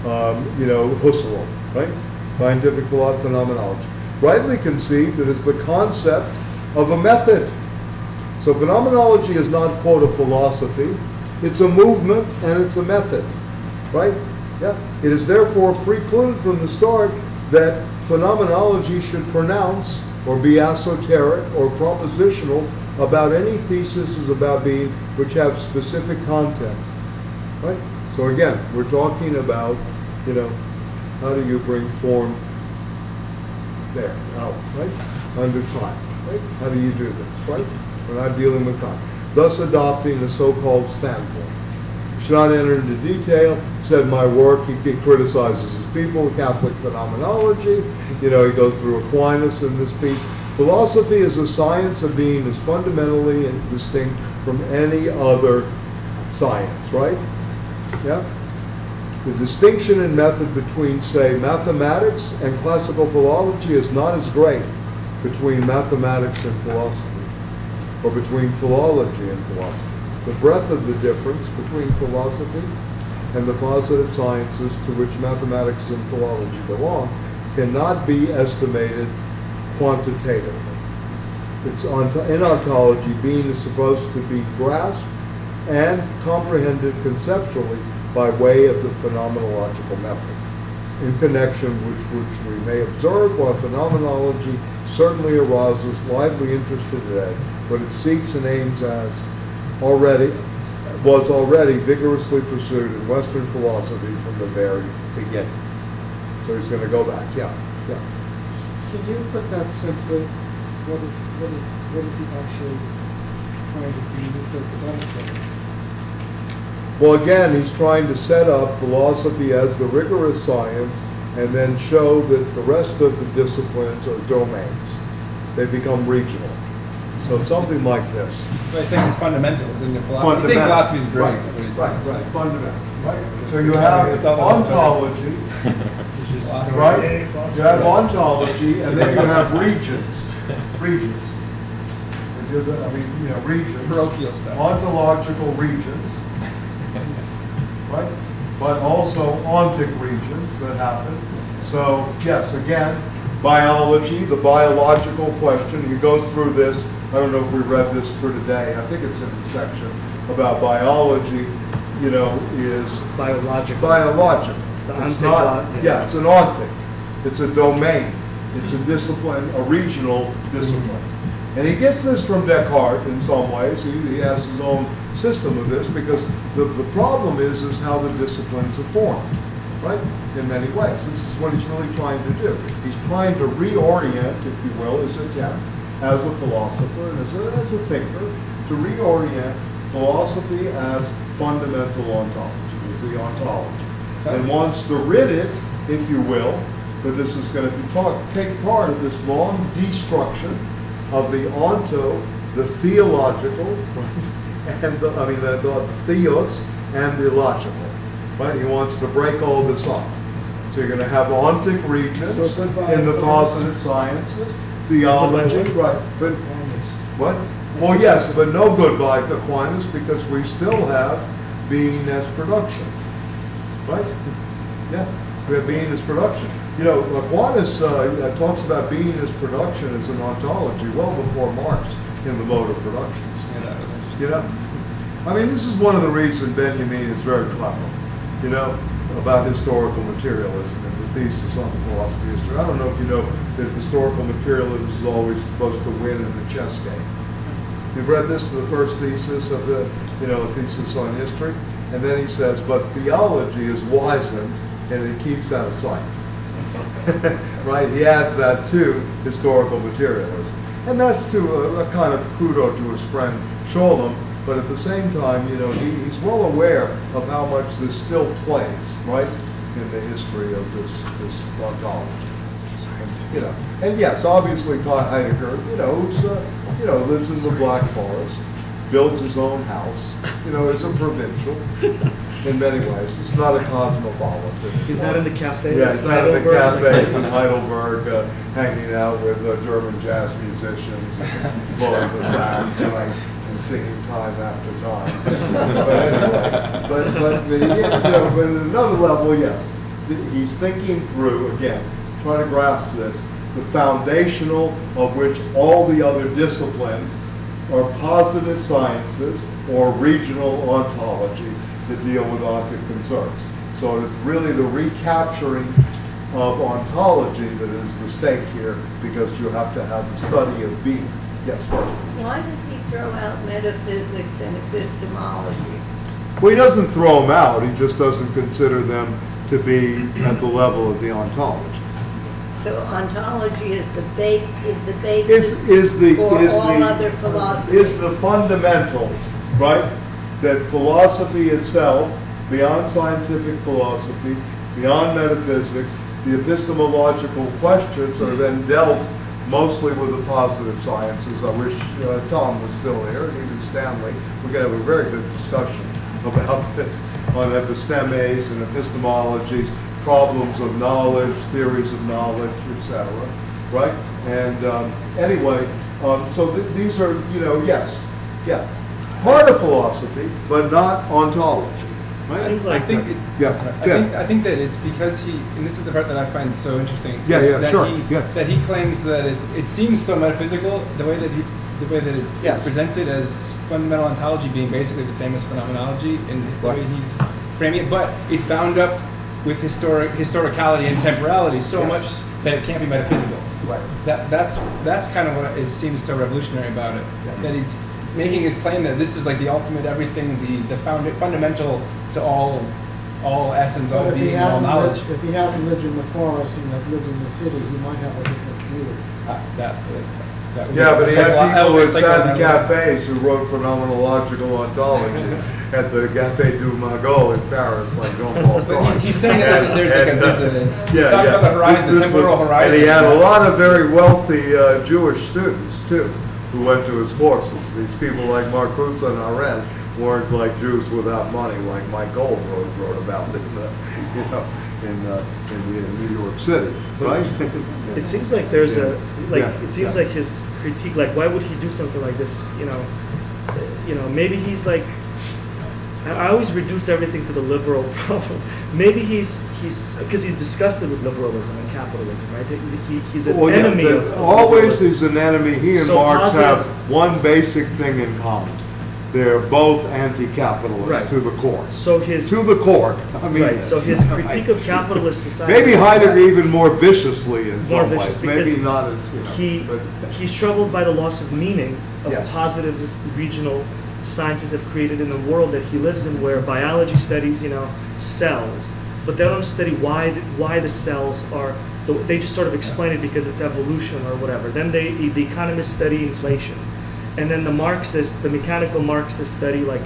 Husserl, right? Scientific phenomenology. Rightly conceived, it is the concept of a method. So phenomenology is not, quote, a philosophy. It's a movement and it's a method, right? Yeah. It is therefore precluded from the start that phenomenology should pronounce or be esoteric or propositional about any theses about being which have specific content, right? So again, we're talking about, how do you bring form there, out, right? Under time, right? How do you do this, right? We're not dealing with time. Thus adopting a so-called standpoint. Should not enter into detail, said my work, he criticizes his people, Catholic phenomenology, he goes through Aquinas in this piece. Philosophy as a science of being is fundamentally distinct from any other science, right? Yeah? The distinction in method between, say, mathematics and classical philology is not as great between mathematics and philosophy, or between philology and philosophy. The breadth of the difference between philosophy and the positive sciences to which mathematics and philology belong cannot be estimated quantitatively. In ontology, being is supposed to be grasped and comprehended conceptually by way of the phenomenological method. In connection which we may observe, while phenomenology certainly arouses lively interest today, but it seeks and aims as was already vigorously pursued in Western philosophy from the very beginning. So he's going to go back. Yeah. Can you put that simply? What is he actually trying to communicate? Because I don't get it. Well, again, he's trying to set up philosophy as the rigorous science and then show that the rest of the disciplines are domains. They become regional. So something like this. So he's saying it's fundamental. He's saying philosophy is great. Right. Fundamental. Right. So you have ontology, right? You have ontology, and then you have regions. Regions. Regions. Parochial stuff. Ontological regions. Right? But also ontic regions that happen. So, yes, again, biology, the biological question, you go through this. I don't know if we read this for today. I think it's in the section about biology, is biological. It's the it's ontic not, yeah, it's an ontic. It's a domain. It's a discipline, a regional discipline. And he gets this from Descartes in some ways. He has his own system of this because the problem is how the disciplines are formed. right? In many ways. This is what he's really trying to do. He's trying to reorient, if you will, his attempt as a philosopher and as a thinker, to reorient philosophy as fundamental ontology, as the ontology. And wants to rid it, if you will, but this is going to take part of this long destruction of the onto, the theological, and the theos and the logical. Right? He wants to break all this up. So you're going to have ontic regions in the positive sciences, theology, right? But what? Well, yes, but no goodbye to Aquinas, because we still have being as production, right? Yeah, we have being as production. You know, Aquinas talks about being as production as an ontology well before Marx in the mode of productions. Yeah, that was interesting. You know, I mean, this is one of the reasons Benjamin is very clever, you know, about historical materialism and the thesis on the philosophy of history. I don't know if you know that historical materialism is always supposed to win in the chess game. You've read this, the first thesis of the, thesis on history, and then he says, but theology is wizened and it keeps out of sight. Right? He adds that to historical materialism. And that's to a kind of kudo to his friend Scholem, but at the same time, he's well aware of how much this still plays, right, in the history of this ontology. And yes, obviously Heidegger, who's, lives in the Black Forest, builds his own house, is a provincial in many ways. It's not a cosmopolitan. He's not in the cafe. Yeah, he's not in the cafes in Heidelberg, hanging out with German jazz musicians, and blowing the sax, and singing time after time. But anyway, but at another level, yes, he's thinking through, again, trying to grasp this, the foundational of which all the other disciplines are positive sciences or regional ontology that deal with ontic concerns. So it's really the recapturing of ontology that is the stake here, because you have to have the study of being. Yes, first. Why does he throw out metaphysics and epistemology? Well, he doesn't throw them out. He just doesn't consider them to be at the level of the ontology. So ontology is the basis for all other philosophies. Is the fundamental, right? That philosophy itself, beyond scientific philosophy, beyond metaphysics, the epistemological questions are then dealt mostly with the positive sciences. I wish Tom was still here, and even Stanley. We could have a very good discussion about this on epistemes and epistemologies, problems of knowledge, theories of knowledge, etc. Right? And anyway, so these are, part of philosophy, but not ontology. Right? Seems like I think that it's because and this is the part that I find so interesting. That he claims that it seems so metaphysical, the way that it's presented as fundamental ontology being basically the same as phenomenology in the way he's framing it, but it's bound up with historicality and temporality so much that it can't be metaphysical. Right. That's kind of what seems so revolutionary about it. Yeah. That he's making his claim that this is like the ultimate everything, the fundamental to all essence, all being, all knowledge. If he hadn't lived in the forest and had lived in the city, he might have a different view. But he had people who sat in cafes who wrote phenomenological ontology at the Café du Magot in Paris, like Jean-Paul Sartre. But he's saying that he talks about the horizon, the temporal horizon. And he had a lot of very wealthy Jewish students, too, who went to his courses. These people like Marcuse and Arendt weren't like Jews without money, like Mike Gold wrote about in New York City, right? It seems like there's like his critique, like why would he do something like this? Maybe he's like, I always reduce everything to the liberal problem. Maybe he's because he's disgusted with liberalism and capitalism, right? He's an enemy of always is an enemy. He and Marx have one basic thing in common. They're both anti-capitalist to the core. So to the core. I mean, so his critique of capitalist society. Maybe Heidegger even more viciously in some ways. Maybe not as he's troubled by the loss of meaning of positivist regional sciences have created in the world that he lives in, where biology studies, cells, but they don't study why the cells are. They just sort of explain it because it's evolution or whatever. Then the economists study inflation, and then the Marxists, the mechanical Marxists, study like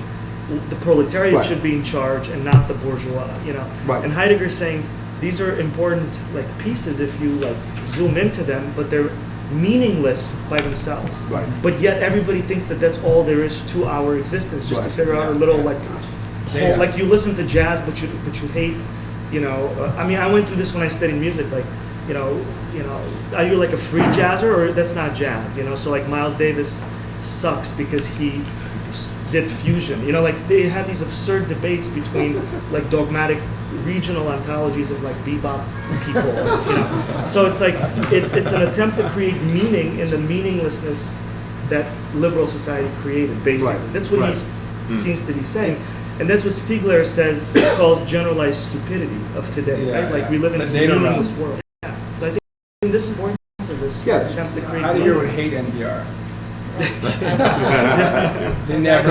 the proletariat Right. should be in charge and not the bourgeois. You know, Right. and Heidegger's saying these are important like pieces if you like zoom into them, but they're meaningless by themselves. Right. But yet everybody thinks that that's all there is to our existence, just Right. to figure out a little like, Yeah. like you listen to jazz, but you hate, you know. I mean, I went through this when I studied music. Like, you know, are you like a free jazzer or that's not jazz? You know, so like Miles Davis sucks because he did fusion. You know, like they had these absurd debates between like dogmatic regional ontologies of like bebop people. You know, so it's like it's an attempt to create meaning in the meaninglessness that liberal society created. Basically, Right. that's what Right. he seems to be saying. And that's what Stiegler calls generalized stupidity of today, Yeah, right? Like yeah. we live in The this data meaningless realm. world. Yeah. So I think this is the importance of this Yes. attempt to create Heidegger would meaning. hate NPR. They So, never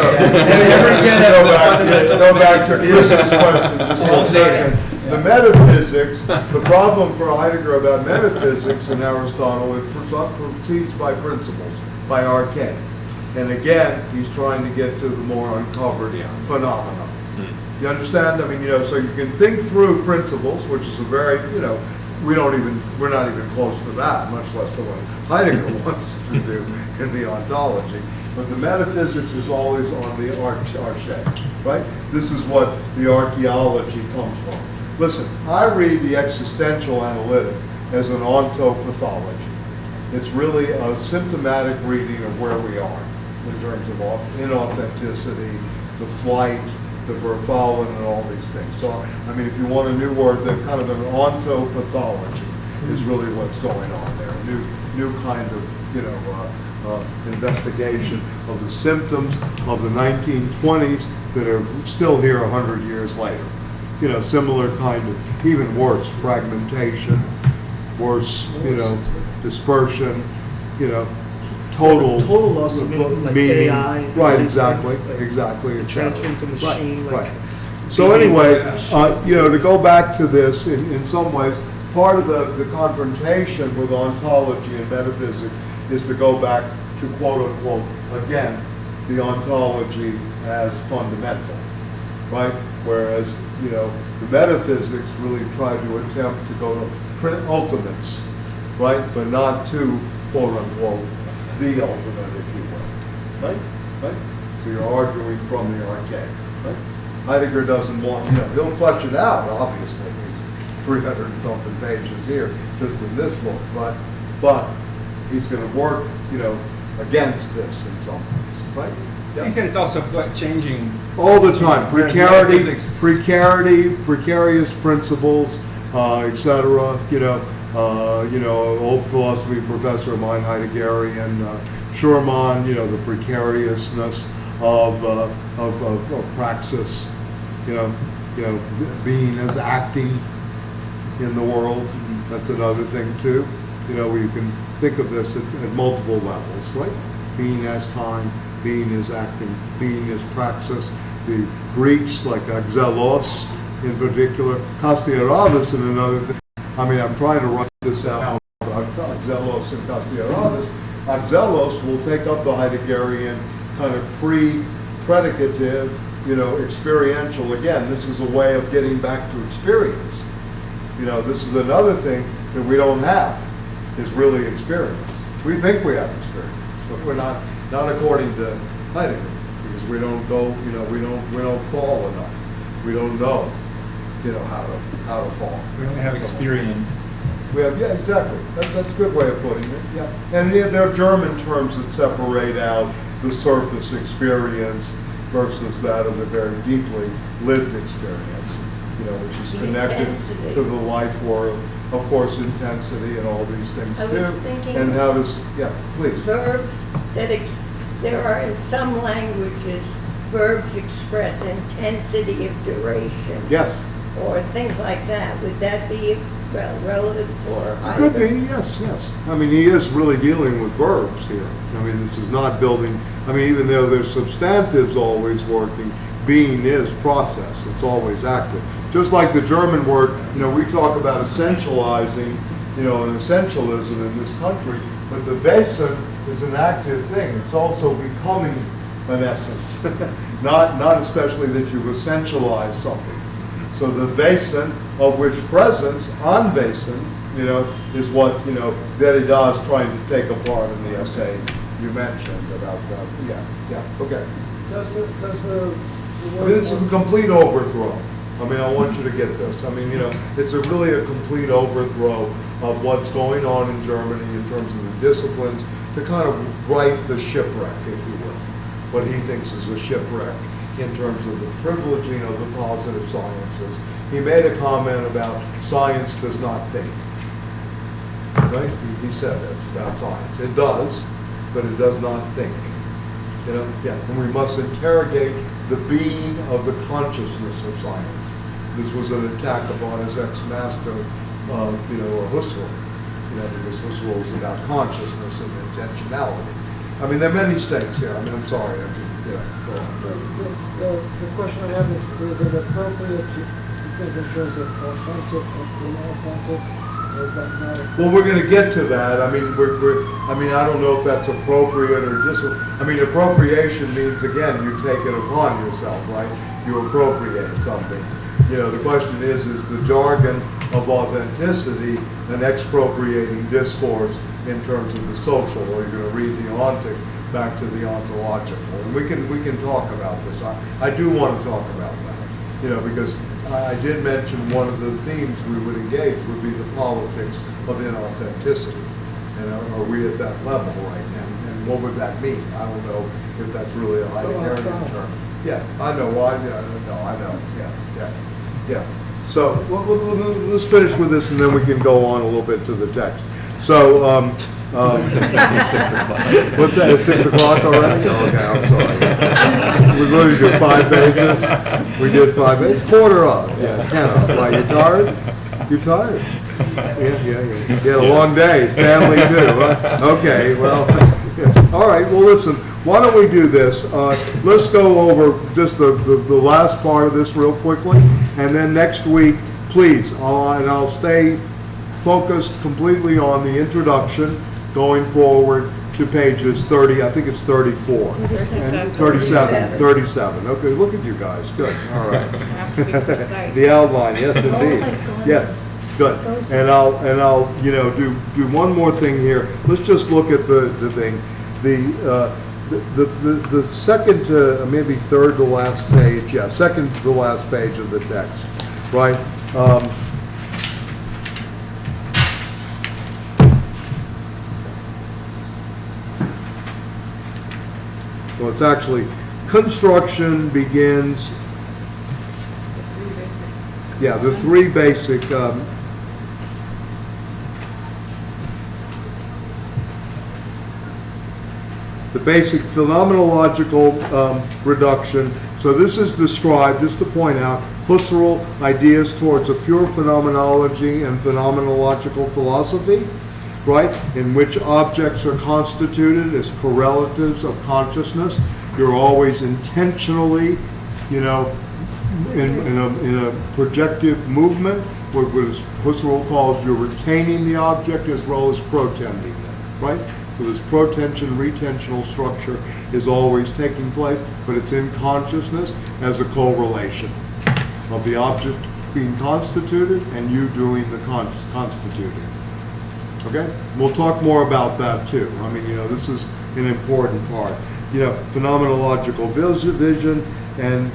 go get back to Chris's question just for a second. The metaphysics, the problem for Heidegger about metaphysics in Aristotle, it proceeds by principles, by arche. And again, he's trying to get to the more uncovered phenomena. You understand? I mean, so you can think through principles, which is a very, we're not even close to that, much less to what Heidegger wants us to do in the ontology. But the metaphysics is always on the arche, right? This is what the archaeology comes from. Listen, I read the existential analytic as an ontopathology. It's really a symptomatic reading of where we are in terms of inauthenticity, the flight, the verfallen, and all these things. So, I mean, if you want a new word, then kind of an ontopathology is really what's going on there. A new kind of, investigation of the symptoms of the 1920s that are still here 100 years later. Similar kind of, even worse, fragmentation, worse, dispersion, total loss of meaning, like meaning. AI. and all Right, these exactly, things, like exactly. the transfer into machine. Right, Like, right. So anyway, to go back to this, in some ways, part of the confrontation with ontology and metaphysics is to go back to quote unquote, again, the ontology as fundamental, right? Whereas, the metaphysics really try to attempt to go to ultimates, right? But not to quote unquote, the ultimate, if you will, right? Right? So you're arguing from the arche, right? Heidegger doesn't want, he'll flesh it out, obviously. He's 300 and something pages here, just in this book, but he's going to work, against this in some ways, right? Yeah. He said it's also changing All the time. Whereas Precarity, precarious principles, etc. Old philosophy professor of mine, Heideggerian, Schurman, the precariousness of praxis, being as acting in the world. That's another thing too. We can think of this at multiple levels, right? Being as time, being as acting, being as praxis. The Greeks, like Axelos in particular, Kastiaradis and another thing. I mean, I'm trying to write this out about Axelos and Kastiaradis. Axelos will take up the Heideggerian kind of pre-predicative, experiential. Again, this is a way of getting back to experience. This is another thing that we don't have, is really experience. We think we have experience, but we're not according to Heidegger, because we don't go, we don't fall enough. We don't know, how to fall. We only have experience. We have, yeah, exactly. That's a good way of putting it. Yeah, and there are German terms that separate out the surface experience versus that of the very deeply lived experience, which is connected Intensity. to the life world. Of course, intensity and all these things I too. was thinking- And how does, yeah, please. Verbs there are in some languages, verbs express intensity of duration. Yes. Or things like that. Would that be relevant for Could Heidegger? be, yes. I mean, he is really dealing with verbs here. I mean, this is not building, even though there's substantives always working, being is process. It's always active. Just like the German word, we talk about essentializing, and essentialism in this country, but the Wesen is an active thing. It's also becoming an essence, not especially that you've essentialized something. So the Wesen, of which presence, Anwesen, is what, Derrida is trying to take apart in the essay you mentioned about that. Okay. Does the This is a complete overthrow. I want you to get this. It's really a complete overthrow of what's going on in Germany in terms of the disciplines to kind of right the shipwreck, if you will. What he thinks is a shipwreck in terms of the privileging of the positive sciences. He made a comment about science does not think. Right? He said that about science. It does, but it does not think. And we must interrogate the being of the consciousness of science. This was an attack upon his ex-master, Husserl. Because Husserl is about consciousness and intentionality. There are many things here. I'm sorry. Go on. The question I have is it appropriate to think in terms of authentic and inauthentic? Or is that not? Well, we're going to get to that. I don't know if that's appropriate or appropriation means, again, you take it upon yourself, right? You appropriate something. The question is the jargon of authenticity an expropriating discourse in terms of the social, or you're going to read the ontic back to the ontological? And we can talk about this. I do want to talk about that, because I did mention one of the themes we would engage would be the politics of inauthenticity. Are we at that level right now? And what would that mean? I don't know if that's really a Heideggerian term. Yeah, I know. I know. Yeah. So let's finish with this, and then we can go on a little bit to the text. So, what's that? It's 6 o'clock already? Okay, I'm sorry. We're going to do 5 pages. We did 5 pages. Quarter of. 10 of. Why, you tired? You tired? Yeah. You had a long day. Stanley too. Huh? Okay. Well. All right. Well, listen. Why don't we do this? Let's go over just the last part of this real quickly, and then next week, please, and I'll stay focused completely on the introduction, going forward to pages 30, I think it's 34. 37. Okay, look at you guys. Good. All right. Have to be precise. The outline, yes, indeed. Yes. Good. And I'll do one more thing here. Let's just look at the thing. The second to maybe third to last page, second to the last page of the text, right? So it's actually construction begins. The three basic. The basic phenomenological reduction. So this is described, just to point out, Husserl ideas towards a pure phenomenology and phenomenological philosophy, right, in which objects are constituted as correlatives of consciousness. You're always intentionally, in a projective movement, what Husserl calls you're retaining the object as well as protending it, right? So this protension-retentional structure is always taking place, but it's in consciousness as a correlation of the object being constituted and you doing the constituting. Okay? We'll talk more about that too. This is an important part. Phenomenological vision and,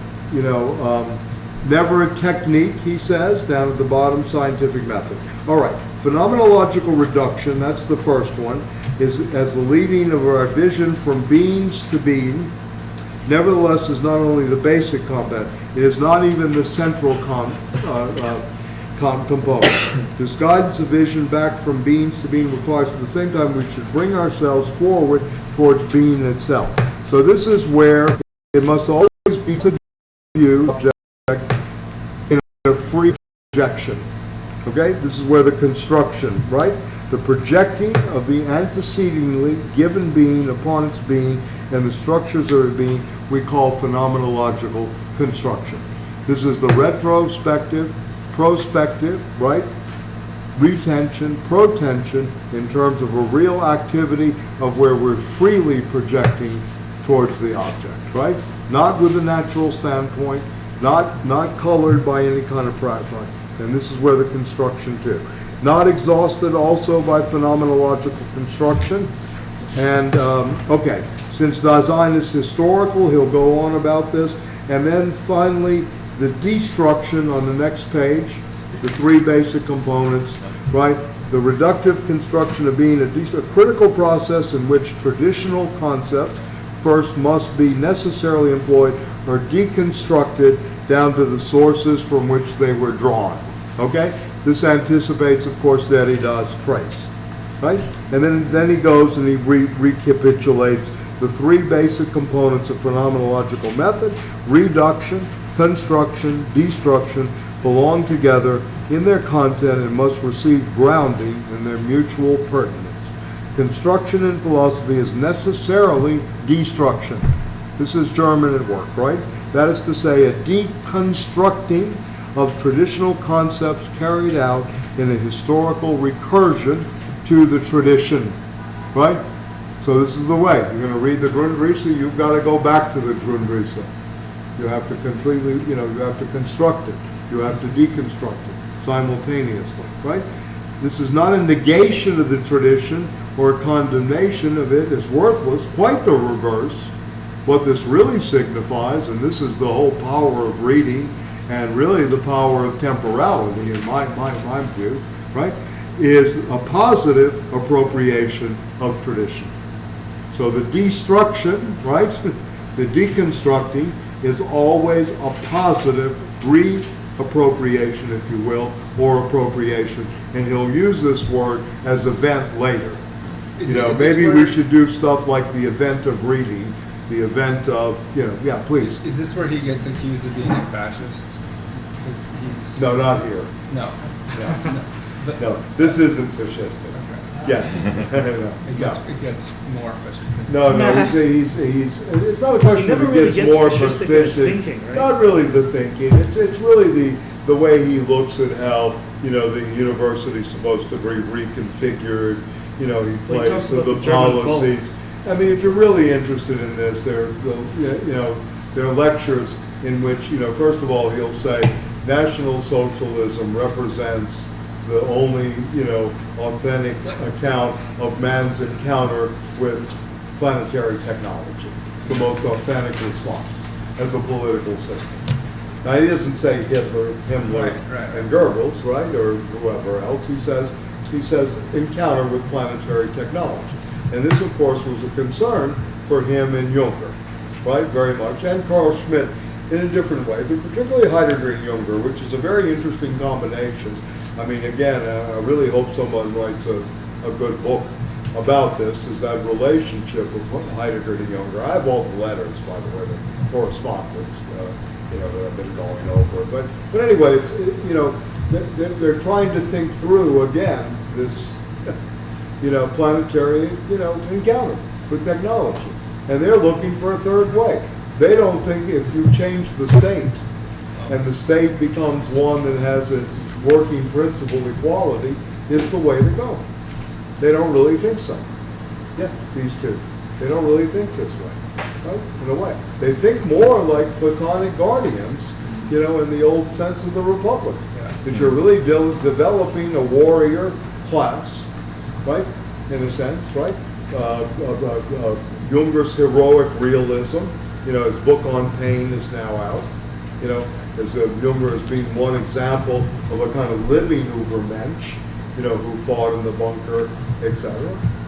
never a technique, he says, down at the bottom, scientific method. All right, phenomenological reduction, that's the first one, is as the leading of our vision from beings to being, nevertheless is not only the basic component, it is not even the central component. This guidance of vision back from beings to being requires at the same time we should bring ourselves forward towards being itself. So this is where it must always be to view object in a free projection. Okay? This is where the construction, right? The projecting of the antecedently given being upon its being and the structures of its being we call phenomenological construction. This is the retrospective, prospective, right? Retention, protension in terms of a real activity of where we're freely projecting towards the object, right? Not with a natural standpoint, not colored by any kind of practice. And this is where the construction too. Not exhausted also by phenomenological construction. And, okay, since Dasein is historical, he'll go on about this. And then finally, the destruction on the next page, the three basic components, right? The reductive construction of being a critical process in which traditional concepts first must be necessarily employed or deconstructed down to the sources from which they were drawn, okay? This anticipates, of course, Derrida's trace, right? And then he goes and he recapitulates the three basic components of phenomenological method: reduction, construction, destruction, belong together in their content and must receive grounding in their mutual pertinence. Construction in philosophy is necessarily destruction. This is German at work, right? That is to say, a deconstructing of traditional concepts carried out in a historical recursion to the tradition, right? So this is the way. You're going to read the Grundrisse, you've got to go back to the Grundrisse. You have to completely, you have to construct it. You have to deconstruct it simultaneously, right? This is not a negation of the tradition or a condemnation of it as worthless, quite the reverse. What this really signifies, and this is the whole power of reading and really the power of temporality in my view, right, is a positive appropriation of tradition. So the destruction, right, the deconstructing is always a positive reappropriation, if you will, or appropriation. And he'll use this word as event later. Maybe we should do stuff like the event of reading, the event of, yeah, please. Is this where he gets accused of being a fascist? No, not here. No. No, this isn't fascistic. Okay. Yeah. It gets more fascistic. No, he's it's not a question of it really gets more fascistic in his fascistic. thinking, right? Not really the thinking. It's really the way he looks at how, the university's supposed to be reconfigured. He plays to the policies. I mean, if you're really interested in this, there are lectures in which, first of all, he'll say National Socialism represents the only, authentic account of man's encounter with planetary technology. It's the most authentic response as a political system. Now, he doesn't say Hitler, Himmler, and Goebbels, right, or whoever else. He says encounter with planetary technology. And this, of course, was a concern for him and Juncker, right, very much, and Carl Schmitt in a different way, but particularly Heidegger and Juncker, which is a very interesting combination. I mean, again, I really hope someone writes a good book about this, is that relationship of Heidegger to Juncker. I have all the letters, by the way, the correspondence, that I've been going over. But anyway, they're trying to think through, again, this, planetary, encounter with technology. And they're looking for a third way. They don't think if you change the state and the state becomes one that has its working principle equality is the way to go. They don't really think so. Yeah, these two. They don't really think this way, right? In a way. They think more like Platonic guardians, in the old sense of the Republic. That you're really developing a warrior class, right? In a sense, right? Junger's heroic realism. His book on pain is now out. As Junger as being one example of a kind of living Übermensch, who fought in the bunker, etc.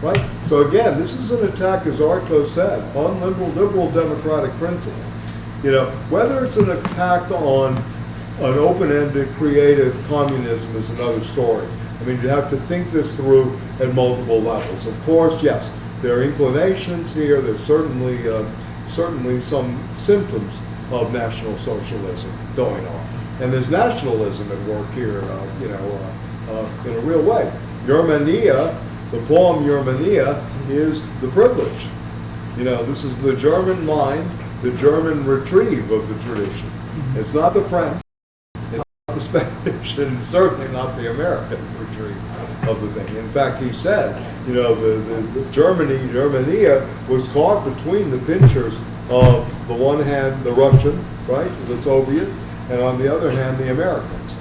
Right? So again, this is an attack, as Artaud said, on liberal democratic principle. Whether it's an attack on an open-ended creative communism is another story. I mean, you have to think this through at multiple levels. Of course, yes, there are inclinations here. There's certainly some symptoms of National Socialism going on. And there's nationalism at work here, in a real way. Germania, the poem Germania, is the privilege. This is the German mind, the German retrieve of the tradition. It's not the French, it's not the Spanish, and it's certainly not the American retreat of the thing. In fact, he said, you know, the Germania was caught between the pinchers of the one hand the Russian, right, the Soviets, and on the other hand the Americans.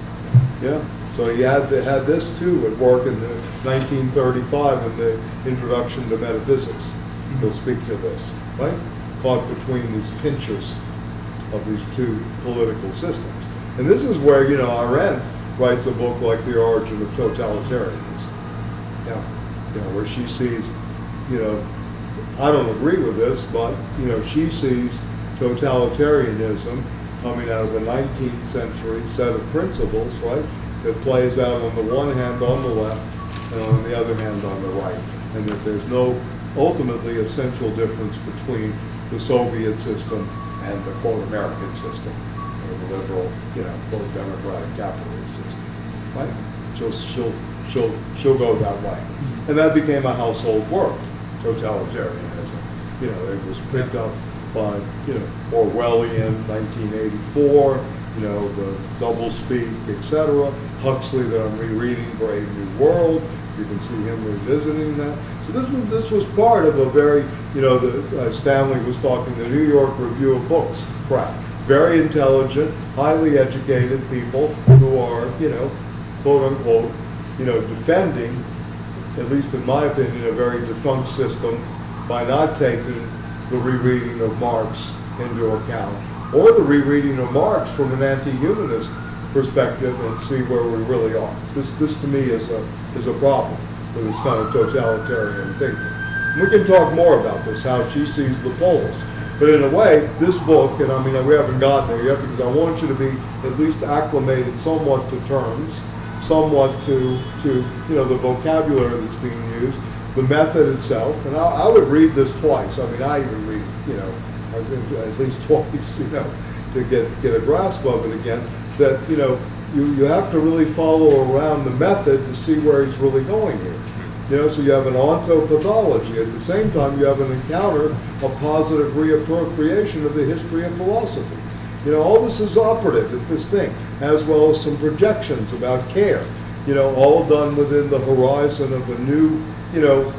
Yeah. So he had this too at work in the 1935 in the Introduction to Metaphysics. He'll speak to this, right? Caught between these pinchers of these two political systems. And this is where, you know, Arendt writes a book like The Origin of Totalitarianism. Yeah. You know, where she sees, you know, I don't agree with this, but, you know, she sees totalitarianism coming out of a 19th century set of principles, right? That plays out on the one hand on the left and on the other hand on the right. And that there's no ultimately essential difference between the Soviet system and the quote American system, or the liberal, you know, quote democratic capitalist system. Right? She'll go that way. And that became a household word, totalitarianism. You know, it was picked up by, you know, Orwellian 1984, you know, the doublespeak, etc. Huxley that I'm rereading, Brave New World. You can see him revisiting that. So this was part of a very, you know, Stanley was talking, the New York Review of Books crowd. Very intelligent, highly educated people who are, you know, quote unquote, you know, defending, at least in my opinion, a very defunct system by not taking the rereading of Marx into account, or the rereading of Marx from an anti-humanist perspective and see where we really are. This to me is a problem with this kind of totalitarian thinking. And we can talk more about this, how she sees the poles. But in a way, this book, and I mean, we haven't gotten there yet because I want you to be at least acclimated somewhat to terms, somewhat to you know, the vocabulary that's being used, the method itself. And I would read this twice. I mean, I even read, you know, at least twice, you know, to get a grasp of it again. That, you know, you have to really follow around the method to see where he's really going here. You know, so you have an ontopathology. At the same time, you have an encounter of positive reappropriation of the history of philosophy. You know, all this is operative at this thing, as well as some projections about care. You know, all done within the horizon of a new, you know,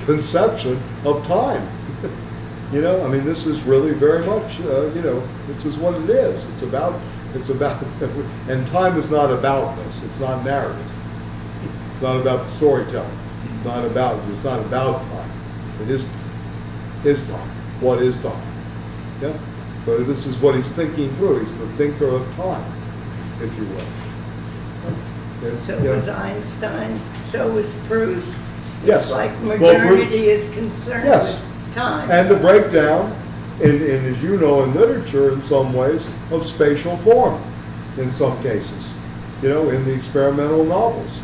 conception of time. You know, I mean, this is really very much, you know, this is what it is. It's about, and time is not aboutness. It's not narrative. It's not about the storytelling. It's not about time. It is time. What is time? Yeah. So this is what he's thinking through. He's the thinker of time, if you will. Yes. So was Einstein. So was Proust. Yes. It's like modernity is concerned with time. And the breakdown, in as you know, in literature, in some ways, of spatial form, in some cases. You know, in the experimental novels.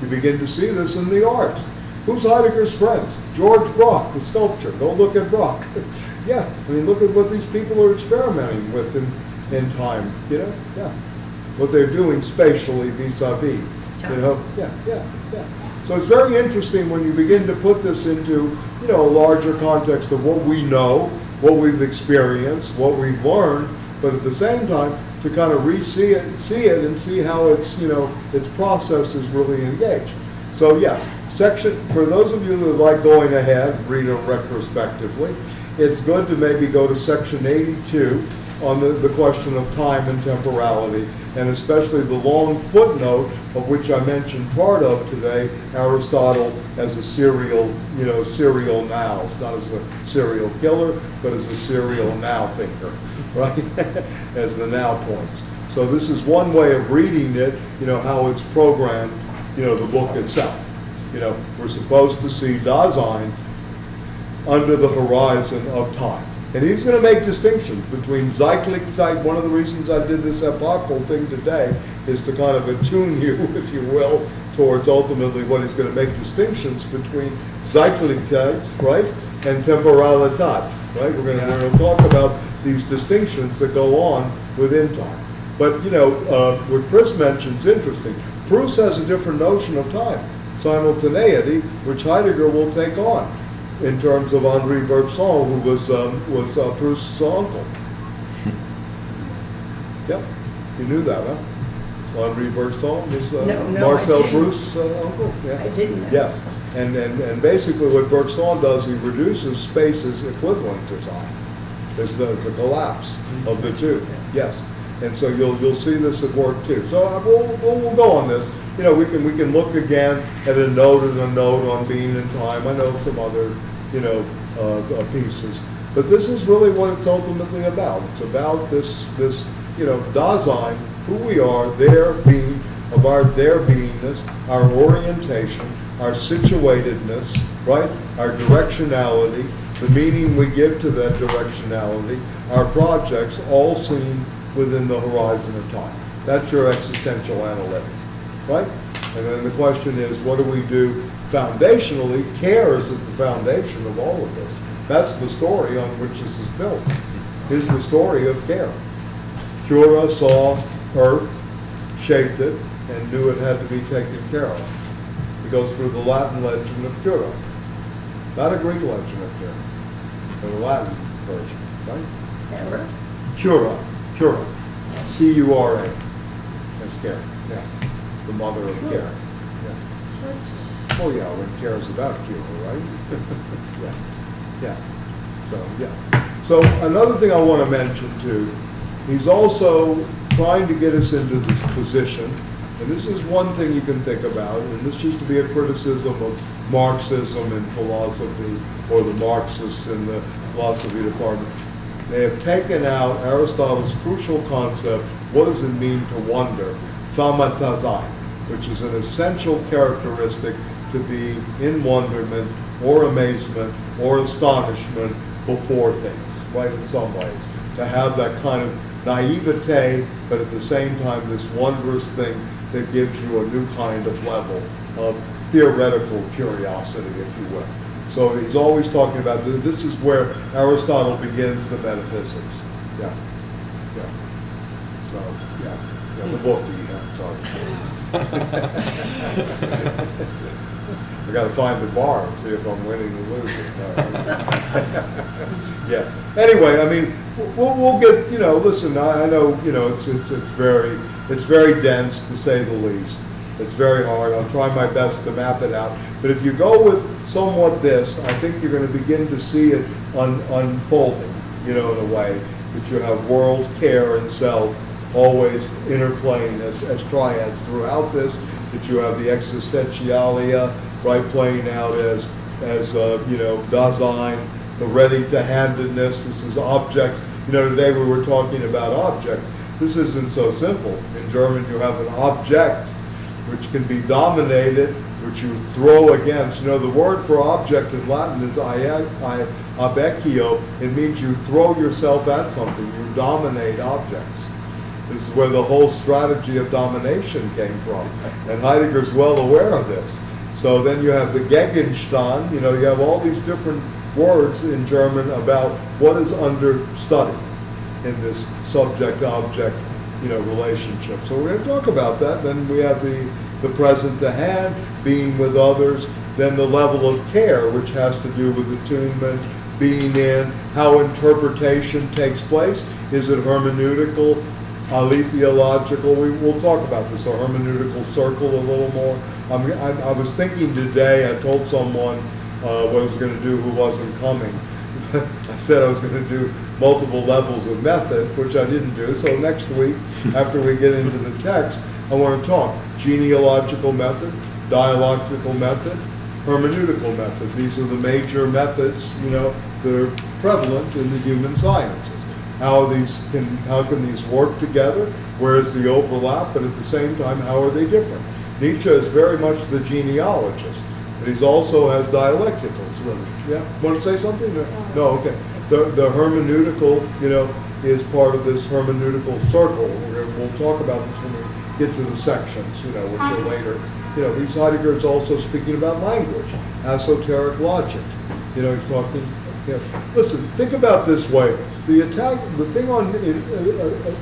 You begin to see this in the art. Who's Heidegger's friends? George Brock, the sculptor. Go look at Brock. Yeah, I mean, look at what these people are experimenting with in time, you know? Yeah. What they're doing spatially vis-a-vis, you know? Yeah. So it's very interesting when you begin to put this into, you know, a larger context of what we know, what we've experienced, what we've learned, but at the same time, to kind of see it and see how it's, you know, its process is really engaged. So yes, for those of you that like going ahead, read them retrospectively, it's good to maybe go to section 82 on the question of time and temporality, and especially the long footnote of which I mentioned part of today, Aristotle as a serial now, not as a serial killer, but as a serial now thinker, right? As the now points. So this is one way of reading it, you know, how it's programmed, you know, the book itself. You know, we're supposed to see Dasein under the horizon of time. And he's going to make distinctions between cyclic type. One of the reasons I did this epochal thing today is to kind of attune you, if you will, towards ultimately what he's going to make distinctions between cyclic types, right, and temporalitat, right? We're going to talk about these distinctions that go on within time. But, you know, what Chris mentions is interesting. Proust has a different notion of time, simultaneity, which Heidegger will take on, in terms of Henri Bergson, who was Proust's uncle. Yep, you knew that, huh? Henri Bergson is No, I Marcel didn't. Proust's uncle. Yeah. I didn't know. Yes, and basically what Bergson does, he reduces spaces equivalent to time. There's a collapse of the two. Yes, and so you'll see this at work too. So we'll go on this. You know, we can look again at a note and a note on being in time. I know some other pieces, but this is really what it's ultimately about. It's about this Dasein, who we are, their beingness, our orientation, our situatedness, right? Our directionality, the meaning we give to that directionality, our projects, all seen within the horizon of time. That's your existential analytic, right? And then the question is, what do we do foundationally? Care is at the foundation of all of this. That's the story on which this is built, is the story of care. Cura saw Earth, shaped it, and knew it had to be taken care of. It goes through the Latin legend of Cura, not a Greek legend of Cura, but a Latin version, right? Error? Cura, C-U-R-A, that's care, yeah, the mother of care. Yeah. Oh yeah, when care is about cure, right? yeah. So another thing I want to mention too, he's also trying to get us into this position, and this is one thing you can think about, and this used to be a criticism of Marxism in philosophy, or the Marxists in the philosophy department. They have taken out Aristotle's crucial concept, what does it mean to wonder, thamatazain, which is an essential characteristic to be in wonderment, or amazement, or astonishment before things, right, in some ways. To have that kind of naivete, but at the same time this wondrous thing that gives you a new kind of level of theoretical curiosity, if you will. So he's always talking about this is where Aristotle begins the metaphysics. Yeah. So the book. Sorry. I got to find the bar and see if I'm winning or losing. Yeah. Anyway, I mean, we'll get. Listen. I know. It's very dense to say the least. It's very hard. I'll try my best to map it out. But if you go with somewhat this, I think you're going to begin to see it unfolding. In a way that you have world, care, and self always interplaying as triads throughout this. That you have the existentialia, right, playing out as Dasein, the ready-to-handedness. This is object. Today we were talking about object. This isn't so simple. In German, you have an object which can be dominated, which you throw against. The word for object in Latin is abecchio. It means you throw yourself at something. You dominate objects. This is where the whole strategy of domination came from. And Heidegger's well aware of this. So then you have the Gegenstand, you have all these different words in German about what is under study in this subject-object, relationship. So we're going to talk about that. Then we have the present to hand, being with others, then the level of care, which has to do with attunement, being in, how interpretation takes place. Is it hermeneutical? Aletheological, we'll talk about this, a hermeneutical circle a little more. I was thinking today, I told someone what I was going to do who wasn't coming. I said I was going to do multiple levels of method, which I didn't do. So next week, after we get into the text, I want to talk genealogical method, dialectical method, hermeneutical method. These are the major methods, that are prevalent in the human sciences. How can these work together? Where is the overlap? But at the same time, how are they different? Nietzsche is very much the genealogist, but he also has dialecticals. Yeah, want to say something? No, okay. The hermeneutical, is part of this hermeneutical circle. We'll talk about this when we get to the sections, which are later. Heidegger is also speaking about language, esoteric logic. He's talking. Listen, think about this way. The thing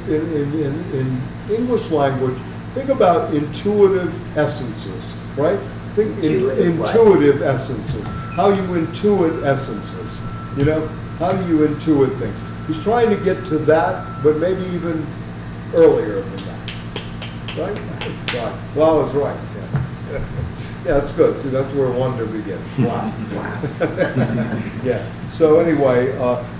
in English language, think about intuitive essences, right? Think intuitive essences. How you intuit essences. How do you intuit things? He's trying to get to that, but maybe even earlier than that. Right? Right. Well, I was right. Yeah. Yeah, that's good. See, that's where wonder begins. Wow. Yeah. So anyway,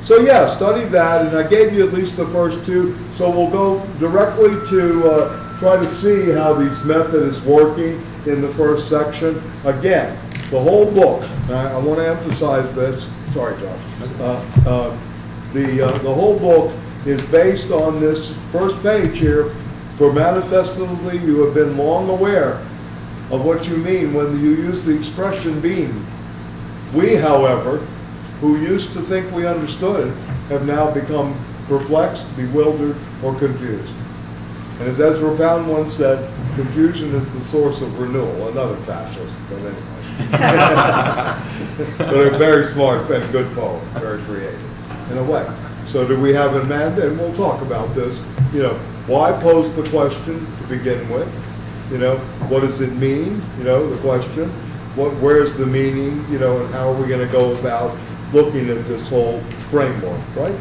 so yeah, study that, and I gave you at least the first two. So we'll go directly to try to see how these method is working in the first section. Again, the whole book. I want to emphasize this. Sorry, John. The whole book is based on this first page here. For manifestly, you have been long aware of what you mean when you use the expression being. We, however, who used to think we understood, have now become perplexed, bewildered, or confused. And as Ezra Pound once said, confusion is the source of renewal. Another fascist, but anyway. But a very smart and good poet, very creative, in a way. So do we have a mandate? And we'll talk about this. You know, why pose the question to begin with? You know, what does it mean? You know, the question. Where's the meaning? You know, and how are we going to go about looking at this whole framework, right?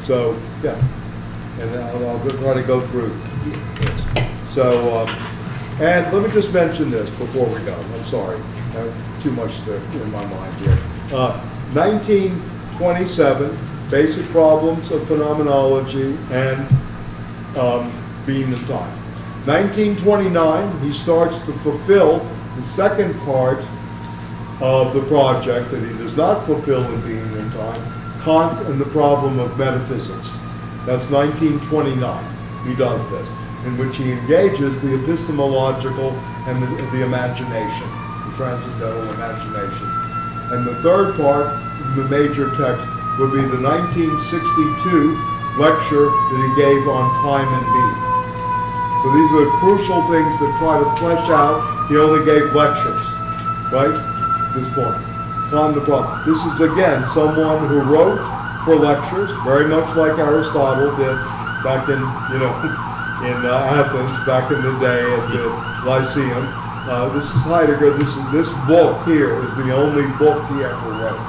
So, yeah. And I'll try to go through this. So, and let me just mention this before we go. I'm sorry. I have too much in my mind here. 1927, Basic Problems of Phenomenology and Being and Time. 1929, he starts to fulfill the second part of the project that he does not fulfill in Being and Time, Kant and the Problem of Metaphysics. That's 1929. He does this, in which he engages the epistemological and the imagination, the transcendental imagination. And the third part, the major text, would be the 1962 lecture that he gave on time and being. So these are crucial things that try to flesh out. He only gave lectures, right? At this point. Kant the problem. This is, again, someone who wrote for lectures, very much like Aristotle did back in, you know, in Athens, back in the day at the Lyceum. This is Heidegger. This book here is the only book he ever wrote.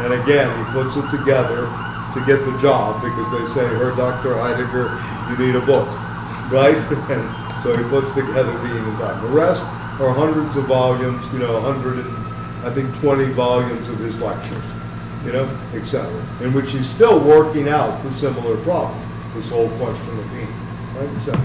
And again, he puts it together to get the job because they say, Dr. Heidegger, you need a book. Right? And so he puts together Being and Time. The rest are hundreds of volumes, you know, 120 volumes of his lectures, you know, etc. In which he's still working out the similar problem, this whole question of being, right, etc.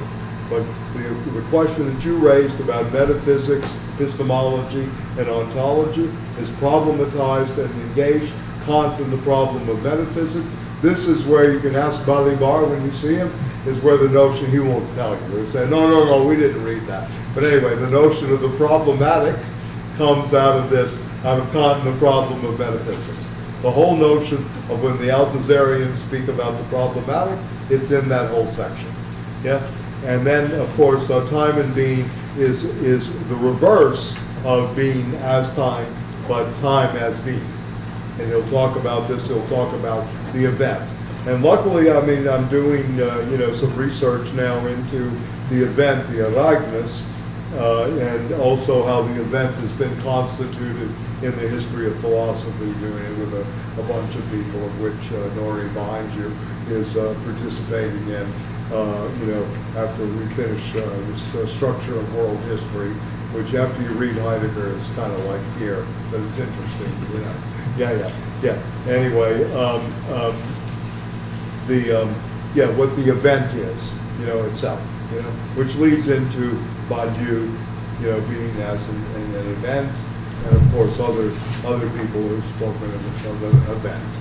But the question that you raised about metaphysics, epistemology, and ontology is problematized and engaged Kant in the problem of metaphysics. This is where you can ask Balibar when you see him, is where the notion, he won't tell you. He'll say, no, we didn't read that. But anyway, the notion of the problematic comes out of this, out of Kant and the problem of metaphysics. The whole notion of when the Althusserians speak about the problematic, it's in that whole section. Yeah? And then, of course, time and being is the reverse of being as time, but time as being. And he'll talk about this, he'll talk about the event. And luckily, I mean, I'm doing, you know, some research now into the event, the Ereignis, and also how the event has been constituted in the history of philosophy, doing it with a bunch of people, of which Nori behind you is participating in, you know, after we finish this structure of world history, which after you read Heidegger is kind of like here, but it's interesting, you know. Yeah. Anyway, what the event is, you know, itself, you know, which leads into Badiou, you know, being as an event, and of course other people who've spoken of an event,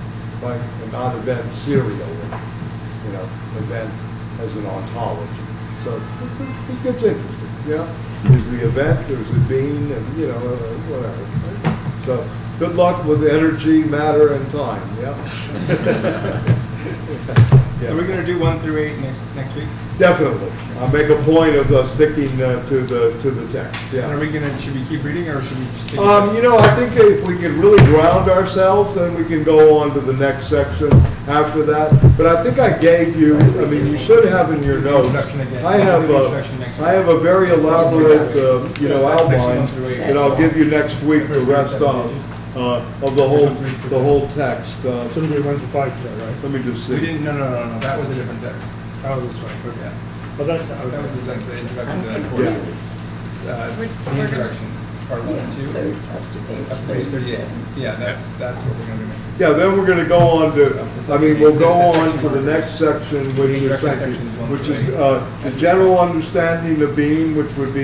right? A non-event serial, you know, event as an ontology. So it gets interesting, you know. Is the event, there's a being, and you know, whatever. Right? So good luck with energy, matter, and time. Yeah. So we're going to do 1 through 8 next week. Definitely. I'll make a point of sticking to the text. Yeah. And should we keep reading or should we just stick? You know, I think if we can really ground ourselves, then we can go on to the next section after that. But I think I gave you. I mean, you should have in your notes. I have a very elaborate, you know, outline that I'll give you next week. The rest of the whole text. So we went to 5 today, right? Let me just see. We didn't. No. That was a different text. Oh, this one. Okay. Well, that's, That was like the introduction to that I'm course. confused. The introduction, part 1 and 2. Third up to page Up to page 38. 37. Yeah, that's what we're gonna do. Yeah, then we're gonna go on to, I mean, we'll go on to the next section, which is, Introduction section is one which thing. is, the general understanding of being, which would be